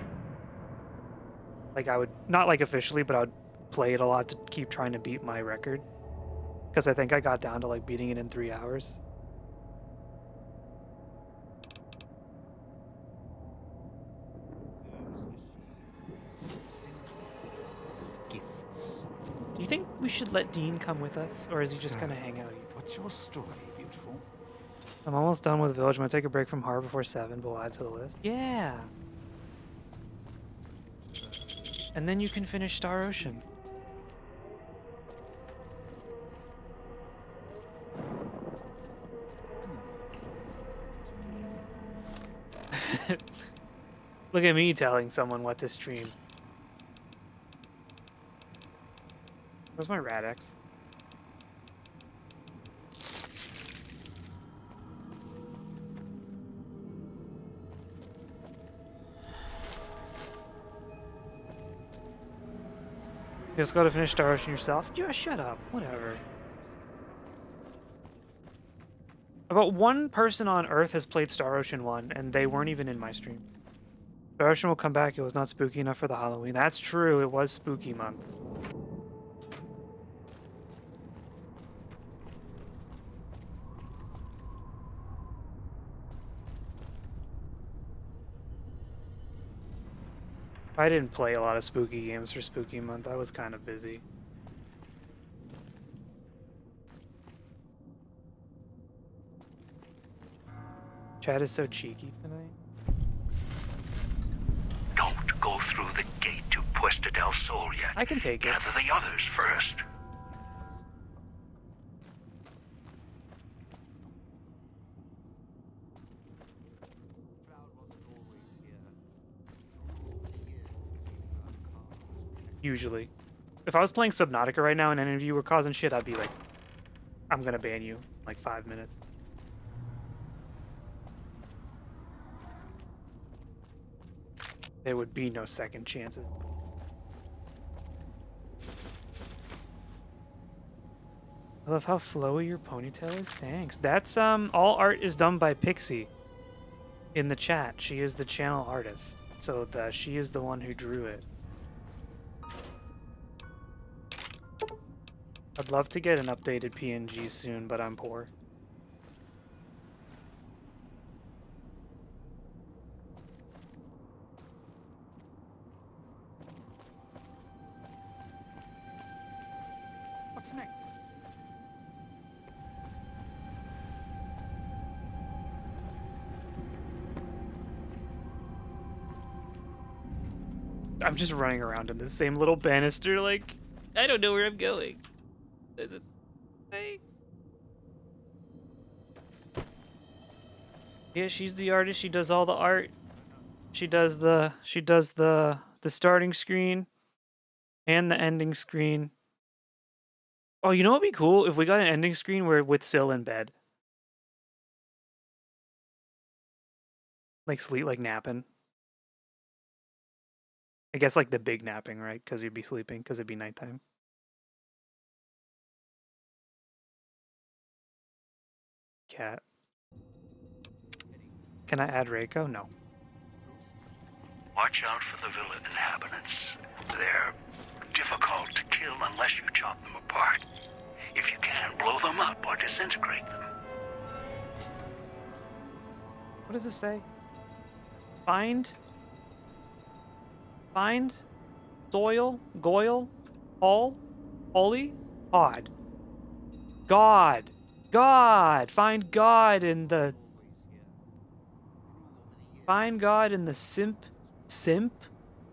Like, I would, not like officially, but I would play it a lot to keep trying to beat my record. Because I think I got down to, like, beating it in 3 hours. Gifts. Do you think we should let Dean come with us? Or is he just gonna hang out here? What's your story, beautiful? I'm almost done with Village. I'm gonna take a break from Horror before 7, but we'll add to the list. Yeah! And then you can finish Star Ocean. Look at me telling someone what to stream. Where's my Radex? You just gotta finish Star Ocean yourself? Yeah, shut up. Whatever. About one person on Earth has played Star Ocean 1, and they weren't even in my stream. Star Ocean will come back. It was not spooky enough for the Halloween. That's true. It was spooky month. I didn't play a lot of spooky games for spooky month. I was kind of busy. Chad is so cheeky tonight. Don't go through the gate to Puesta del Sol yet. I can take it. Gather the others first. Usually. If I was playing Subnautica right now and any of you were causing shit, I'd be like, I'm gonna ban you. Like 5 minutes. There would be no second chances. I love how flowy your ponytail is. Thanks. That's all art is done by Pixie in the chat. She is the channel artist. So she is the one who drew it. I'd love to get an updated PNG soon, but I'm poor. What's next? I'm just running around in the same little banister, like, I don't know where I'm going. Is it... Hey. Yeah, she's the artist. She does all the art. She does the starting screen and the ending screen. Oh, you know what'd be cool if we got an ending screen where with Syl in bed, like sleep, like napping. I guess like the big napping, right? Because you'd be sleeping, because it'd be nighttime. Cat. Can I add Reiko? No. Watch out for the villa inhabitants. They're difficult to kill unless you chop them apart. If you can, blow them up or disintegrate them. What does it say? Find, soil, goyle, all, holy, God. God! Find God in the... Find God in the simp?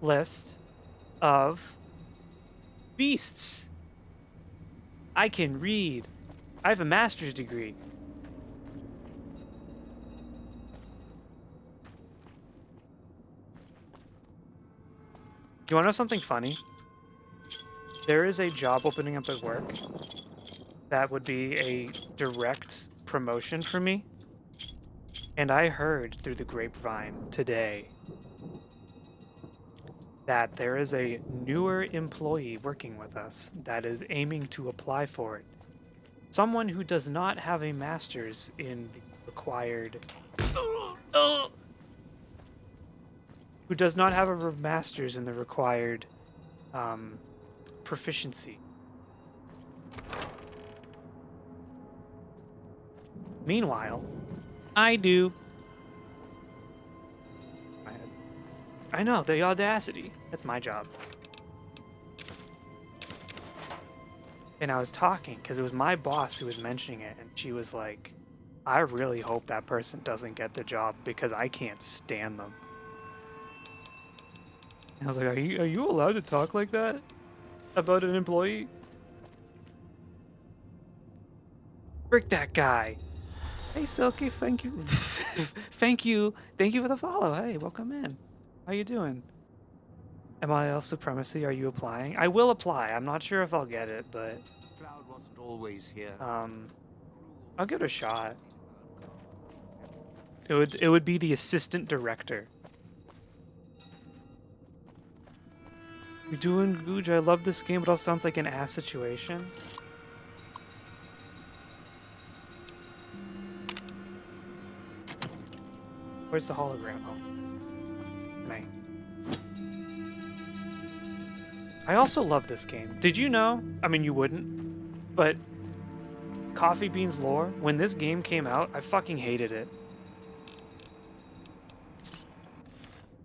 list of beasts. I can read. I have a master's degree. You want to know something funny? There is a job opening up at work that would be a direct promotion for me. And I heard through the grapevine today that there is a newer employee working with us that is aiming to apply for it. Someone who does not have a master's in the required... who does not have a master's in the required proficiency. Meanwhile, I do. I know, the audacity. That's my job. And I was talking, because it was my boss who was mentioning it, and she was like, I really hope that person doesn't get the job, because I can't stand them. And I was like, are you allowed to talk like that about an employee? Frick that guy. Hey, Silky, thank you. Thank you for the follow. Hey, welcome in. How you doing? MIL Supremacy, are you applying? I will apply. I'm not sure if I'll get it, but... Cloud wasn't always here. I'll give it a shot. It would be the assistant director. You're doing good. I love this game, but it all sounds like an ass situation. Where's the hologram? Oh. Nice. I also love this game. Did you know? I mean, you wouldn't. But Coffee Beans lore, when this game came out, I fucking hated it.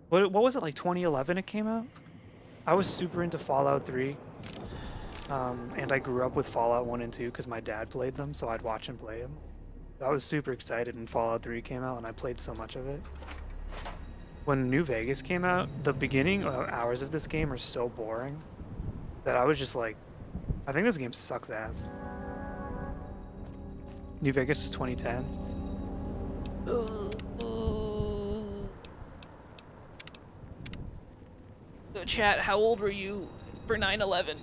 What was it, like 2011 it came out? I was super into Fallout 3. And I grew up with Fallout 1 and 2 because my dad played them, so I'd watch him play them. I was super excited when Fallout 3 came out, and I played so much of it. When New Vegas came out, the beginning hours of this game are so boring that I was just like, I think this game sucks ass. New Vegas was 2010. So chat, how old were you for 9/11?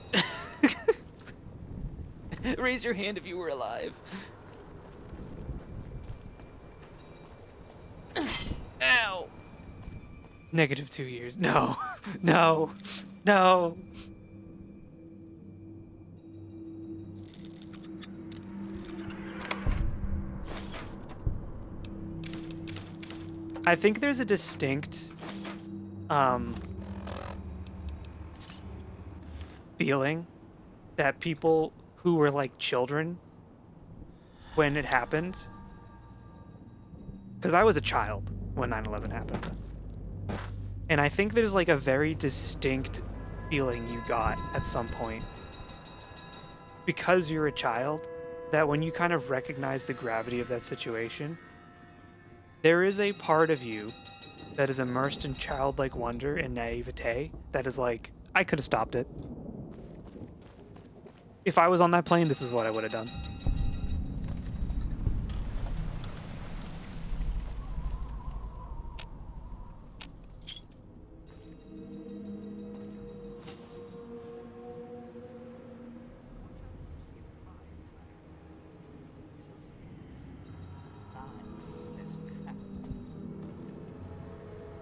Raise your hand if you were alive. Ow. -2 years. No. No. No. I think there's a distinct feeling that people who were like children when it happened, because I was a child when 9/11 happened, and I think there's like a very distinct feeling you got at some point because you're a child, that when you kind of recognize the gravity of that situation, there is a part of you that is immersed in childlike wonder and naivete that is like, I could have stopped it. If I was on that plane, this is what I would have done.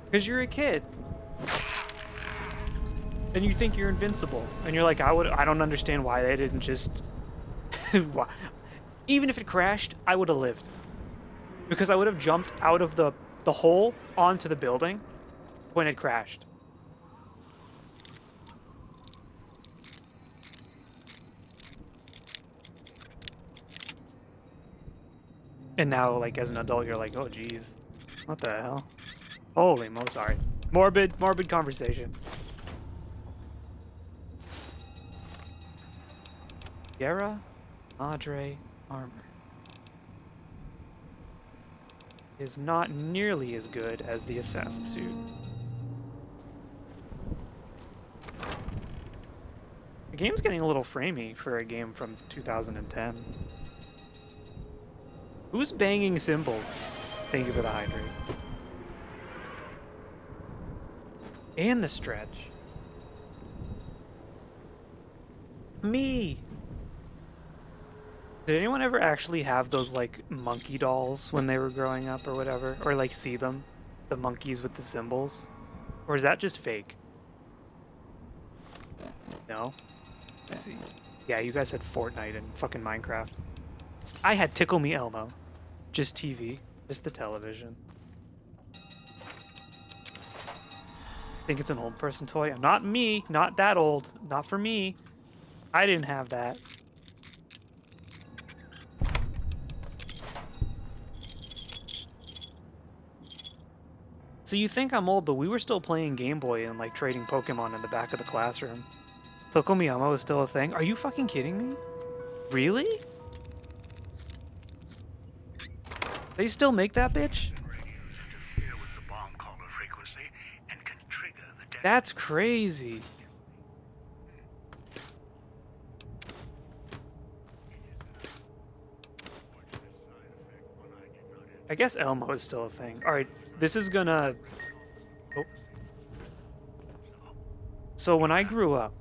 Because you're a kid. And you think you're invincible. And you're like, I don't understand why they didn't just... Even if it crashed, I would have lived. Because I would have jumped out of the hole onto the building when it crashed. And now, like, as an adult, you're like, oh, geez. What the hell? Holy mo, sorry. Morbid conversation. Guerra Madre armor is not nearly as good as the assassin suit. The game's getting a little framey for a game from 2010. Who's banging cymbals? Thank you for the hydrate. And the stretch. Me! Did anyone ever actually have those, like, monkey dolls when they were growing up or whatever? Or, like, see them? The monkeys with the symbols? Or is that just fake? No? Let's see. Yeah, you guys had Fortnite and fucking Minecraft. I had Tickle Me Elmo. Just TV. Just the television. Think it's an old person toy? Not me. Not that old. Not for me. I didn't have that. So you think I'm old, but we were still playing Game Boy and like trading Pokemon in the back of the classroom. Tickle Me Elmo is still a thing? Are you fucking kidding me? Really? They still make that bitch? That's crazy. I guess Elmo is still a thing. Alright, this is gonna... Oh. So when I grew up,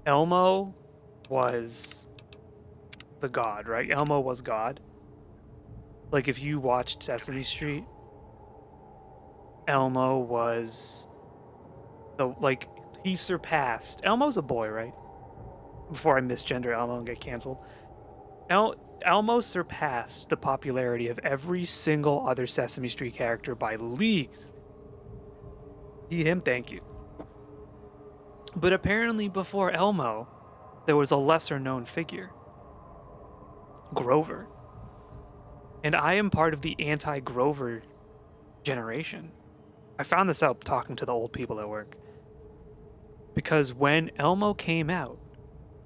Elmo was the god, right? Elmo was God. Like, if you watched Sesame Street, Elmo was the, like, he surpassed... Elmo's a boy, right? Before I misgender Elmo and get canceled. Elmo surpassed the popularity of every single other Sesame Street character by leagues. Him, thank you. But apparently before Elmo, there was a lesser known figure. Grover. And I am part of the anti-Grover generation. I found this out talking to the old people at work. Because when Elmo came out,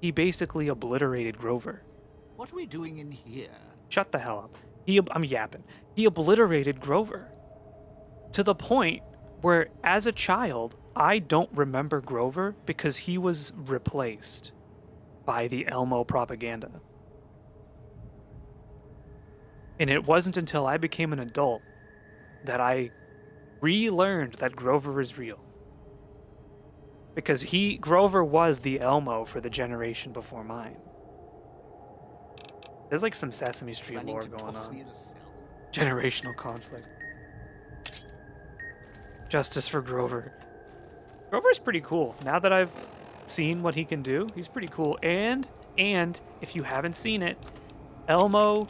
he basically obliterated Grover. What are we doing in here? Shut the hell up. I'm yapping. He obliterated Grover. To the point where, as a child, I don't remember Grover because he was replaced by the Elmo propaganda. And it wasn't until I became an adult that I relearned that Grover is real. Because Grover was the Elmo for the generation before mine. There's like some Sesame Street lore going on. Generational conflict. Justice for Grover. Grover's pretty cool. Now that I've seen what he can do, he's pretty cool. And if you haven't seen it, Elmo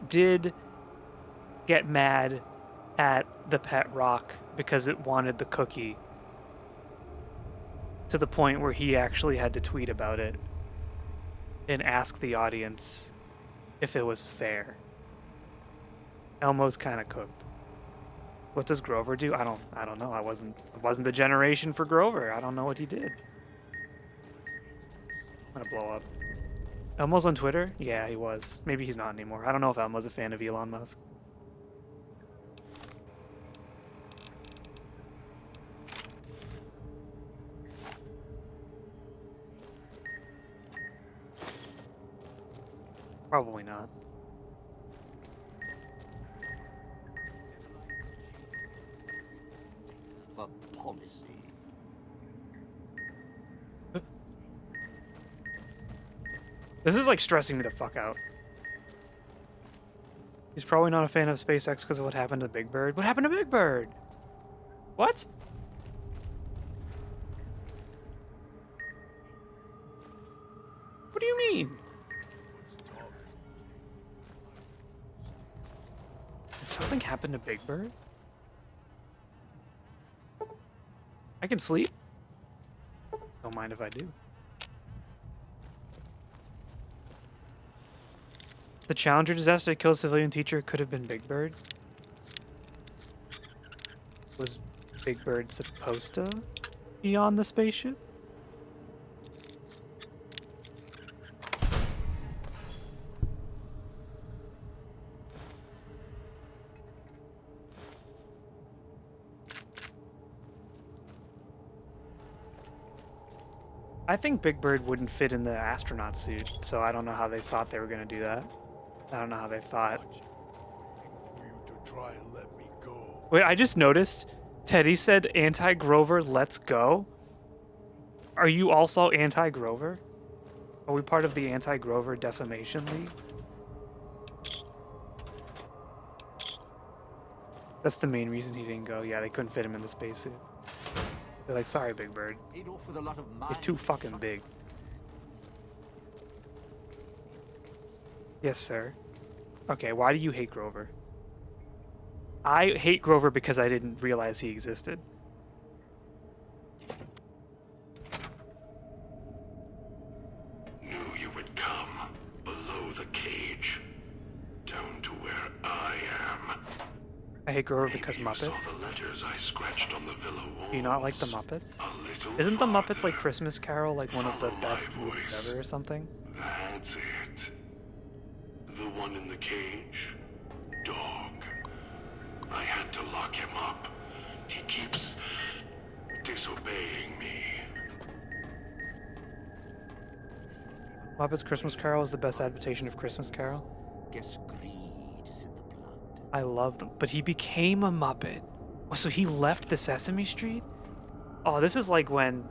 did get mad at the pet rock because it wanted the cookie. To the point where he actually had to tweet about it and ask the audience if it was fair. Elmo's kind of cooked. What does Grover do? I don't know. I wasn't the generation for Grover. I don't know what he did. I'm gonna blow up. Elmo's on Twitter? Yeah, he was. Maybe he's not anymore. I don't know if Elmo's a fan of Elon Musk. Probably not. For policy. This is like stressing me the fuck out. He's probably not a fan of SpaceX because of what happened to Big Bird. What happened to Big Bird? What? What do you mean? Did something happen to Big Bird? I can sleep. Don't mind if I do. The Challenger disaster to kill a civilian teacher could have been Big Bird. Was Big Bird supposed to be on the spaceship? I think Big Bird wouldn't fit in the astronaut suit, so I don't know how they thought they were gonna do that. I don't know how they thought. Try and let me go. Wait, I just noticed Teddy said anti-Grover, let's go. Are you also anti-Grover? Are we part of the anti-Grover defamation league? That's the main reason he didn't go. Yeah, they couldn't fit him in the spacesuit. They're like, sorry, Big Bird. You're too fucking big. Yes, sir. Okay, why do you hate Grover? I hate Grover because I didn't realize he existed. Knew you would come below the cage, down to where I am. I hate Grover because Maybe you Muppets. saw the letters I scratched on the villa walls. Do you not like the Muppets? A little Isn't the farther. Muppets like Christmas Carol like one of the Follow my best movies voice. ever or something? That's it. The one in the cage? Dog. I had to lock him up. He keeps disobeying me. Muppets Christmas Carol is the best adaptation of Christmas Carol. Guess greed is in the blood. I love them. But he became a Muppet. Oh, so he left the Sesame Street? Oh, this is like when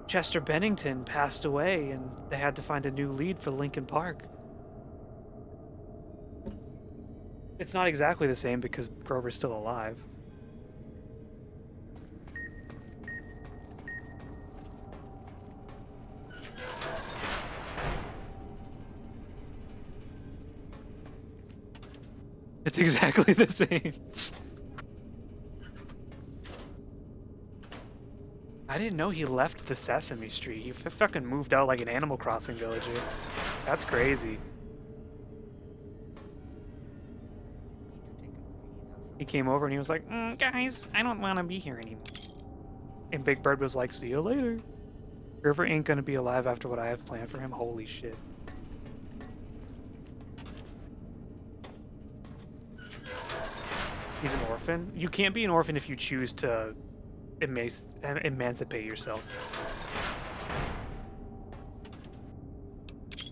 Chester Bennington passed away and they had to find a new lead for Linkin Park. It's not exactly the same because Grover's still alive. It's exactly the same. I didn't know he left the Sesame Street. He fucking moved out like an Animal Crossing villager. That's crazy. He came over and he was like, guys, I don't want to be here anymore. And Big Bird was like, see you later. Grover ain't gonna be alive after what I have planned for him. Holy shit. He's an orphan? You can't be an orphan if you choose to emancipate yourself.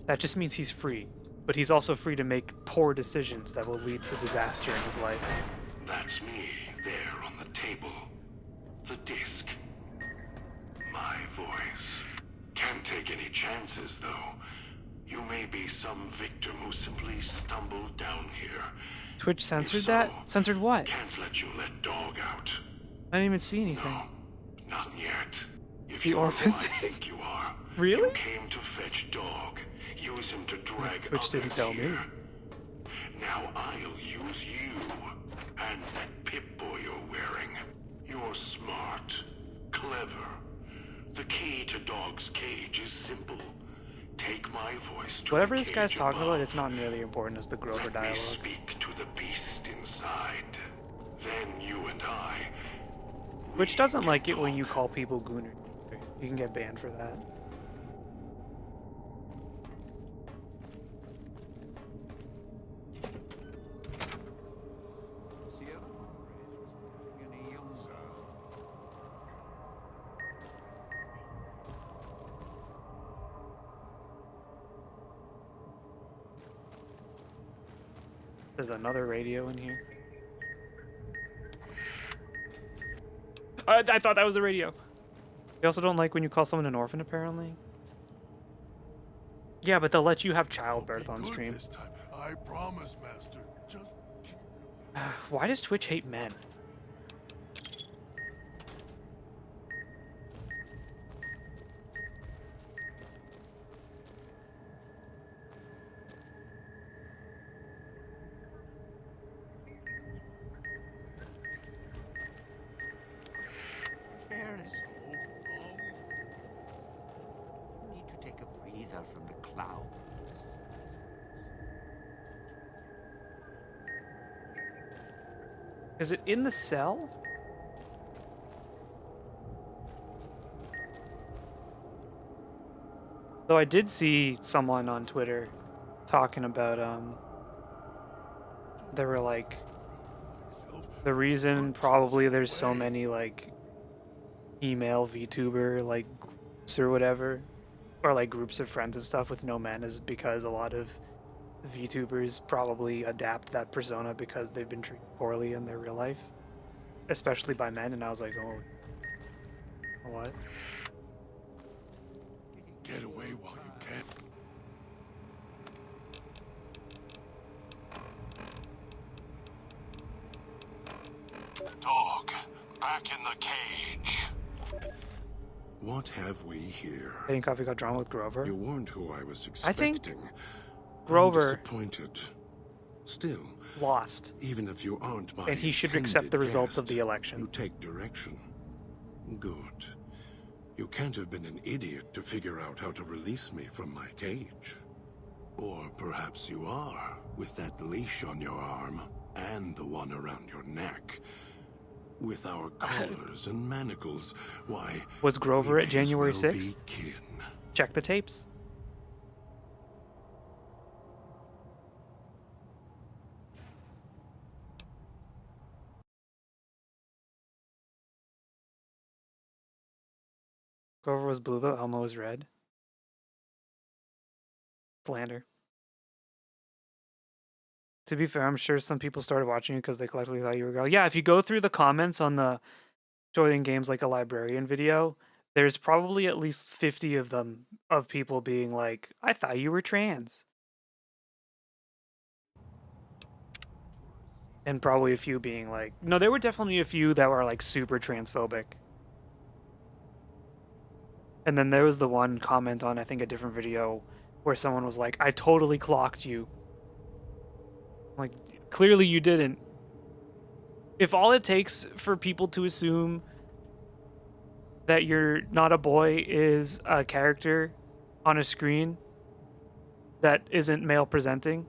That just means he's free. But he's also free to make poor decisions that will lead to disaster in his life. That's me, there on the table. The disc. My voice. Can't take any chances, though. You may be some victim who simply stumbled down here. Twitch censored that? Censored what? Can't let you let Dog out. I didn't even see anything. Not yet. If The you're orphan who I thing? think you are, Really? you came to fetch Dog. Use him to drag Twitch didn't others tell me. here. Now I'll use you and that Pip-Boy you're wearing. You're smart, clever. The key to Dog's cage is simple. Take my voice to Whatever the this guy's cage talking above. about, it's not nearly important as the Grover Let me dialogue. speak to the beast inside. Then you and I. Which doesn't like it when you call people gooners. You can get banned for that. There's another radio in here. I thought that was a radio. They also don't like when you call someone an orphan, apparently. Yeah, but they'll let you have childbirth on stream. This time, I promise, Master. Just Why does Twitch hate men? Paris. Need to take a breather from the clouds. Is it in the cell? Though I did see someone on Twitter talking about they were like the reason probably there's so many like email VTuber like groups or whatever, or like groups of friends and stuff with no men, is because a lot of VTubers probably adapt that persona because they've been treated poorly in their real life, especially by men. And I was like, oh, what? Get away while you can. Dog, back in the cage. What have we here? I think Coffee got drawn with Grover. You weren't who I was expecting. I think Grover I'm disappointed. Still, lost. Even if you aren't my and he should accept the results of the election. You take direction. Good. You can't have been an idiot to figure out how to release me from my cage. Or perhaps you are, with that leash on your arm, and the one around your neck. With our collars and manacles, why... Was Grover at January 6th? Begin. Check the tapes. Grover was blue though, Elmo was red. Slander. To be fair, I'm sure some people started watching you because they collectively thought you were a girl. Yeah, if you go through the comments on the Jordan Games Like a Librarian video, there's probably at least 50 of them of people being like, I thought you were trans. And probably a few being like, no, there were definitely a few that were like super transphobic. And then there was the one comment on, I think, a different video where someone was like, I totally clocked you. I'm like, clearly you didn't. If all it takes for people to assume that you're not a boy is a character on a screen that isn't male presenting,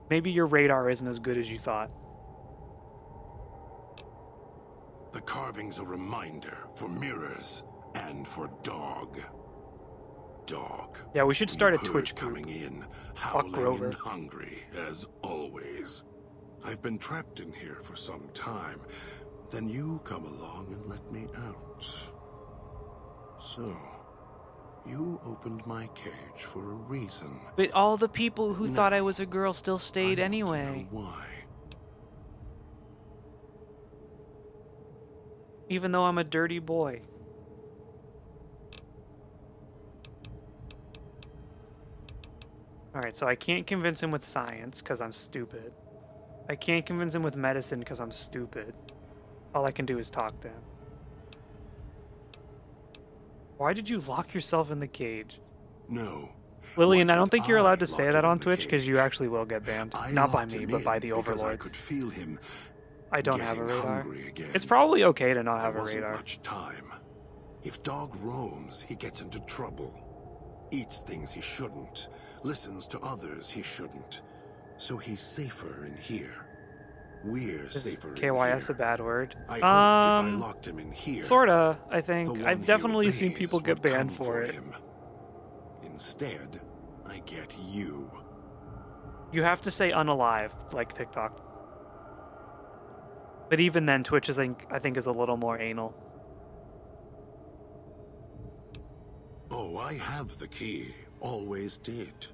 maybe your radar isn't as good as you thought. The carving's a reminder for mirrors and for dog. Dog. Yeah, we should start a Twitch group. Coming in, howling and hungry as always. I've been trapped in here for some time. Then you come along and let me out. So, you opened my cage for a reason. But all the people who thought I was a girl still stayed anyway. Why? Even though I'm a dirty boy. Alright, so I can't convince him with science because I'm stupid. I can't convince him with medicine because I'm stupid. All I can do is talk to him. Why did you lock yourself in the cage? No. Lillian, I don't think you're allowed to say that on Twitch because you actually will get banned. Not by me, but by the overlords. I could feel him. I don't have a radar. It's probably okay to not have a radar. Much time. If dog roams, he gets into trouble. Eats things he shouldn't. Listens to others he shouldn't. So he's safer in here. We're safer in here. KYS a bad word? I hope if I locked him in here, sorta, I think. I've definitely seen people get banned for it. Instead, I get you. You have to say unalive, like TikTok. But even then, Twitch is, I think is a little more anal. Oh, I have the key. Always did.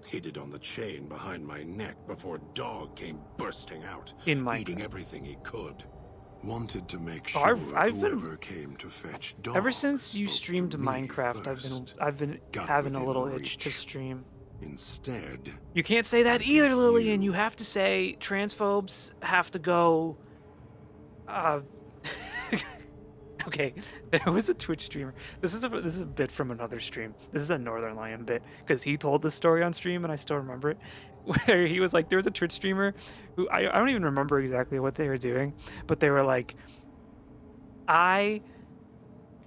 Hid it on the chain behind my neck before Dog came bursting out, eating everything he could. Wanted to make sure whoever came to fetch Dog. Ever since you streamed Minecraft, I've been having a little itch to stream. Instead, you can't say that either, Lillian. You have to say transphobes have to go. Okay, there was a Twitch streamer. This is a bit from another stream. This is a Northern Lion bit because he told this story on stream and I still remember it. Where he was like, there was a Twitch streamer who I don't even remember exactly what they were doing, but they were like, I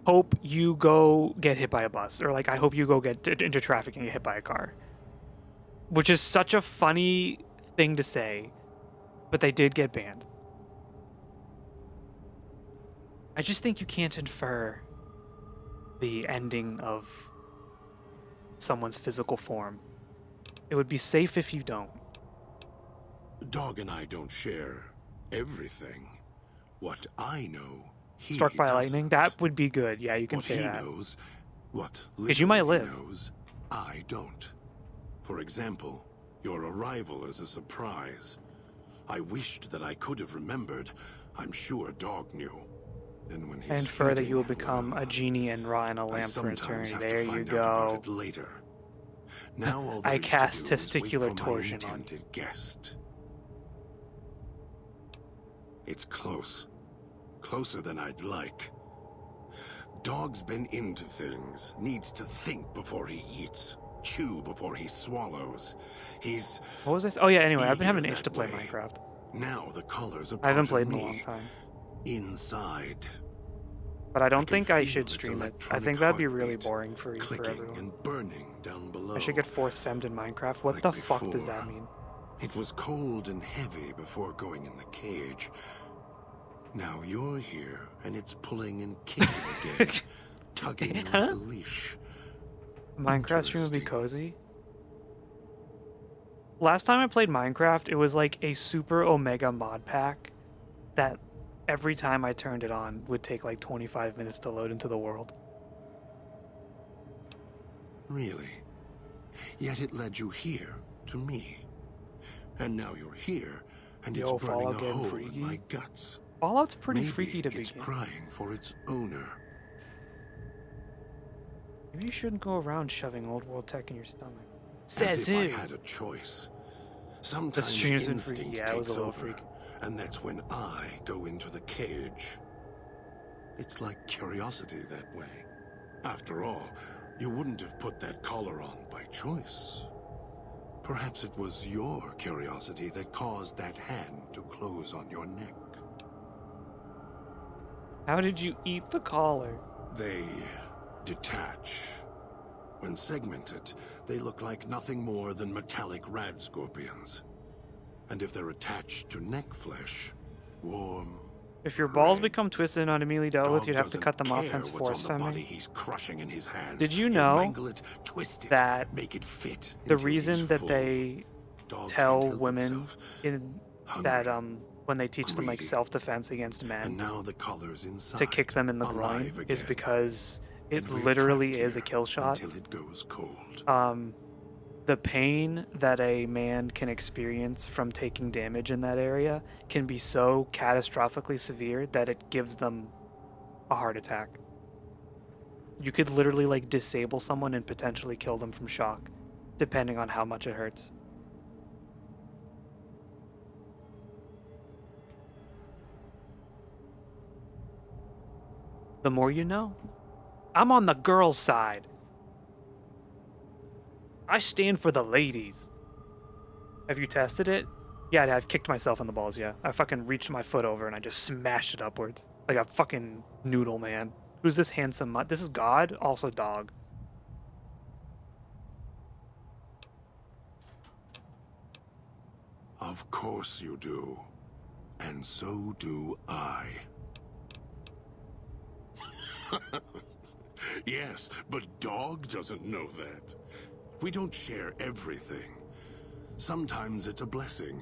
hope you go get hit by a bus, or like I hope you go get into traffic and get hit by a car, which is such a funny thing to say, but they did get banned. I just think you can't infer the ending of someone's physical form. It would be safe if you don't. Dog and I don't share everything. What I know Struck by lightning? That would be good. Yeah, you can say that. Knows, what because you might live. Knows, I don't. For example, your arrival is a surprise. I wished that I could have remembered. I'm sure Dog knew. And when he's and further, feeding, you will become a genie and rot in a lamp for eternity. There you go. Later. Now all I cast testicular torsion on you. Guest. It's close. Closer than I'd like. Dog's been into things. Needs to think before he eats. Chew before he swallows. He's... What was this? Oh yeah, anyway, I've been having an itch to play Minecraft. Now the colors are I haven't played in a long time. Inside. But I don't think I should stream it. I think that'd be really boring for everyone. And burning down below. I should get force femmed in Minecraft. What the fuck does that mean? It was cold and heavy before going in the cage. Now you're here, and it's pulling and kicking again, tugging like a leash. Minecraft stream would be cozy. Last time I played Minecraft, it was like a super Omega mod pack that every time I turned it on would take like 25 minutes to load into the world. Really? Yet it led you here, to me. And now you're here, and it's burning a hole in my guts. Fallout's pretty Maybe freaky to it's begin. Crying for its owner. Maybe you shouldn't go around shoving old world tech in your stomach. Says who? I had a choice. Sometimes the stream's been freaky. Yeah, it was a little freaky. And that's when I go into the cage. It's like curiosity that way. After all, you wouldn't have put that collar on by choice. Perhaps it was your curiosity that caused that hand to close on your neck. How did you eat the collar? They detach. When segmented, they look like nothing more than metallic rad scorpions. And if they're attached to neck flesh, warm. If your balls become twisted and not immediately dealt with, you'd have to cut them off, hence force femming. He's crushing in his hands. Did you know that make it fit the reason that they tell women that when they teach them like self-defense against men and now the collar's inside, to kick them in the groin is because it literally is a kill shot. Until it goes cold. The pain that a man can experience from taking damage in that area can be so catastrophically severe that it gives them a heart attack. You could literally like disable someone and potentially kill them from shock, depending on how much it hurts. The more you know. I'm on the girls' side. I stand for the ladies. Have you tested it? Yeah, I've kicked myself in the balls, yeah. I fucking reached my foot over and I just smashed it upwards. Like a fucking noodle, man. Who's this handsome mutt? This is God, also dog. Of course you do. And so do I. Yes, but Dog doesn't know that. We don't share everything. Sometimes it's a blessing.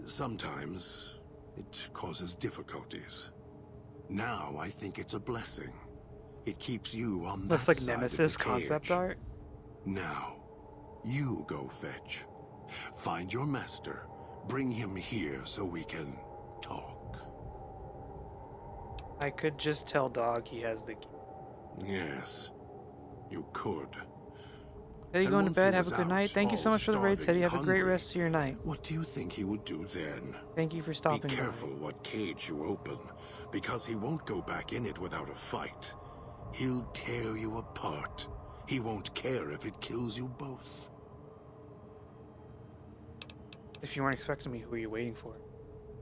Sometimes it causes difficulties. Now I think it's a blessing. It keeps you on that Looks like side Nemesis of the concept cage. art. Now, you go fetch. Find your master. Bring him here so we can talk. I could just tell Dog he has the key. Yes, you could. Teddy, going to bed. Have a good night. Thank you so much for the raid, Teddy. Have a great rest of your night. What do you think he would do then? Thank you for stopping. Be careful what cage you open, because he won't go back in it without a fight. He'll tear you apart. He won't care if it kills you both. If you weren't expecting me, who are you waiting for?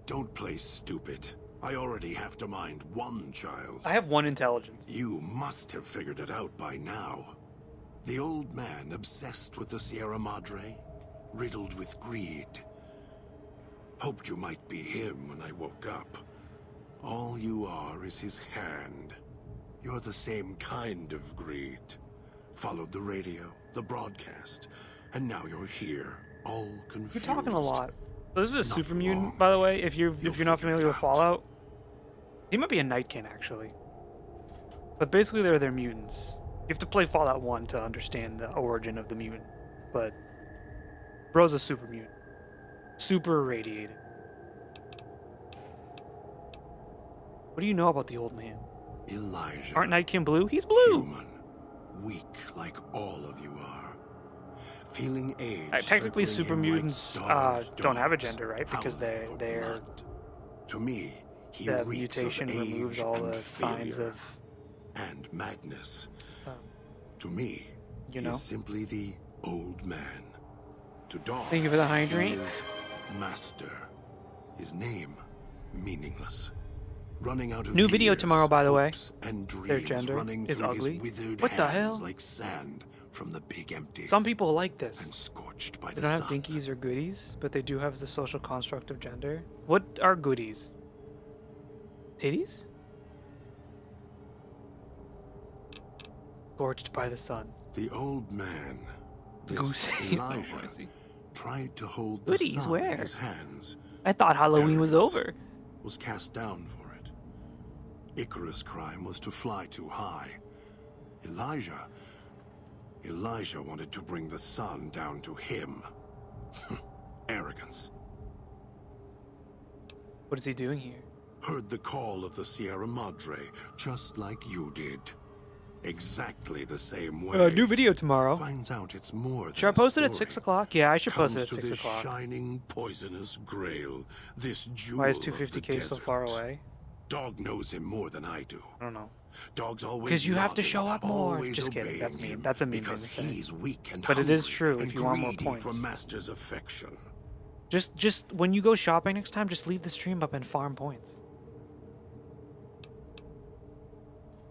Don't play stupid. I already have to mind one child. I have one intelligence. You must have figured it out by now. The old man obsessed with the Sierra Madre, riddled with greed. Hoped you might be him when I woke up. All you are is his hand. You're the same kind of greed. Followed the radio, the broadcast, and now you're here, all confused. You're talking a lot. So this is a super mutant, by the way. If you're not familiar with Fallout, He might be a Nightkin, actually. But basically, they're mutants. You have to play Fallout 1 to understand the origin of the mutant. But bro's a super mutant. Super irradiated. What do you know about the old man? Elijah. Aren't Nightkin blue? He's blue! Human. Weak like all of you are. Feeling age. Technically, circling super him mutants like don't have a dogs, gender, right? Because howling for they're blood. To me, he the reeks of mutation removes age all and the signs failure of and madness. um, To me, you he know. is simply the old man. To Dog, Thank you for the he hydrant. is master. His name meaningless. Running out of New video years, tomorrow, by the way. hopes and Their dreams gender running is through ugly. His withered What the hands hell? like sand from the big empty. Some people like this. And scorched by They the don't have sun. dinkies or goodies, but they do have the social construct of gender. What are goodies? Titties? Scorched by the sun. The old man, this Goosey. Elijah, Oh, I see. tried to hold the Goodies, sun where? in his hands. I thought Halloween was Arrogance over. Was cast down for it. Icarus' crime was to fly too high. Elijah wanted to bring the sun down to him. Arrogance. What is he doing here? Heard the call of the Sierra Madre, just like you did. Exactly the same way. New video tomorrow. Finds out it's more than Should I a post it at story. 6 o'clock? Yeah, I should post it Comes at to 6 this o'clock. shining, poisonous grail. This jewel Why is of the 250k so far desert. away? Dog knows him more than I do. I don't know. Dog's always Because you have to nodding, show up more. always Just kidding. That's obeying mean. him That's a mean thing because to say. he's weak and But it is hungry true and if you want more greedy points. for master's affection. Just when you go shopping next time, just leave the stream up and farm points.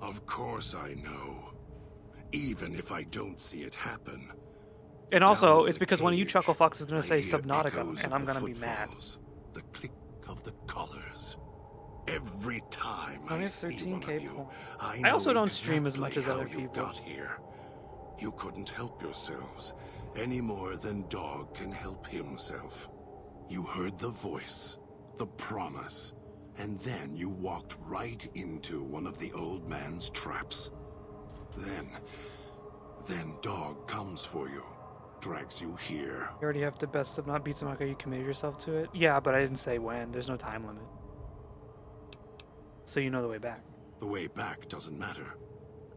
Of course I know. Even if I don't see it happen. And Down also, in it's the because one of you cage, chuckle fucks is going I to say hear Subnautica, echoes and of I'm the going to be mad. footfalls, the click of the collars. Every time I I have see 13K one of you, points. I I also know don't stream as much exactly as other how you people. got here. You couldn't help yourselves any more than Dog can help himself. You heard the voice, the promise, and then you walked right into one of the old man's traps. Then Dog comes for you, drags you here. You already have to beat Subnautica. You committed yourself to it? Yeah, but I didn't say when. There's no time limit. So you know the way back. The way back doesn't matter.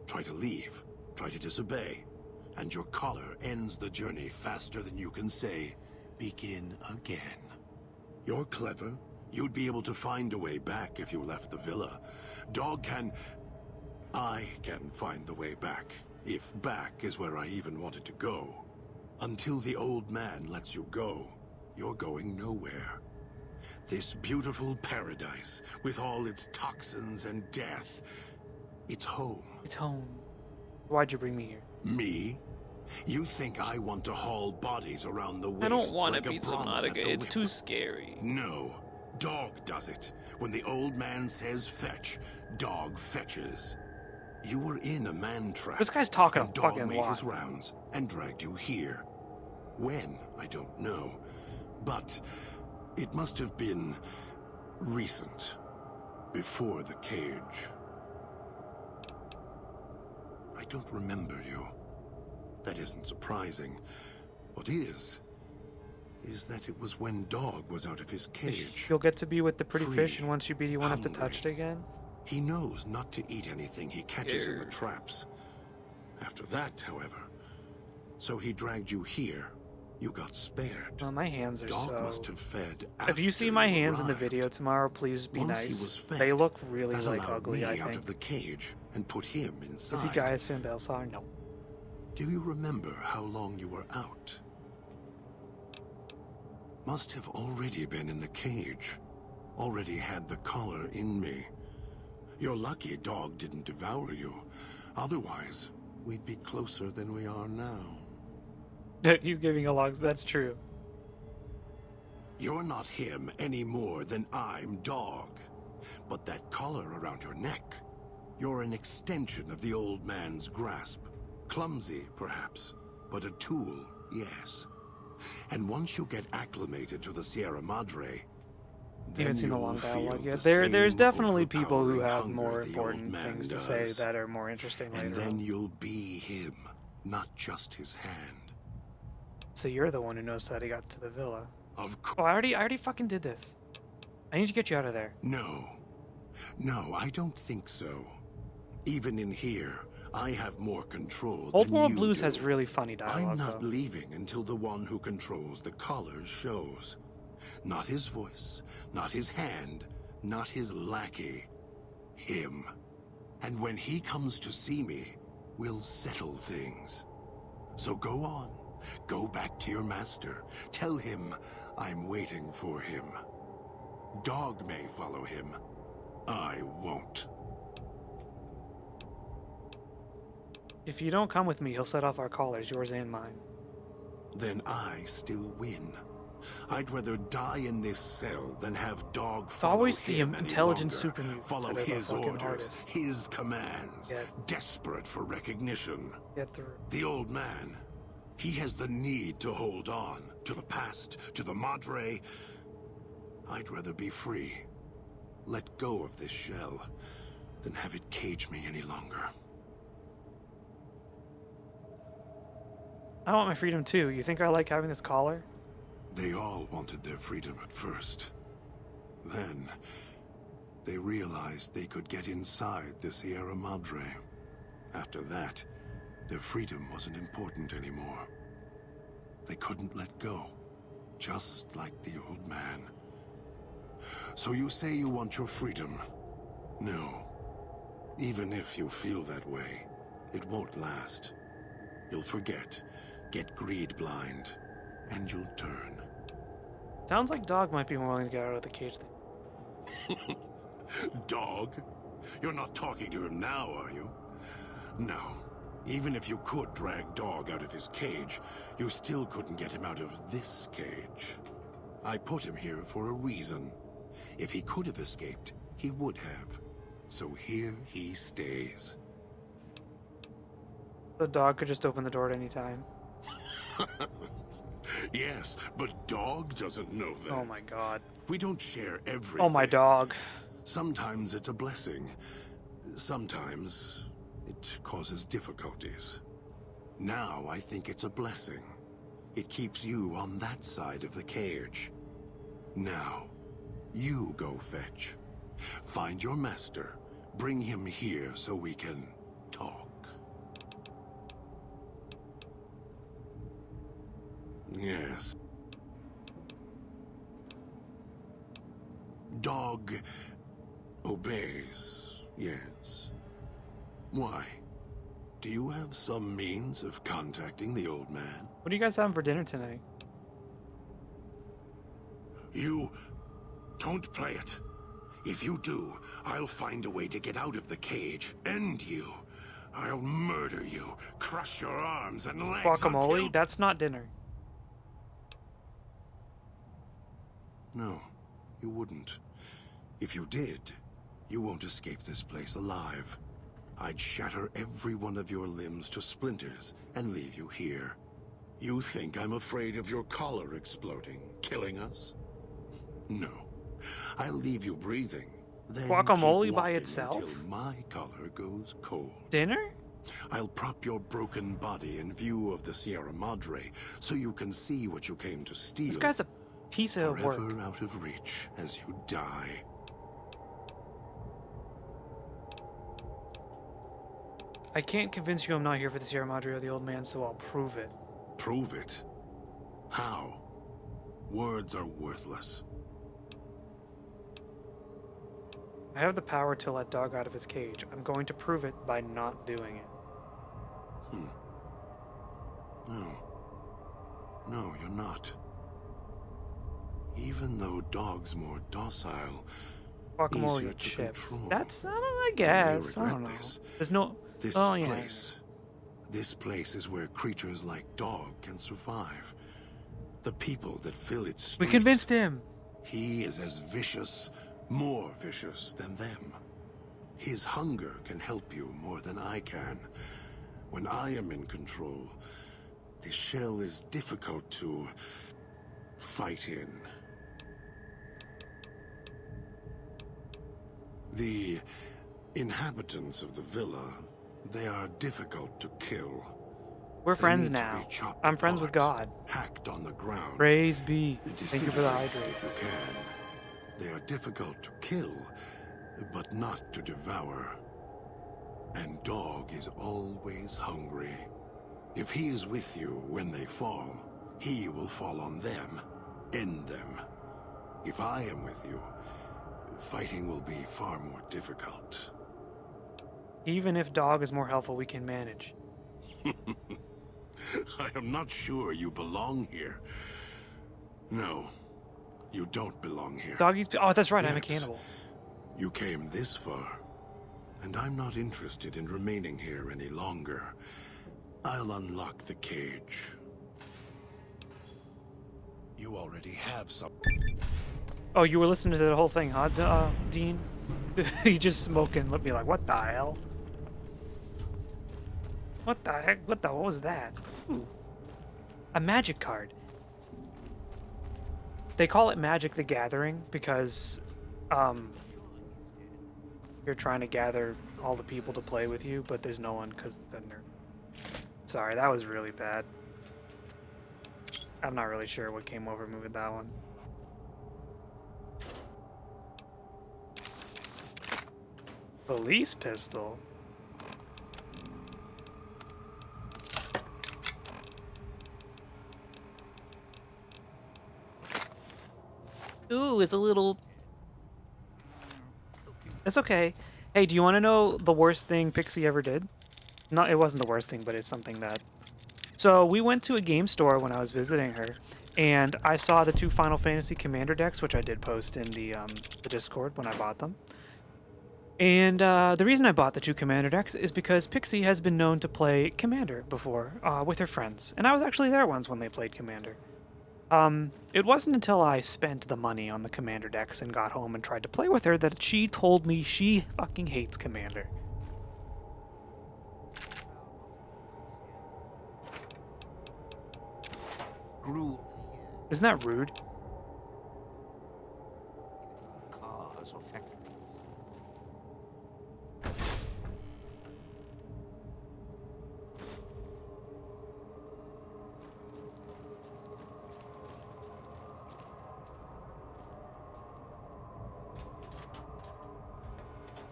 Try to leave, try to disobey, and your collar ends the journey faster than you can say, begin again. You're clever. You'd be able to find a way back if you left the villa. Dog can... I can find the way back, if back is where I even wanted to go. Until the old man lets you go, you're going nowhere. This beautiful paradise, with all its toxins and death, it's home. It's home. Why'd you bring me here? Me? You think I want to haul bodies around the waste I don't want like to a beat Brahmin at Subnautica. the It's whip? too scary. No. Dog does it. When the old man says fetch, Dog fetches. You were in a man trap. This guy's talking and a Dog fucking made lot. his rounds and dragged you here. When, I don't know. But it must have been recent. Before the cage. I don't remember you. That isn't surprising. What is that it was when Dog was out of his cage. You'll get to be with the pretty Free, fish, and once you beat, you won't have to hungry. touch it again. He knows not to eat anything he catches in the Scared. traps. After that, however, so he dragged you here. You got spared. Well, my hands are Dog so... must have fed If you see after my you hands in the arrived. video tomorrow, please be Once he nice. was fed, They look really that like allowed ugly, me I out think. of the cage and put him inside. Is he Gaius Van Belsar? No. Do you remember how long you were out? Must have already been in the cage. Already had the collar in me. You're lucky Dog didn't devour you. Otherwise, we'd be closer than we are now. He's giving a long... That's true. You're not him any more than I'm Dog. But that collar around your neck, you're an extension of the old man's grasp. Clumsy, perhaps, but a tool, yes. And once you get acclimated to the Sierra Madre, You haven't seen the you'll long dialogue feel yet. the There's same definitely people who overpowering have hunger more the old important man things to say does. that are more interesting And later then on. you'll be him, not just his hand. So you're the one who knows how he got to the villa. Of course. Oh, I already fucking did this. I need to get you out of there. No, I don't think so. Even in here, I have more control Old than World you Blues do. has really funny dialogue, I'm not though. leaving until the one who controls the collars shows. Not his voice, not his hand, not his lackey. Him. And when he comes to see me, we'll settle things. So go on. Go back to your master. Tell him I'm waiting for him. Dog may follow him. I won't. If you don't come with me, he'll set off our collars, yours and mine. Then I still win. I'd rather die in this cell than have Dog It's follow always the him any intelligent longer. super mutants Follow that are the his fucking orders, hardest. his commands, Yeah. desperate for recognition. Get through. The old man, he has the need to hold on to the past, to the Madre. I'd rather be free. Let go of this shell than have it cage me any longer. I want my freedom too. You think I like having this collar? They all wanted their freedom at first. Then, they realized they could get inside the Sierra Madre. After that, their freedom wasn't important anymore. They couldn't let go, just like the old man. So you say you want your freedom? No. Even if you feel that way, it won't last. You'll forget, get greed blind, and you'll turn. Sounds like Dog might be more willing to get out of the cage thing. Dog? You're not talking to him now, are you? No. Even if you could drag Dog out of his cage, you still couldn't get him out of this cage. I put him here for a reason. If he could have escaped, he would have. So here he stays. The Dog could just open the door at any time. Yes, but Dog doesn't know that. Oh my god. We don't share everything. Oh my dog. Sometimes it's a blessing. Sometimes it causes difficulties. Now I think it's a blessing. It keeps you on that side of the cage. Now, you go fetch. Find your master. Bring him here so we can talk. Yes. Dog obeys, yes. Why? Do you have some means of contacting the old man? What are you guys having for dinner tonight? You don't play it. If you do, I'll find a way to get out of the cage, end you. I'll murder you, crush your arms and legs Guacamole? until... That's not dinner. No, you wouldn't. If you did, you won't escape this place alive. I'd shatter every one of your limbs to splinters and leave you here. You think I'm afraid of your collar exploding, killing us? No. I'll leave you breathing. Then Guacamole keep by walking itself? until my collar goes cold. Dinner? I'll prop your broken body in view of the Sierra Madre so you can see what you came to steal. This guy's a piece of work. Forever out of reach as you die. I can't convince you I'm not here for the Sierra Madre or the old man, so I'll prove it. Prove it? How? Words are worthless. I have the power to let Dog out of his cage. I'm going to prove it by not doing it. No. No, you're not. Even though Dog's more docile, Guacamole easier and to chips. control. That's, I guess. I don't know. this. There's no... This oh, yeah. place is where creatures like Dog can survive. The people that fill its We streets. convinced him. He is as vicious, more vicious than them. His hunger can help you more than I can. When I am in control, this shell is difficult to fight in. The inhabitants of the villa, they are difficult to kill. We're They friends need to now. be chopped I'm friends with apart, God. hacked on the ground. Praise be. Thank you for the hydrate. If you can. They are difficult to kill, but not to devour. And Dog is always hungry. If he is with you when they fall, he will fall on them, end them. If I am with you, fighting will be far more difficult. Even if Dog is more helpful, we can manage. I am not sure you belong here. No, you don't belong here. Dog eats. Oh, that's right. I'm a Yet, cannibal. You came this far, and I'm not interested in remaining here any longer. I'll unlock the cage. You already have some. Oh, you were listening to the whole thing, huh, Dean? You just smoking. Let me like, what the hell? What the heck? What was that? Ooh. A magic card. They call it Magic the Gathering because, you're trying to gather all the people to play with you, but there's no one because then they're... Sorry, that was really bad. I'm not really sure what came over me with that one. Police pistol? Ooh, it's a little... It's okay. Hey, do you want to know the worst thing Pixie ever did? No, it wasn't the worst thing, but it's something that... So, we went to a game store when I was visiting her, and I saw the 2 Final Fantasy Commander decks, which I did post in the Discord when I bought them. And the reason I bought the 2 Commander decks is because Pixie has been known to play Commander before with her friends. And I was actually there once when they played Commander. It wasn't until I spent the money on the Commander decks and got home and tried to play with her that she told me she fucking hates Commander. Isn't that rude? Cars or factories.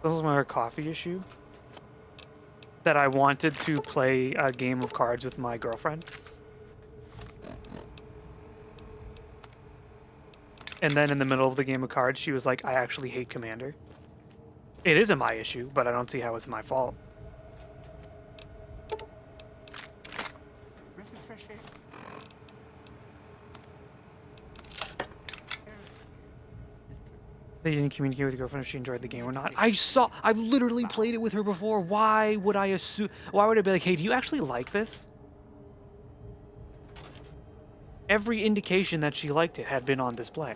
This is my coffee issue. That I wanted to play a game of cards with my girlfriend. And then in the middle of the game of cards, she was like, I actually hate Commander. It isn't my issue, but I don't see how it's my fault. They didn't communicate with your girlfriend if she enjoyed the game or not. I've literally played it with her before. Why would I assume, why would I be like, hey, do you actually like this? Every indication that she liked it had been on display.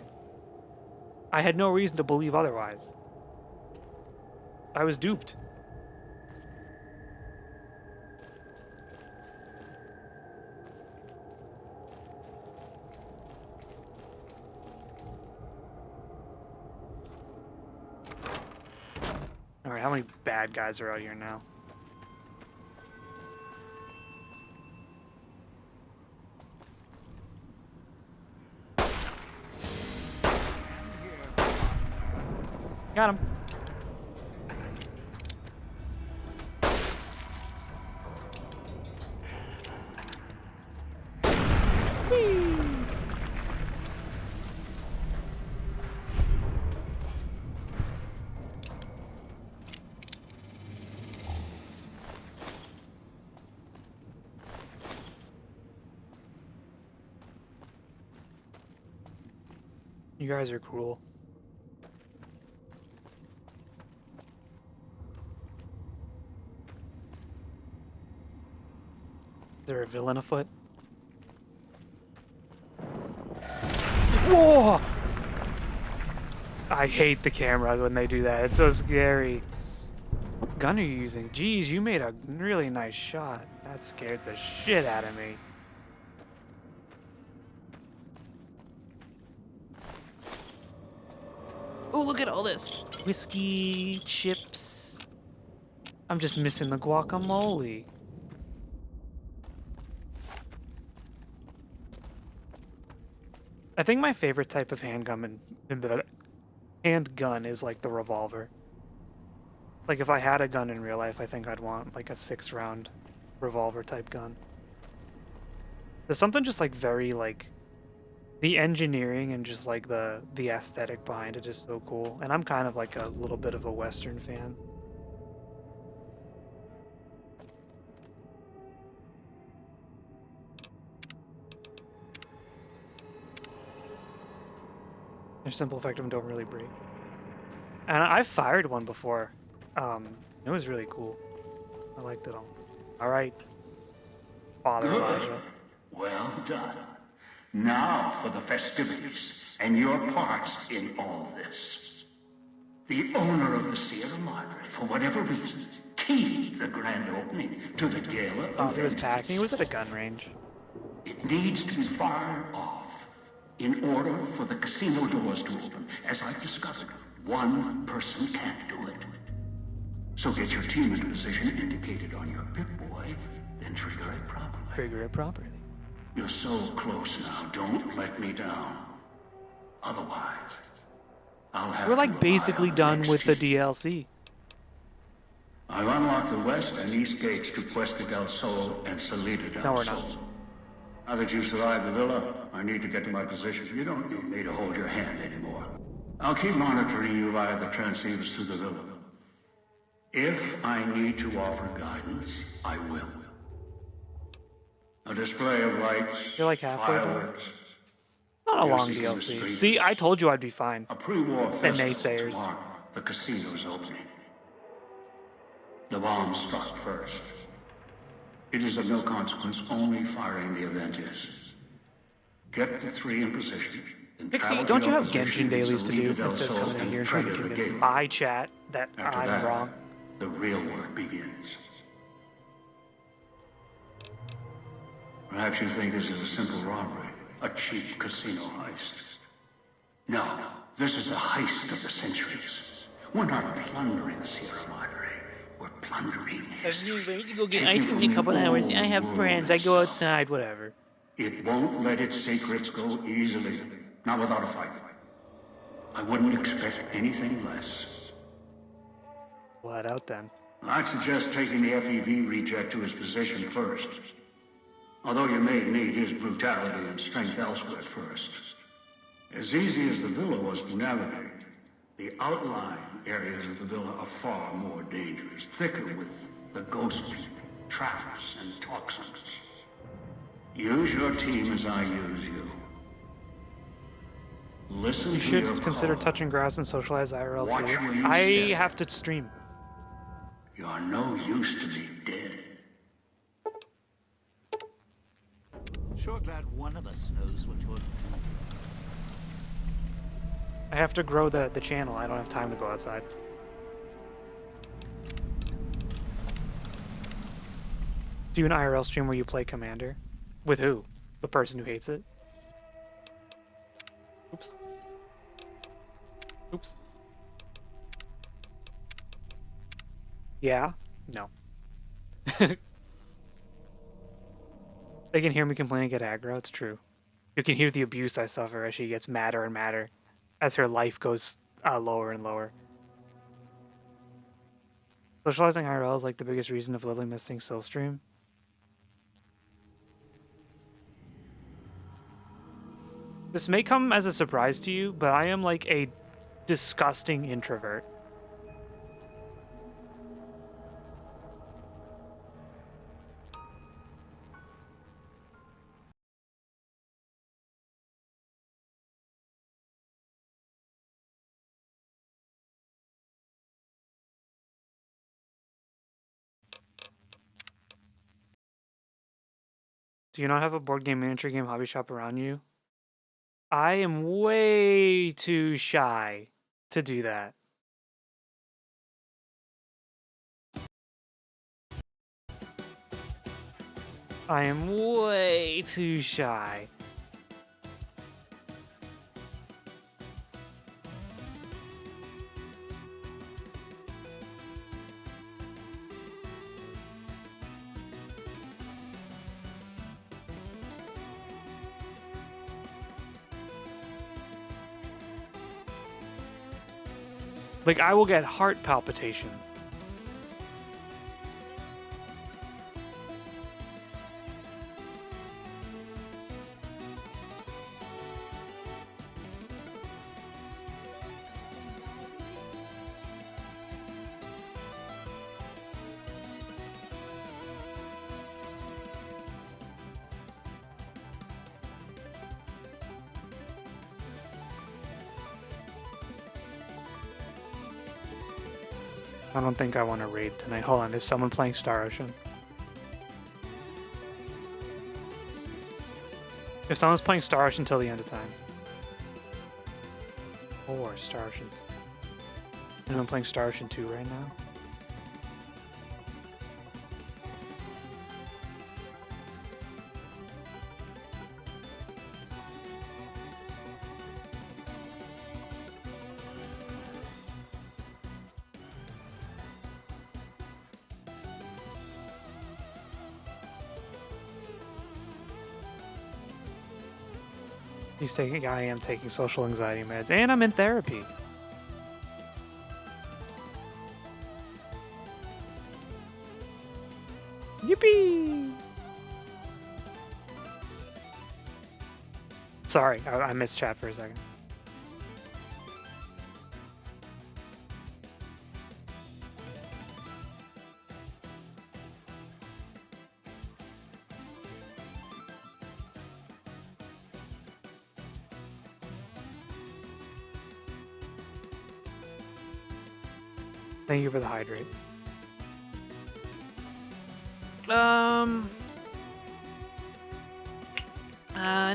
I had no reason to believe otherwise. I was duped. Alright, how many bad guys are out here now? Got him. Whee! You guys are cool. Is there a villain afoot? Whoa! I hate the camera when they do that. It's so scary. What gun are you using? Jeez, you made a really nice shot. That scared the shit out of me. Oh, look at all this. whiskey chips. I'm just missing the guacamole. I think my favorite type of handgun is like the revolver. Like if I had a gun in real life, I think I'd want like a 6-round revolver type gun. There's something just like very like the engineering and just like the aesthetic behind it is so cool. And I'm kind of like a little bit of a Western fan. They're simple, effective, and don't really break. And I've fired one before. It was really cool. I liked it all. All right, Father Elijah. Well done. Now for the festivities and your parts in all this. The owner of the Sierra Madre, for whatever reason, keyed the grand opening to the gala He was packing. He was at a gun range. It needs to be fired off in order for the casino doors to open. As I've discovered, one person can't do it. So get your team into position indicated on your Pip-Boy, then trigger it properly. Trigger it properly. You're so close now. Don't let me down. Otherwise, I'll have We're like basically done with the DLC. I've unlocked the west and east gates to Puesta del Sol and Salida del Sol. No, we're not. Now that you've survived the villa, I need to get to my position. You don't need me to hold your hand anymore. I'll keep monitoring you via the transceivers through the villa. If I need to offer guidance, I will. A display of lights, You're like halfway done. fireworks. Not a long music in the DLC. streets. See, I told you I'd be fine. A pre-war And festival naysayers. to mark the casino's opening. The bomb struck first. It is of no consequence, only firing the event is. Get the three in position. then Pixie, travel don't to you your have position Genshin dailies to Salida do del instead of Sol coming in and here and trying to trigger the convince gate. my chat that After I'm that, wrong? the real work begins. Perhaps you think this is a simple robbery, a cheap casino heist. No, this is a heist of the centuries. We're not plundering the Sierra Madre. We're plundering history. I need to go get ice cream in a couple hours. I have friends. I go outside, whatever. It won't let its secrets go easily. Not without a fight. I wouldn't expect anything less. Flat out then. I'd suggest taking the FEV reject to his position first. Although you may need his brutality and strength elsewhere first. As easy as the villa was to navigate, the outlying areas of the villa are far more dangerous, thicker with the ghost people, traps, and toxins. Use your team as I use you. Listen You to should your consider call. touching grass and socialize IRL Watch too. where you I step. have to stream. You're no use to me dead. Sure glad one of us knows what you're doing. I have to grow the channel. I don't have time to go outside. Do an IRL stream where you play Commander? With who? The person who hates it? Oops. Oops. Yeah? No. They can hear me complain and get aggro. It's true. You can hear the abuse I suffer as she gets madder and madder as her life goes lower and lower. Socializing IRL is like the biggest reason of Lily missing Still stream. This may come as a surprise to you, but I am like a disgusting introvert. Do you not have a board game, miniature game, hobby shop around you? I am way too shy to do that. I am way too shy. Like, I will get heart palpitations. I don't think I want to raid tonight. Hold on, there's someone playing Star Ocean. If someone's playing Star Ocean till the end of time. Or Star Ocean. Anyone playing Star Ocean 2 right now? I am taking social anxiety meds, and I'm in therapy. Yippee! Sorry, I missed chat for a second. Thank you for the hydrate.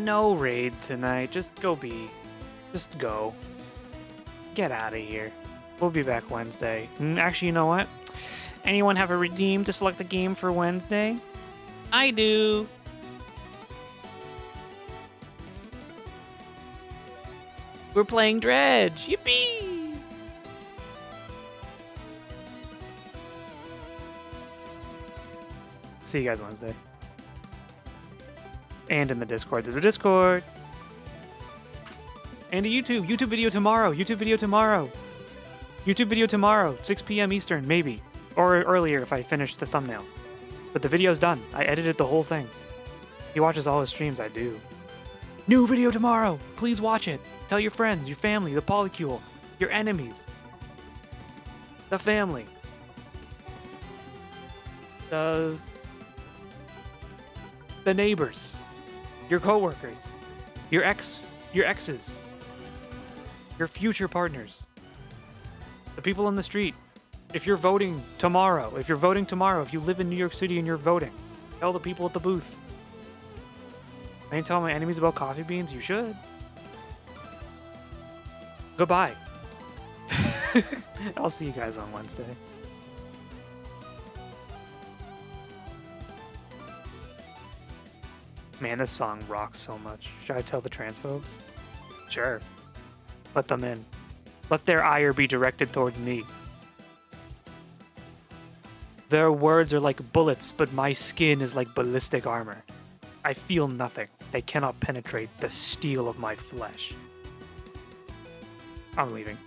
No raid tonight. Just go be. Just go. Get out of here. We'll be back Wednesday. Actually, you know what? Anyone have a redeem to select a game for Wednesday? I do. We're playing Dredge. Yippee! See you guys Wednesday. And in the Discord. There's a Discord. And a YouTube. YouTube video tomorrow. YouTube video tomorrow. YouTube video tomorrow. 6 p.m. Eastern, maybe. Or earlier if I finish the thumbnail. But the video's done. I edited the whole thing. He watches all his streams. I do. New video tomorrow. Please watch it. Tell your friends, your family, the polycule, your enemies, the family, the neighbors, your coworkers, your exes, your future partners, the people on the street. If you're voting tomorrow, if you live in New York City and you're voting, tell the people at the booth. I ain't telling my enemies about coffee beans. You should. Goodbye. I'll see you guys on Wednesday. Man, this song rocks so much. Should I tell the transphobes? Sure. Let them in. Let their ire be directed towards me. Their words are like bullets, but my skin is like ballistic armor. I feel nothing. They cannot penetrate the steel of my flesh. I'm leaving.